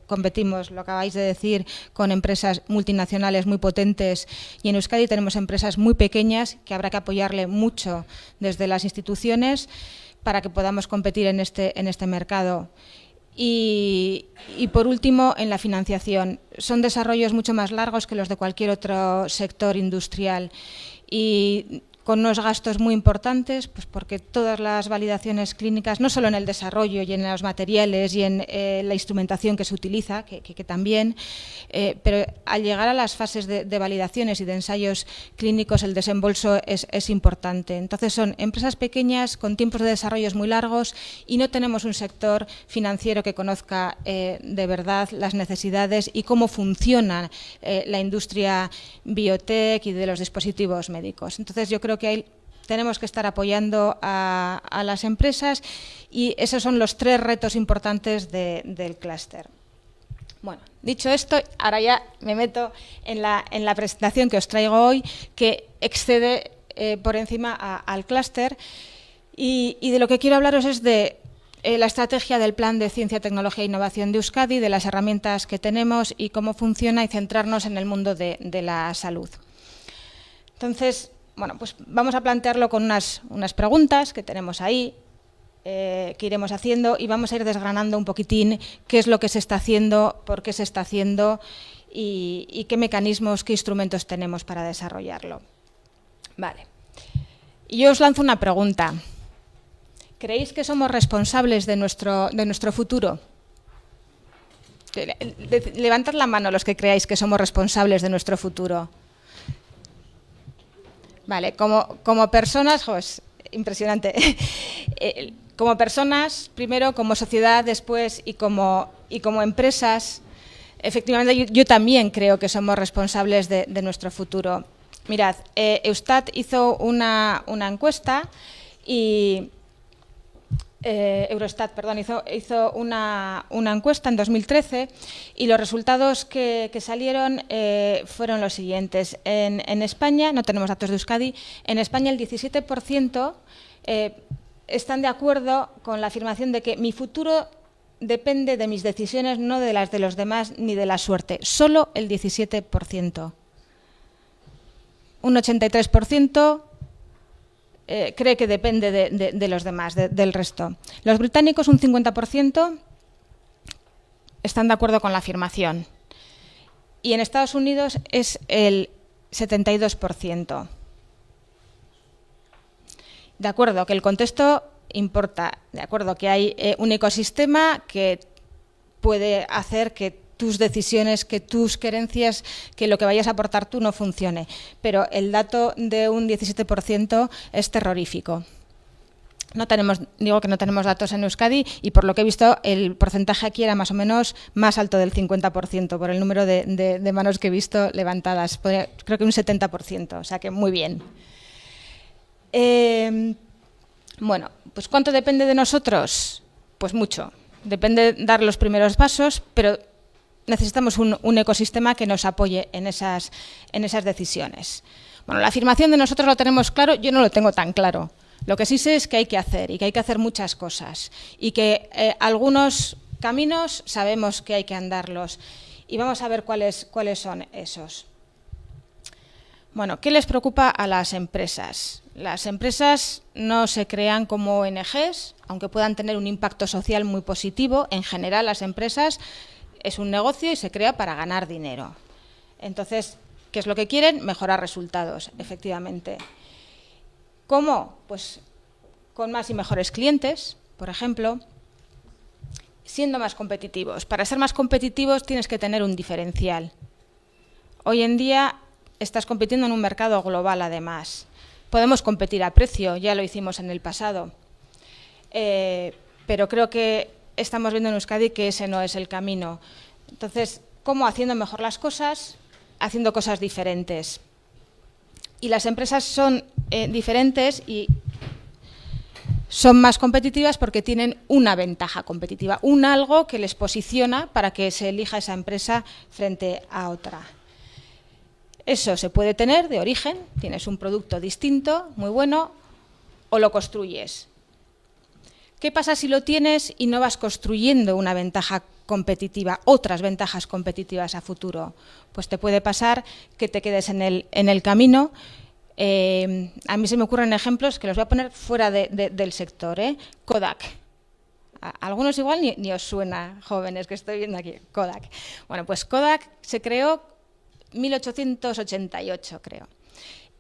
competimos, lo acabáis de decir, con empresas multinacionales muy potentes, y en Euskadi tenemos empresas muy pequeñas que habrá que apoyarle mucho desde las instituciones para que podamos competir en este mercado. Y por último, en la financiación. Son desarrollos mucho más largos que los de cualquier otro sector industrial y con unos gastos muy importantes, pues porque todas las validaciones clínicas, no solo en el desarrollo y en los materiales y en la instrumentación que se utiliza, que también, pero al llegar a las fases de validaciones y de ensayos clínicos, el desembolso es importante. Entonces son empresas pequeñas con tiempos de desarrollo muy largos y no tenemos un sector financiero que conozca de verdad las necesidades y cómo funciona la industria biotech y de los dispositivos médicos. Entonces yo creo que ahí tenemos que estar apoyando a las empresas, y esos son los 3 retos importantes del clúster. Bueno, dicho esto, ahora ya me meto en la presentación que os traigo hoy, que excede por encima al clúster, y de lo que quiero hablaros es de la estrategia del Plan de Ciencia, Tecnología e Innovación de Euskadi, de las herramientas que tenemos y cómo funciona, y centrarnos en el mundo de la salud. Entonces, bueno, pues vamos a plantearlo con unas preguntas que tenemos ahí, que iremos haciendo, y vamos a ir desgranando un poquitín qué es lo que se está haciendo, por qué se está haciendo y qué mecanismos, qué instrumentos tenemos para desarrollarlo. Vale. Y yo os lanzo una pregunta. ¿Creéis que somos responsables de nuestro futuro? Levantad la mano los que creáis que somos responsables de nuestro futuro. Vale, como personas, es impresionante. Como personas, primero, como sociedad, después, y como empresas, efectivamente yo también creo que somos responsables de nuestro futuro. Mirad, Eustat hizo una encuesta y Eurostat, perdón, hizo una encuesta en 2013 y los resultados que salieron fueron los siguientes. En España, no tenemos datos de Euskadi, en España el 17% están de acuerdo con la afirmación de que mi futuro depende de mis decisiones, no de las de los demás ni de la suerte. Solo el 17%. Un 83% cree que depende de los demás, del resto. Los británicos, un 50%, están de acuerdo con la afirmación. Y en Estados Unidos es el 72%. De acuerdo, que el contexto importa, de acuerdo, que hay un ecosistema que puede hacer que tus decisiones, que tus creencias, que lo que vayas a aportar tú no funcione. Pero el dato de un 17% es terrorífico. Digo que no tenemos datos en Euskadi y por lo que he visto el porcentaje aquí era más o menos más alto del 50% por el número de manos que he visto levantadas. Creo que un 70%, o sea que muy bien. Bueno, pues ¿cuánto depende de nosotros? Pues mucho. Depende de dar los primeros pasos, pero necesitamos un ecosistema que nos apoye en esas decisiones. Bueno, la afirmación de nosotros lo tenemos claro, yo no lo tengo tan claro. Lo que sí sé es que hay que hacer y que hay que hacer muchas cosas y que algunos caminos sabemos que hay que andarlos y vamos a ver cuáles son esos. Bueno, ¿qué les preocupa a las empresas? Las empresas no se crean como ONGs, aunque puedan tener un impacto social muy positivo. En general, las empresas es un negocio y se crea para ganar dinero. Entonces, ¿qué es lo que quieren? Mejorar resultados, efectivamente. ¿Cómo? Pues con más y mejores clientes, por ejemplo, siendo más competitivos. Para ser más competitivos tienes que tener un diferencial. Hoy en día estás compitiendo en un mercado global, además. Podemos competir a precio, ya lo hicimos en el pasado, pero creo que estamos viendo en Euskadi que ese no es el camino. Entonces, ¿cómo? Haciendo mejor las cosas, haciendo cosas diferentes. Y las empresas son diferentes y son más competitivas porque tienen una ventaja competitiva, un algo que les posiciona para que se elija esa empresa frente a otra. Eso se puede tener de origen, tienes un producto distinto, muy bueno, o lo construyes. ¿Qué pasa si lo tienes y no vas construyendo una ventaja competitiva, otras ventajas competitivas a futuro? Pues te puede pasar que te quedes en el camino. A mí se me ocurren ejemplos que los voy a poner fuera del sector. Kodak. A algunos igual ni os suena, jóvenes que estoy viendo aquí. Kodak. Bueno, pues Kodak se creó 1888, creo.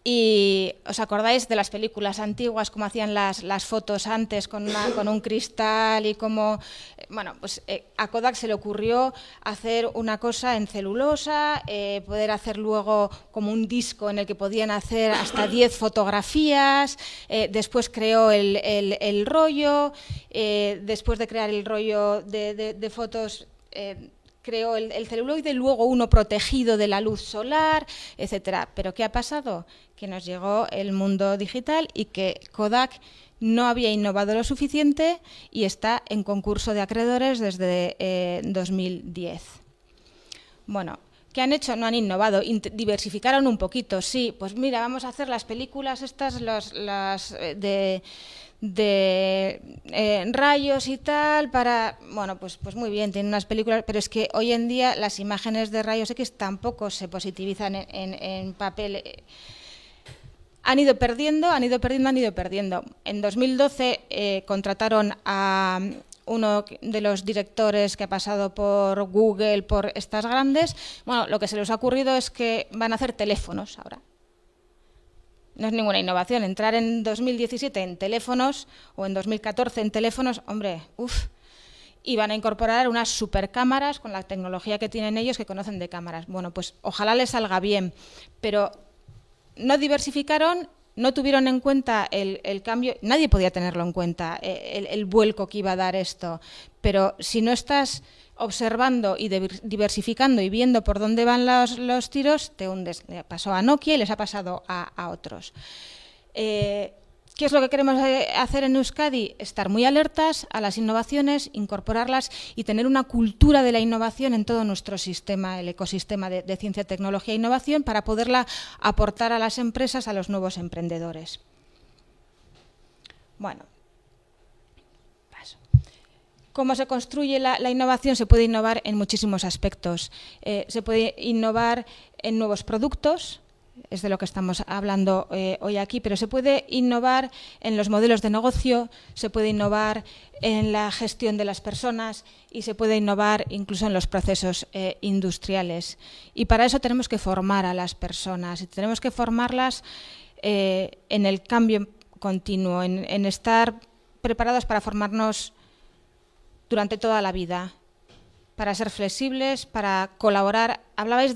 Y ¿os acordáis de las películas antiguas, cómo hacían las fotos antes con un cristal y cómo... Bueno, pues a Kodak se le ocurrió hacer una cosa en celulosa, poder hacer luego como un disco en el que podían hacer hasta 10 fotografías, después creó el rollo, después de crear el rollo de fotos... creó el celuloide, luego uno protegido de la luz solar, etcétera. ¿Pero qué ha pasado? Que nos llegó el mundo digital y que Kodak no había innovado lo suficiente y está en concurso de acreedores desde 2010. Bueno, ¿qué han hecho? No han innovado, diversificaron un poquito, sí. Pues mira, vamos a hacer las películas estas, las de rayos y tal, para... Bueno, pues muy bien, tienen unas películas, pero es que hoy en día las imágenes de rayos X tampoco se positivizan en papel. Han ido perdiendo. En 2012 contrataron a uno de los directores que ha pasado por Google, por estas grandes. Bueno, lo que se les ha ocurrido es que van a hacer teléfonos ahora. No es ninguna innovación. Entrar en 2017 en teléfonos o en 2014 en teléfonos, hombre, y van a incorporar unas supercámaras con la tecnología que tienen ellos que conocen de cámaras. Bueno, pues ojalá les salga bien, pero no diversificaron, no tuvieron en cuenta el cambio, nadie podía tenerlo en cuenta, el vuelco que iba a dar esto, pero si no estás observando y diversificando y viendo por dónde van los tiros, te hundes. Le pasó a Nokia y les ha pasado a otros. ¿Qué es lo que queremos hacer en Euskadi? Estar muy alertas a las innovaciones, incorporarlas y tener una cultura de la innovación en todo nuestro sistema, el ecosistema de ciencia, tecnología e innovación, para poderla aportar a las empresas, a los nuevos emprendedores. Bueno, paso. ¿Cómo se construye la innovación? Se puede innovar en muchísimos aspectos. Se puede innovar en nuevos productos, es de lo que estamos hablando hoy aquí, pero se puede innovar en los modelos de negocio, se puede innovar en la gestión de las personas y se puede innovar incluso en los procesos industriales. Y para eso tenemos que formar a las personas y tenemos que formarlas en el cambio continuo, en estar preparados para formarnos durante toda la vida, para ser flexibles, para colaborar. Hablabais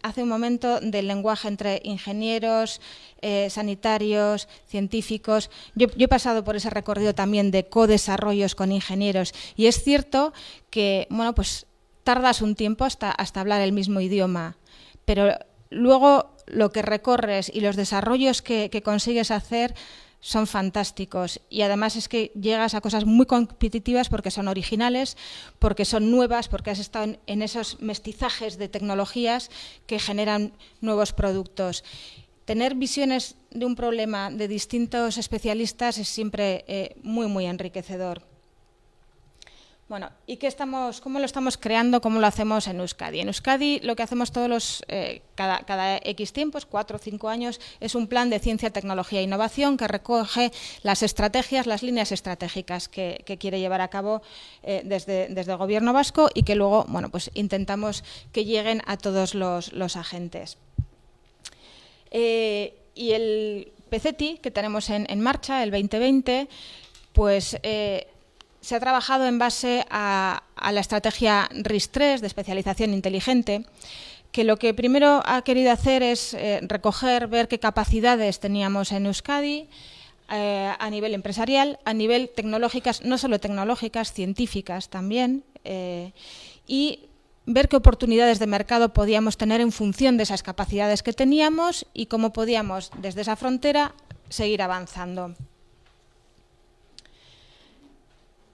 hace un momento del lenguaje entre ingenieros, sanitarios, científicos. Yo he pasado por ese recorrido también de codesarrollos con ingenieros y es cierto que bueno, pues tardas un tiempo hasta hablar el mismo idioma, pero luego lo que recorres y los desarrollos que consigues hacer son fantásticos y además es que llegas a cosas muy competitivas porque son originales, porque son nuevas, porque has estado en esos mestizajes de tecnologías que generan nuevos productos. Tener visiones de un problema de distintos especialistas es siempre muy enriquecedor. Bueno, ¿y cómo lo estamos creando? ¿Cómo lo hacemos en Euskadi? En Euskadi lo que hacemos cada X tiempos, 4 o 5 años, es un plan de ciencia, tecnología e innovación que recoge las estrategias, las líneas estratégicas que quiere llevar a cabo desde el Gobierno vasco y que luego bueno, pues intentamos que lleguen a todos los agentes. Y el PCETI que tenemos en marcha, el 2020, pues se ha trabajado en base a la estrategia RIS3 de especialización inteligente, que lo que primero ha querido hacer es recoger, ver qué capacidades teníamos en Euskadi a nivel empresarial, a nivel tecnológicas, no solo tecnológicas, científicas también, y ver qué oportunidades de mercado podíamos tener en función de esas capacidades que teníamos y cómo podíamos desde esa frontera seguir avanzando.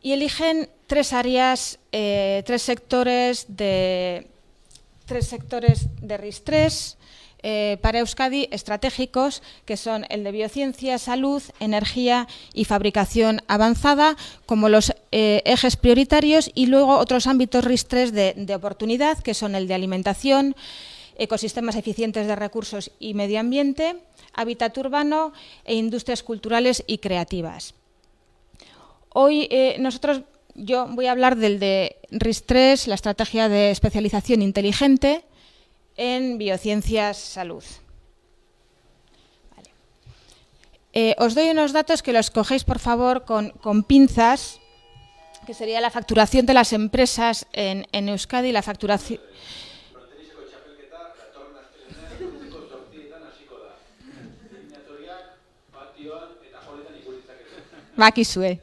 Y eligen 3 áreas, 3 sectores de RIS3 para Euskadi estratégicos, que son el de biociencia, salud, energía y fabricación avanzada, como los ejes prioritarios, y luego otros ámbitos RIS3 de oportunidad, que son el de alimentación, ecosistemas eficientes de recursos y medio ambiente, hábitat urbano e industrias culturales y creativas. Hoy yo voy a hablar del de RIS3, la estrategia de especialización inteligente en biociencias salud. Vale. Os doy unos datos que los cogéis por favor con pinzas, que sería la facturación de las empresas en Euskadi, la facturación. Bakizue.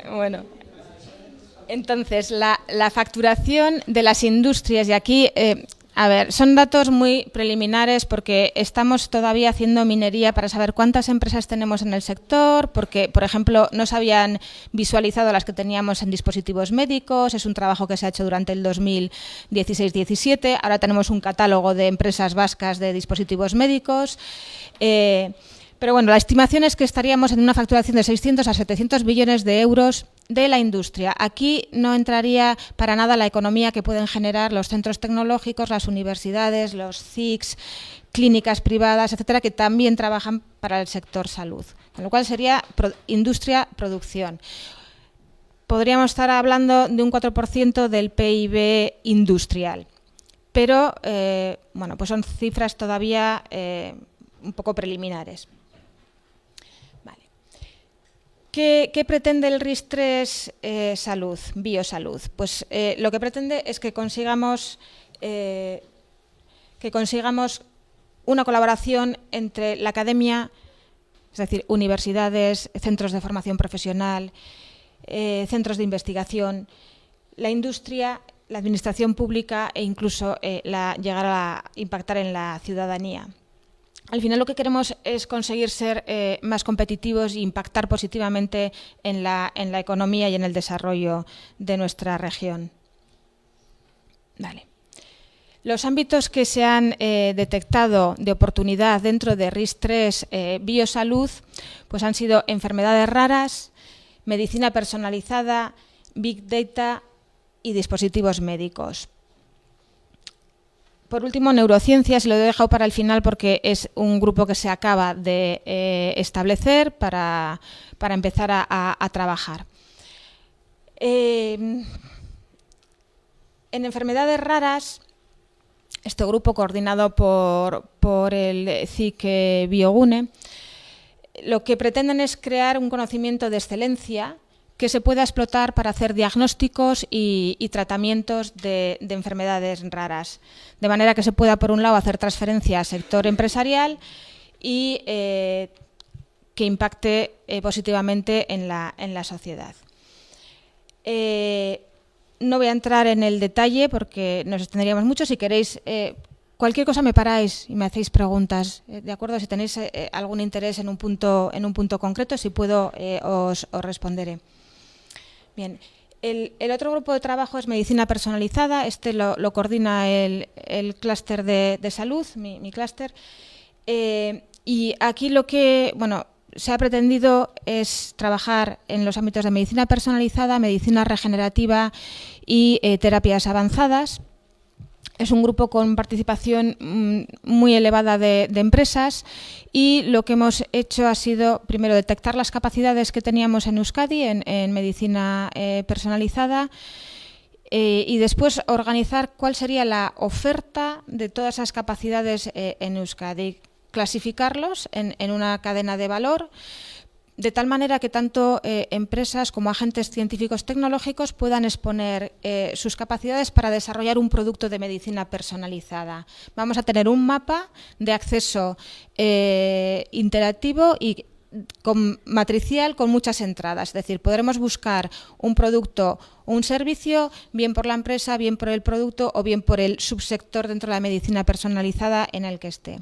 Bueno, entonces la facturación de las industrias, y aquí, a ver, son datos muy preliminares porque estamos todavía haciendo minería para saber cuántas empresas tenemos en el sector, porque, por ejemplo, no se habían visualizado las que teníamos en dispositivos médicos, es un trabajo que se ha hecho durante el 2016-17, ahora tenemos un catálogo de empresas vascas de dispositivos médicos. Pero bueno, la estimación es que estaríamos en una facturación de 600 a 700 billones de euros de la industria. Aquí no entraría para nada la economía que pueden generar los centros tecnológicos, las universidades, los CICs, clínicas privadas, etcétera, que también trabajan para el sector salud. Con lo cual sería industria-producción. Podríamos estar hablando de un 4% del PIB industrial. Pero, bueno, pues son cifras todavía un poco preliminares. ¿Qué pretende el RIS3 salud, biosalud? Pues lo que pretende es que consigamos una colaboración entre la academia, es decir, universidades, centros de formación profesional, centros de investigación, la industria la administración pública e incluso llegar a impactar en la ciudadanía. Al final lo que queremos es conseguir ser más competitivos e impactar positivamente en la economía y en el desarrollo de nuestra región. Vale. Los ámbitos que se han detectado de oportunidad dentro de RIS3 Biosalud pues han sido enfermedades raras, medicina personalizada, Big Data y dispositivos médicos. Por último, neurociencias, y lo he dejado para el final porque es un grupo que se acaba de establecer para empezar a trabajar. En enfermedades raras, este grupo coordinado por el CIC Biogune, lo que pretenden es crear un conocimiento de excelencia que se pueda explotar para hacer diagnósticos y tratamientos de enfermedades raras, de manera que se pueda, por un lado, hacer transferencia al sector empresarial y que impacte positivamente en la sociedad. No voy a entrar en el detalle porque nos extenderíamos mucho. Si queréis, cualquier cosa me paráis y me hacéis preguntas, ¿de acuerdo? Si tenéis algún interés en un punto concreto, si puedo, os responderé. Bien, el otro grupo de trabajo es medicina personalizada. Este lo coordina el clúster de salud, mi clúster. Y aquí lo que se ha pretendido es trabajar en los ámbitos de medicina personalizada, medicina regenerativa y terapias avanzadas. Es un grupo con participación muy elevada de empresas y lo que hemos hecho ha sido, primero, detectar las capacidades que teníamos en Euskadi en medicina personalizada y después organizar cuál sería la oferta de todas esas capacidades en Euskadi, clasificarlos en una cadena de valor, de tal manera que tanto empresas como agentes científicos tecnológicos puedan exponer sus capacidades para desarrollar un producto de medicina personalizada. Vamos a tener un mapa de acceso interactivo y matricial con muchas entradas, es decir, podremos buscar un producto o un servicio bien por la empresa, bien por el producto o bien por el subsector dentro de la medicina personalizada en el que esté.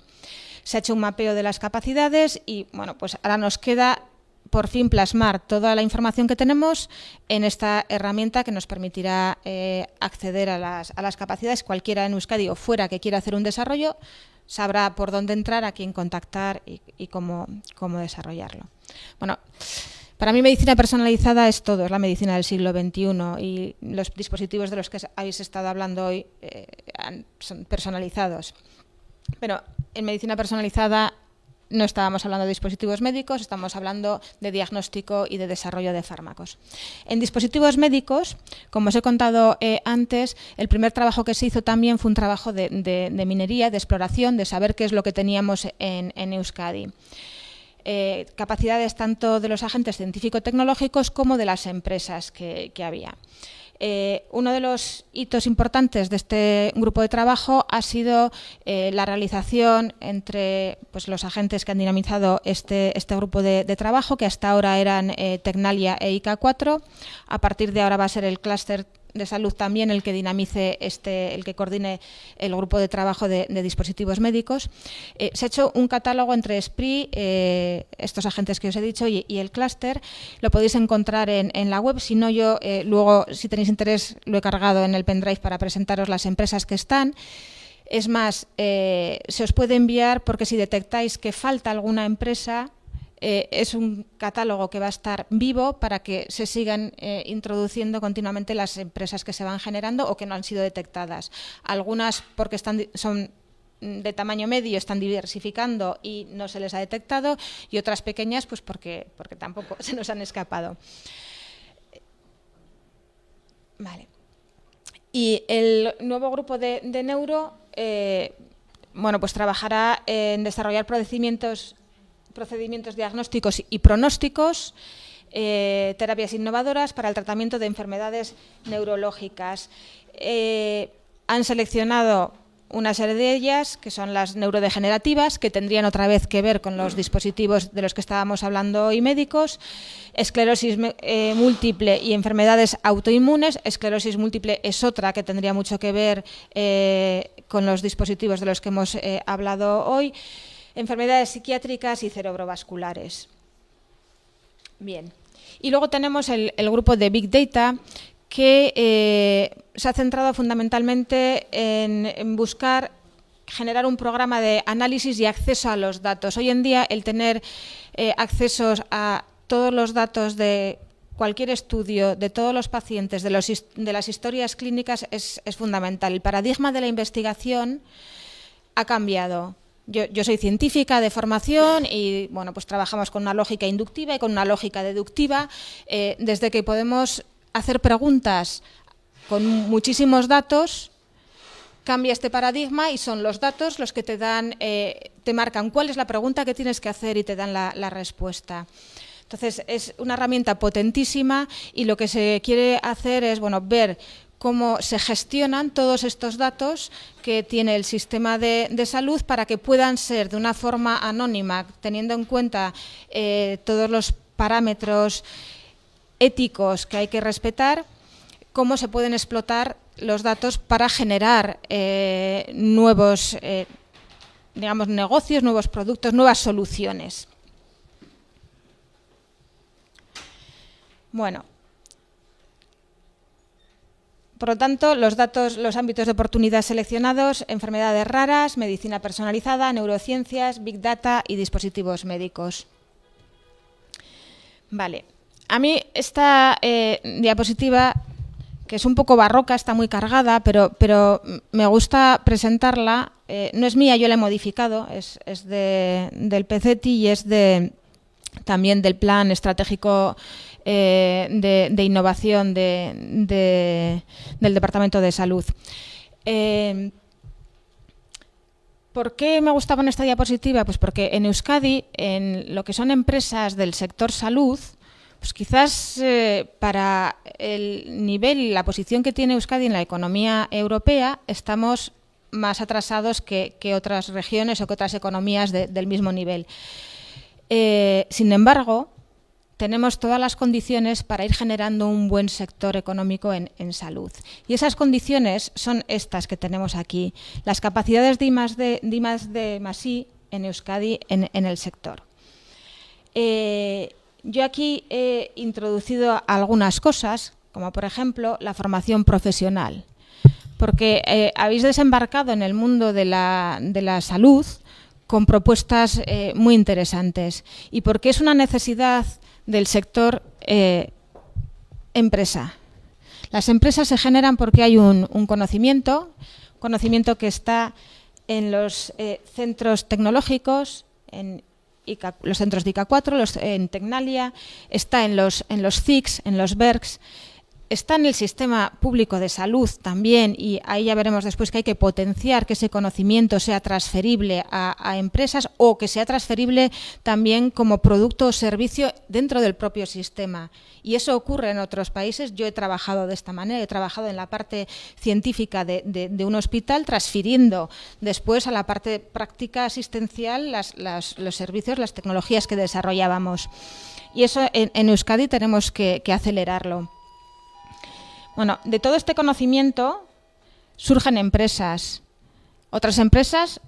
Se ha hecho un mapeo de las capacidades y pues ahora nos queda por fin plasmar toda la información que tenemos en esta herramienta que nos permitirá acceder a las capacidades. Cualquiera en Euskadi o fuera que quiera hacer un desarrollo sabrá por dónde entrar, a quién contactar y cómo desarrollarlo. Para mí medicina personalizada es todo, es la medicina del siglo XXI y los dispositivos de los que habéis estado hablando hoy son personalizados. Pero en medicina personalizada no estábamos hablando de dispositivos médicos, estamos hablando de diagnóstico y de desarrollo de fármacos. En dispositivos médicos, como os he contado antes, el primer trabajo que se hizo también fue un trabajo de minería, de exploración, de saber qué es lo que teníamos en Euskadi. Capacidades tanto de los agentes científico-tecnológicos como de las empresas que había. Uno de los hitos importantes de este grupo de trabajo ha sido la realización entre los agentes que han dinamizado este grupo de trabajo, que hasta ahora eran Tecnalia e IK4. A partir de ahora va a ser el clúster de salud también el que dinamice el que coordine el grupo de trabajo de dispositivos médicos. Se ha hecho un catálogo entre SPRI, estos agentes que os he dicho, y el clúster. Lo podéis encontrar en la web. Si no, yo luego, si tenéis interés, lo he cargado en el pendrive para presentaros las empresas que están. Es más, se os puede enviar porque si detectáis que falta alguna empresa, es un catálogo que va a estar vivo para que se sigan introduciendo continuamente las empresas que se van generando o que no han sido detectadas. Algunas porque son de tamaño medio, están diversificando y no se les ha detectado, y otras pequeñas pues porque tampoco se nos han escapado. Vale. Y el nuevo grupo de neuro pues trabajará en desarrollar procedimientos diagnósticos y pronósticos, terapias innovadoras para el tratamiento de enfermedades neurológicas. Han seleccionado una serie de ellas, que son las neurodegenerativas, que tendrían otra vez que ver con los dispositivos de los que estábamos hablando hoy médicos, esclerosis múltiple y enfermedades autoinmunes. Esclerosis múltiple es otra que tendría mucho que ver con los dispositivos de los que hemos hablado hoy, enfermedades psiquiátricas y cerebrovasculares. Bien. Y luego tenemos el grupo de Big Data, que se ha centrado fundamentalmente en buscar generar un programa de análisis y acceso a los datos. Hoy en día el tener accesos a todos los datos de cualquier estudio, de todos los pacientes, de las historias clínicas es fundamental. El paradigma de la investigación ha cambiado. Yo soy científica de formación y bueno, pues trabajamos con una lógica inductiva y con una lógica deductiva. Desde que podemos hacer preguntas con muchísimos datos, cambia este paradigma y son los datos los que te dan, te marcan cuál es la pregunta que tienes que hacer y te dan la respuesta. Entonces es una herramienta potentísima y lo que se quiere hacer es ver cómo se gestionan todos estos datos que tiene el sistema de salud para que puedan ser de una forma anónima, teniendo en cuenta todos los parámetros éticos que hay que respetar, cómo se pueden explotar los datos para generar nuevos negocios, nuevos productos, nuevas soluciones. Bueno, por lo tanto, los datos, los ámbitos de oportunidad seleccionados: enfermedades raras, medicina personalizada, neurociencias, Big Data y dispositivos médicos. Vale. A mí esta diapositiva, que es un poco barroca, está muy cargada, pero me gusta presentarla. No es mía, yo la he modificado, es del PCETI y es también del Plan Estratégico de Innovación del Departamento de Salud. ¿Por qué me gustaba en esta diapositiva? Pues porque en Euskadi, en lo que son empresas del sector salud, pues quizás para el nivel y la posición que tiene Euskadi en la economía europea estamos más atrasados que otras regiones o que otras economías del mismo nivel. Sin embargo, tenemos todas las condiciones para ir generando un buen sector económico en salud. Y esas condiciones son estas que tenemos aquí, las capacidades de I+D+I en Euskadi en el sector. Yo aquí he introducido algunas cosas, como por ejemplo la formación profesional, porque habéis desembarcado en el mundo de la salud con propuestas muy interesantes y porque es una necesidad del sector empresa. Las empresas se generan porque hay un conocimiento que está en los centros tecnológicos, en los centros de ICA4, en Tecnalia, está en los CICs, en los BERCs, está en el sistema público de salud también, y ahí ya veremos después que hay que potenciar que ese conocimiento sea transferible a empresas o que sea transferible también como producto o servicio dentro del propio sistema. Y eso ocurre en otros países. Yo he trabajado de esta manera, he trabajado en la parte científica de un hospital, transfiriendo después a la parte práctica asistencial los servicios, las tecnologías que desarrollábamos. Y eso en Euskadi tenemos que acelerarlo. Bueno, de todo este conocimiento surgen empresas. Otras empresas,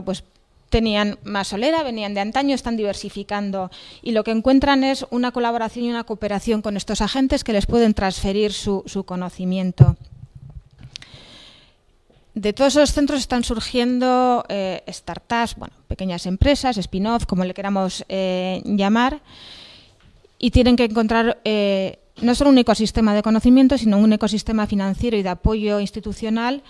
pues tenían más solera, venían de antaño, están diversificando y lo que encuentran es una colaboración y una cooperación con estos agentes que les pueden transferir su conocimiento. De todos esos centros están surgiendo startups, pequeñas empresas, spin-off, como le queramos llamar, y tienen que encontrar no solo un ecosistema de conocimiento, sino un ecosistema financiero y de apoyo institucional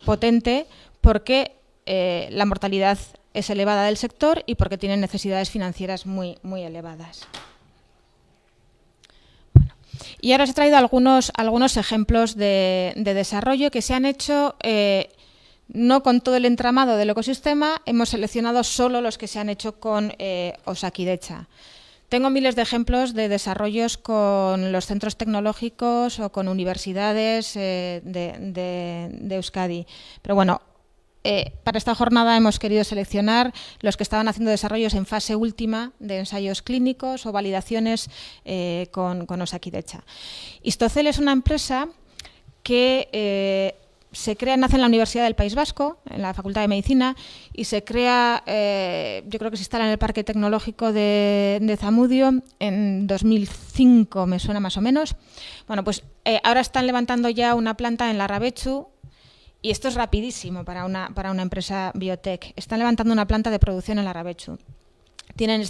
potente, porque la mortalidad es elevada del sector y porque tienen necesidades financieras muy, muy elevadas. Y ahora os he traído algunos ejemplos de desarrollo que se han hecho no con todo el entramado del ecosistema, hemos seleccionado solo los que se han hecho con Osakidetza. Tengo miles de ejemplos de desarrollos con los centros tecnológicos o con universidades de Euskadi. Pero bueno, para esta jornada hemos querido seleccionar los que estaban haciendo desarrollos en fase última de ensayos clínicos o validaciones con Osakidetza. Istocel es una empresa que nace en la Universidad del País Vasco, en la Facultad de Medicina, y se crea, yo creo que se instala en el Parque Tecnológico de Zamudio en 2005, me suena más o menos. Bueno, pues ahora están levantando ya una planta en Larrabetzu, y esto es rapidísimo para una empresa biotech. Están levantando una planta de producción en Larrabetzu. Tienen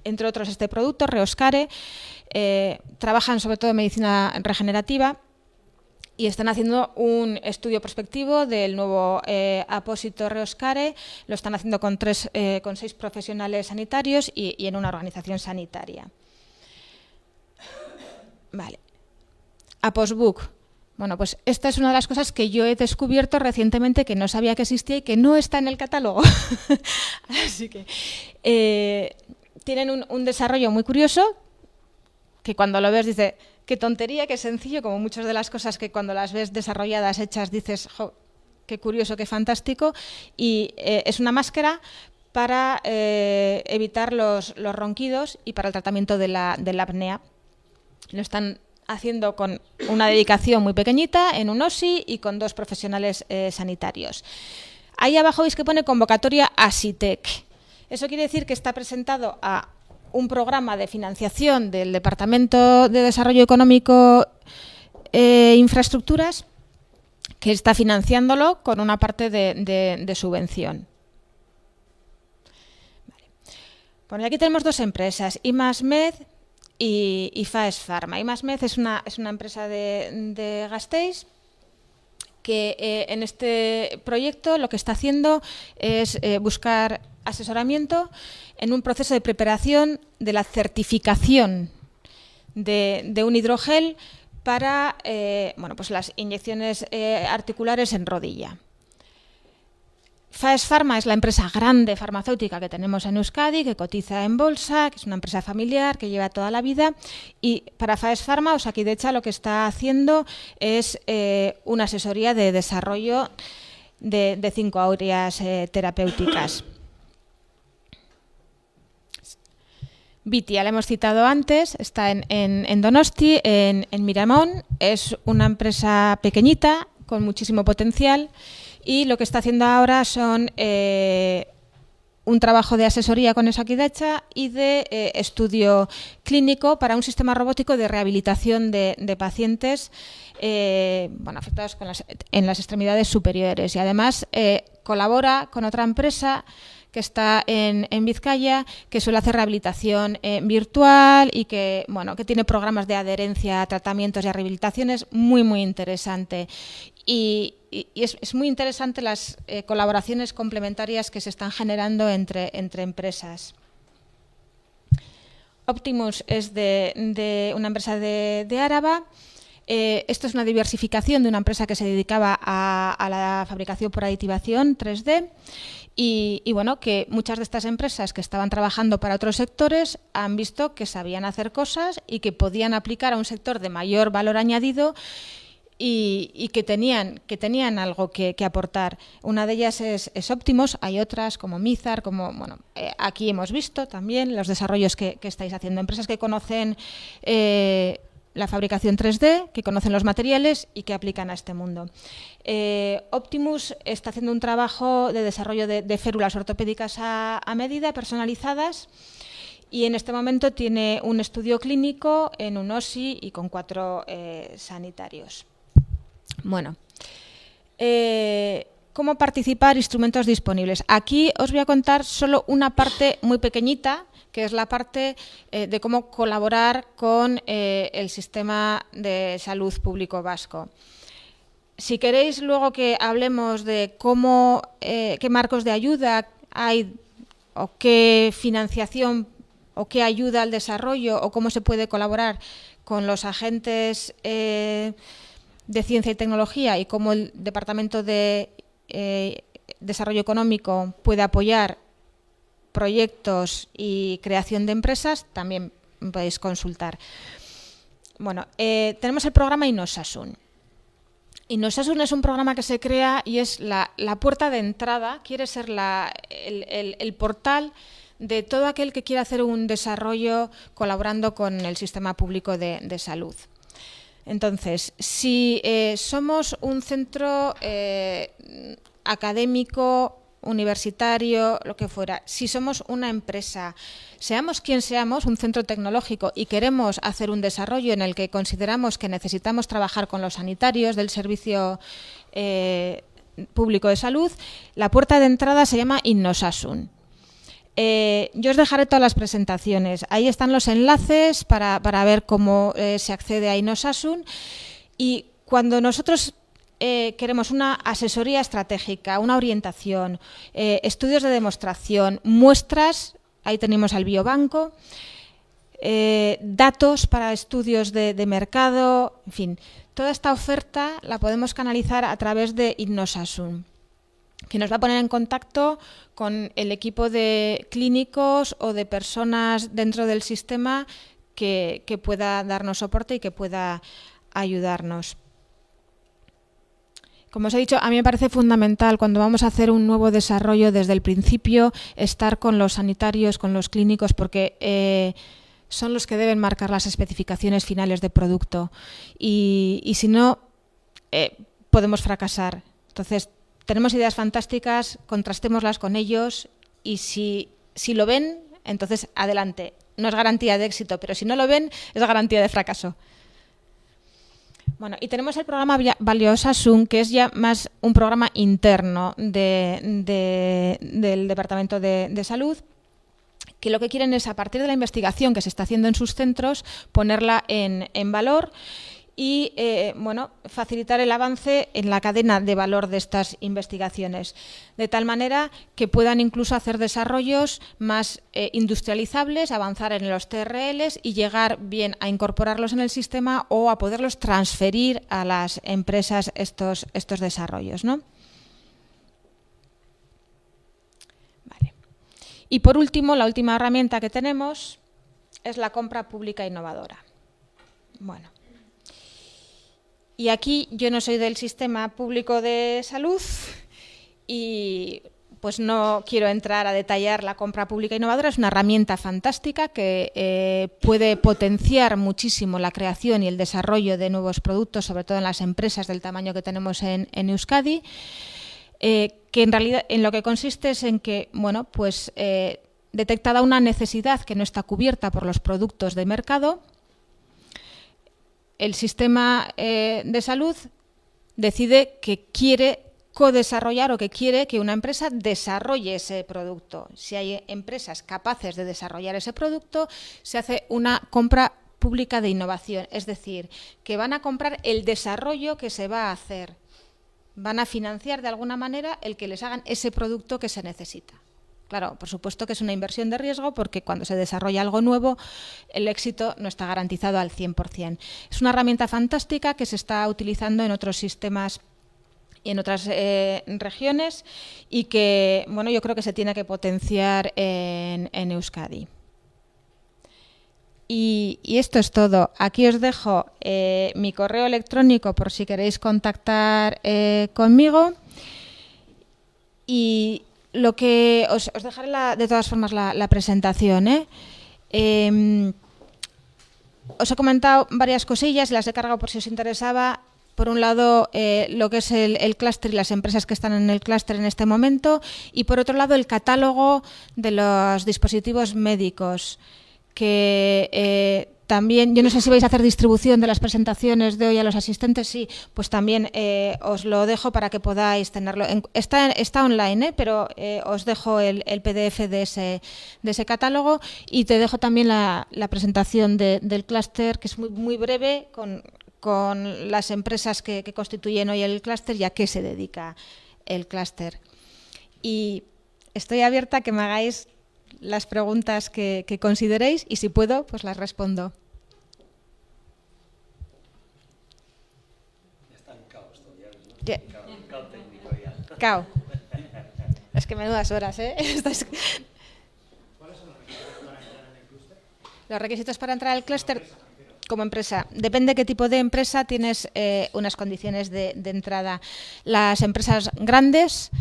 entre otros este producto, Reoscare, trabajan sobre todo en medicina regenerativa, y están haciendo un estudio prospectivo del nuevo apósito Reoscare. Lo están haciendo con 6 profesionales sanitarios y en una organización sanitaria. Vale. Aposbook. Bueno, pues esta es una de las cosas que yo he descubierto recientemente, que no sabía que existía y que no está en el catálogo. Así que tienen un desarrollo muy curioso, que cuando lo ves dices, qué tontería, qué sencillo, como muchas de las cosas que cuando las ves desarrolladas, hechas, dices, jo, qué curioso, qué fantástico. Y es una máscara para evitar los ronquidos y para el tratamiento de la apnea. Lo están haciendo con una dedicación muy pequeñita en un OSI y con 2 profesionales sanitarios. Ahí abajo veis que pone convocatoria ASITEC. Eso quiere decir que está presentado a un programa de financiación del Departamento de Desarrollo Económico e Infraestructuras, que está financiándolo con una parte de subvención. Vale. Bueno, y aquí tenemos 2 empresas, IMASMED y Faes Pharma. IMASMED es una empresa de Gasteiz que en este proyecto lo que está haciendo es buscar asesoramiento en un proceso de preparación de la certificación de un hidrogel para pues las inyecciones articulares en rodilla. Faes Pharma es la empresa grande farmacéutica que tenemos en Euskadi, que cotiza en bolsa, que es una empresa familiar, que lleva toda la vida. Y para Faes Pharma, Osakidetza lo que está haciendo es una asesoría de desarrollo de 5 áreas terapéuticas. Vitia, la hemos citado antes, está en Donosti, en Miramón. Es una empresa pequeñita, con muchísimo potencial. Y lo que está haciendo ahora son un trabajo de asesoría con Osakidetza y de estudio clínico para un sistema robótico de rehabilitación de pacientes afectados en las extremidades superiores. Y además colabora con otra empresa que está en Vizcaya, que suele hacer rehabilitación virtual y que tiene programas de adherencia a tratamientos y a rehabilitaciones muy, muy interesante. Y es muy interesante las colaboraciones complementarias que se están generando entre empresas. Optimus es de una empresa de Áraba. Esto es una diversificación de una empresa que se dedicaba a la fabricación por aditivación 3D. Y que muchas de estas empresas que estaban trabajando para otros sectores han visto que sabían hacer cosas y que podían aplicar a un sector de mayor valor añadido y que tenían algo que aportar. Una de ellas es Optimus, hay otras como Mizar, aquí hemos visto también los desarrollos que estáis haciendo. Empresas que conocen la fabricación 3D, que conocen los materiales y que aplican a este mundo. Optimus está haciendo un trabajo de desarrollo de férulas ortopédicas a medida, personalizadas, y en este momento tiene un estudio clínico en un OSI y con 4 sanitarios. Bueno, ¿cómo participar? Instrumentos disponibles. Aquí os voy a contar solo una parte muy pequeñita, que es la parte de cómo colaborar con el sistema de salud público vasco. Si queréis luego que hablemos de qué marcos de ayuda hay o qué financiación o qué ayuda al desarrollo o cómo se puede colaborar con los agentes de ciencia y tecnología y cómo el Departamento de Desarrollo Económico puede apoyar proyectos y creación de empresas, también podéis consultar. Bueno, tenemos el programa Innosasun. Innosasun es un programa que se crea y es la puerta de entrada, quiere ser el portal de todo aquel que quiera hacer un desarrollo colaborando con el sistema público de salud. Entonces, si somos un centro académico, universitario, lo que fuera, si somos una empresa, seamos quien seamos, un centro tecnológico y queremos hacer un desarrollo en el que consideramos que necesitamos trabajar con los sanitarios del servicio público de salud, la puerta de entrada se llama Innosasun. Yo os dejaré todas las presentaciones. Ahí están los enlaces para ver cómo se accede a Innosasun. Y cuando nosotros queremos una asesoría estratégica, una orientación, estudios de demostración, muestras, ahí tenemos al biobanco, datos para estudios de mercado, en fin, toda esta oferta la podemos canalizar a través de Innosasun, que nos va a poner en contacto con el equipo de clínicos o de personas dentro del sistema que pueda darnos soporte y que pueda ayudarnos. Como os he dicho, a mí me parece fundamental cuando vamos a hacer un nuevo desarrollo desde el principio estar con los sanitarios, con los clínicos, porque son los que deben marcar las especificaciones finales de producto y si no, podemos fracasar. Entonces, tenemos ideas fantásticas, contrastémoslas con ellos y si lo ven, entonces adelante. No es garantía de éxito, pero si no lo ven, es garantía de fracaso. Bueno, y tenemos el programa Valiosasun, que es ya más un programa interno del Departamento de Salud, que lo que quieren es, a partir de la investigación que se está haciendo en sus centros, ponerla en valor y bueno, facilitar el avance en la cadena de valor de estas investigaciones, de tal manera que puedan incluso hacer desarrollos más industrializables, avanzar en los TRLs y llegar bien a incorporarlos en el sistema o a poderlos transferir a las empresas estos desarrollos, ¿no? Vale. Y por último, la última herramienta que tenemos es la compra pública innovadora. Bueno. Y aquí yo no soy del sistema público de salud y pues no quiero entrar a detallar la compra pública innovadora. Es una herramienta fantástica que puede potenciar muchísimo la creación y el desarrollo de nuevos productos, sobre todo en las empresas del tamaño que tenemos en Euskadi, que en realidad en lo que consiste es en que, bueno, pues detectada una necesidad que no está cubierta por los productos de mercado, el sistema de salud decide que quiere co-desarrollar o que quiere que una empresa desarrolle ese producto. Si hay empresas capaces de desarrollar ese producto, se hace una compra pública de innovación, es decir, que van a comprar el desarrollo que se va a hacer. Van a financiar de alguna manera el que les hagan ese producto que se necesita. Claro, por supuesto que es una inversión de riesgo porque cuando se desarrolla algo nuevo el éxito no está garantizado al 100%. Es una herramienta fantástica que se está utilizando en otros sistemas y en otras regiones y que, bueno, yo creo que se tiene que potenciar en Euskadi. Y esto es todo. Aquí os dejo mi correo electrónico por si queréis contactar conmigo y lo que os dejaré de todas formas la presentación. Os he comentado varias cosillas y las he cargado por si os interesaba. Por un lado, lo que es el clúster y las empresas que están en el clúster en este momento y por otro lado el catálogo de los dispositivos médicos que también, yo no sé si vais a hacer distribución de las presentaciones de hoy a los asistentes, sí, pues también os lo dejo para que podáis tenerlo. Está online, pero os dejo el PDF de ese catálogo y te dejo también la presentación del clúster, que es muy breve, con las empresas que constituyen hoy el clúster y a qué se dedica el clúster. Y estoy abierta a que me hagáis las preguntas que consideréis y si puedo, pues las respondo. Cao. Es que menudas horas, ¿eh? Los requisitos para entrar al clúster como empresa. Depende de qué tipo de empresa tienes unas condiciones de entrada. Las empresas grandes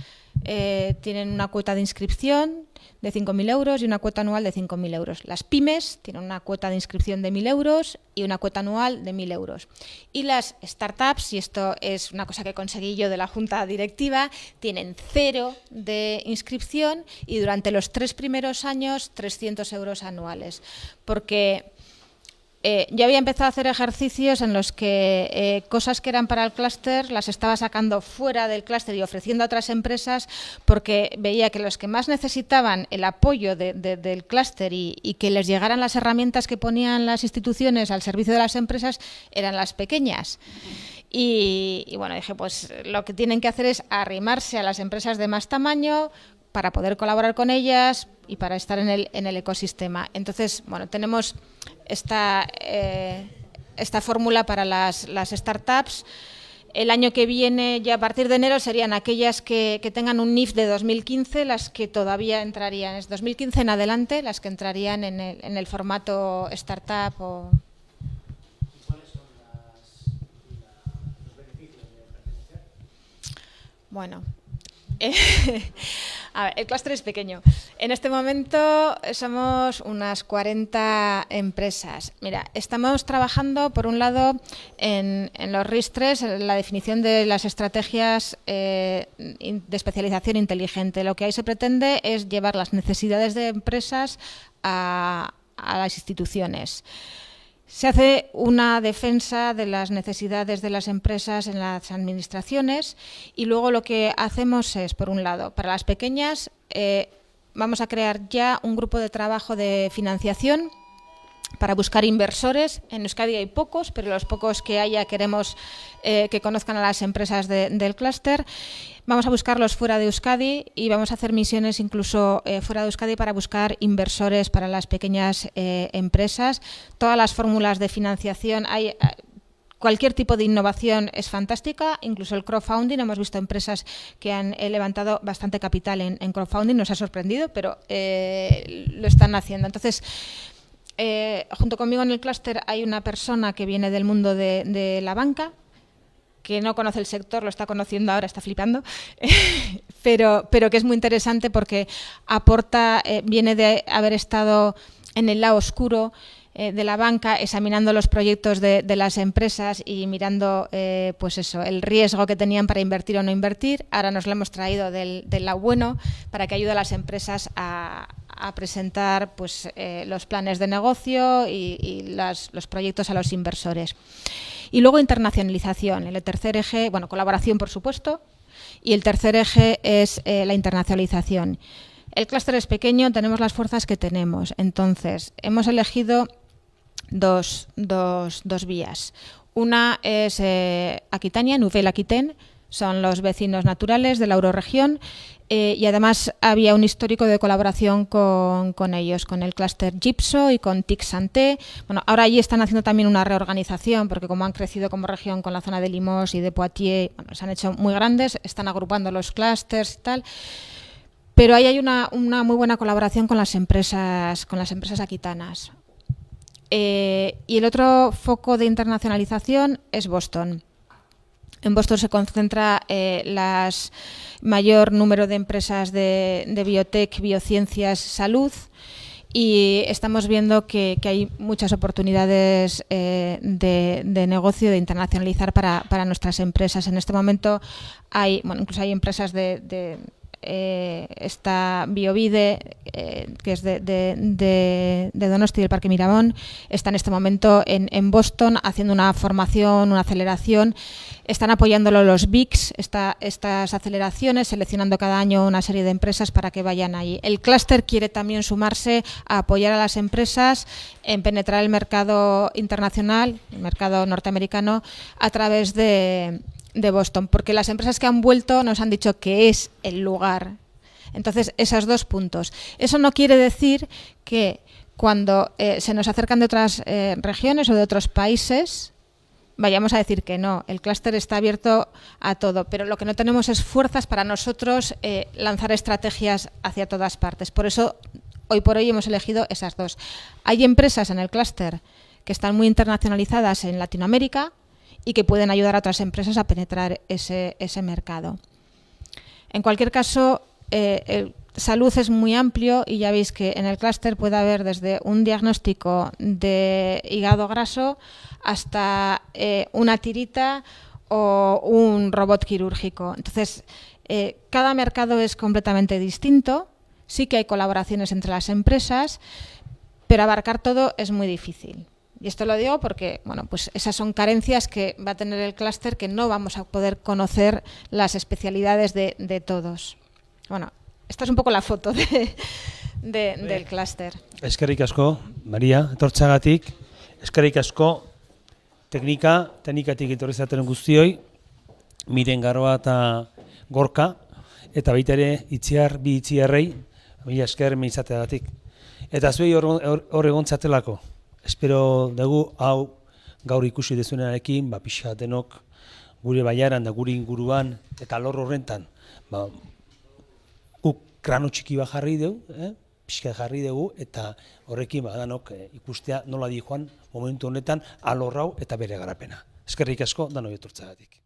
tienen una cuota de inscripción de 5.000 euros y una cuota anual de 5.000 euros. Las pymes tienen una cuota de inscripción de 1.000 euros y una cuota anual de 1.000 euros. Y las startups, y esto es una cosa que conseguí yo de la junta directiva, tienen 0 de inscripción y durante los 3 primeros años 300 euros anuales. Porque yo había empezado a hacer ejercicios en los que cosas que eran para el clúster las estaba sacando fuera del clúster y ofreciendo a otras empresas, porque veía que los que más necesitaban el apoyo del clúster y que les llegaran las herramientas que ponían las instituciones al servicio de las empresas eran las pequeñas. Y bueno, dije, pues lo que tienen que hacer es arrimarse a las empresas de más tamaño para poder colaborar con ellas y para estar en el ecosistema. Entonces, bueno, tenemos esta fórmula para las startups. El año que viene, ya a partir de enero, serían aquellas que tengan un NIF de 2015, las que todavía entrarían, es 2015 en adelante, las que entrarían en el formato startup. ¿Cuáles son los beneficios de pertenecer? Bueno, a ver, el clúster es pequeño. En este momento somos unas 40 empresas. Mira, estamos trabajando, por un lado, en los RIS3, en la definición de las estrategias de especialización inteligente. Lo que ahí se pretende es llevar las necesidades de empresas a las instituciones. Se hace una defensa de las necesidades de las empresas en las administraciones y luego lo que hacemos es, por un lado, para las pequeñas, vamos a crear ya un grupo de trabajo de financiación para buscar inversores. En Euskadi hay pocos, pero los pocos que haya queremos que conozcan a las empresas del clúster. Vamos a buscarlos fuera de Euskadi y vamos a hacer misiones incluso fuera de Euskadi para buscar inversores para las pequeñas empresas. Todas las fórmulas de financiación hay. Cualquier tipo de innovación es fantástica, incluso el crowdfunding. Hemos visto empresas que han levantado bastante capital en crowdfunding, nos ha sorprendido, pero lo están haciendo. Entonces, junto conmigo en el clúster hay una persona que viene del mundo de la banca, que no conoce el sector, lo está conociendo ahora, está flipando, pero que es muy interesante porque aporta, viene de haber estado en el lado oscuro de la banca, examinando los proyectos de las empresas y mirando pues eso, el riesgo que tenían para invertir o no invertir. Ahora nos lo hemos traído del lado bueno para que ayude a las empresas a presentar pues, los planes de negocio y los proyectos a los inversores. Y luego internacionalización, el tercer eje, bueno, colaboración por supuesto, y el tercer eje es la internacionalización. El clúster es pequeño, tenemos las fuerzas que tenemos, entonces hemos elegido dos vías. Una es Aquitania, Nouvelle-Aquitaine, son los vecinos naturales de la euroregión y además había un histórico de colaboración con ellos, con el clúster Gypso y con TIC Santé. Bueno, ahora allí están haciendo también una reorganización porque como han crecido como región con la zona de Limoges y de Poitiers, bueno, se han hecho muy grandes, están agrupando los clústers y tal. Pero ahí hay una muy buena colaboración con las empresas aquitanas. Y el otro foco de internacionalización es Boston. En Boston se concentra mayor número de empresas de biotech, biociencias, salud y estamos viendo que hay muchas oportunidades de negocio, de internacionalizar para nuestras empresas. En este momento incluso hay empresas está Biovide, que es de Donosti del Parque Mirabón, está en este momento en Boston haciendo una formación, una aceleración. Están apoyándolo los BICs, estas aceleraciones, seleccionando cada año una serie de empresas para que vayan allí. El clúster quiere también sumarse a apoyar a las empresas en penetrar el mercado internacional, el mercado norteamericano, a través de Boston, porque las empresas que han vuelto nos han dicho que es el lugar. Entonces, esos dos puntos. Eso no quiere decir que cuando se nos acercan de otras regiones o de otros países vayamos a decir que no. El clúster está abierto a todo, pero lo que no tenemos es fuerzas para nosotros lanzar estrategias hacia todas partes. Por eso hoy por hoy hemos elegido esas dos. Hay empresas en el clúster que están muy internacionalizadas en Latinoamérica y que pueden ayudar a otras empresas a penetrar ese mercado. En cualquier caso, salud es muy amplio y ya veis que en el clúster puede haber desde un diagnóstico de hígado graso hasta una tirita o un robot quirúrgico. Entonces, cada mercado es completamente distinto, sí que hay colaboraciones entre las empresas, pero abarcar todo es muy difícil. Y esto lo digo porque, bueno, pues esas son carencias que va a tener el clúster, que no vamos a poder conocer las especialidades de todos. Bueno, esta es un poco la foto del clúster. Eskerrik asko, Maria, etortzagatik. Eskerrik asko, teknikatik etorri zaten guztioi, Miren Garoa eta Gorka, eta baita ere bi itziarrei, mila esker izateagatik. Eta zuei hor egontzatelako. Espero dugu hau gaur ikusi dezuenarekin, pixa denok gure baiaran da gure inguruan eta alor horrentan, guk krano txiki bat jarri dugu, pixka jarri dugu, eta horrekin danok ikustea nola di joan momentu honetan alor hau eta bere garapena. Eskerrik asko, danoi etortzagatik.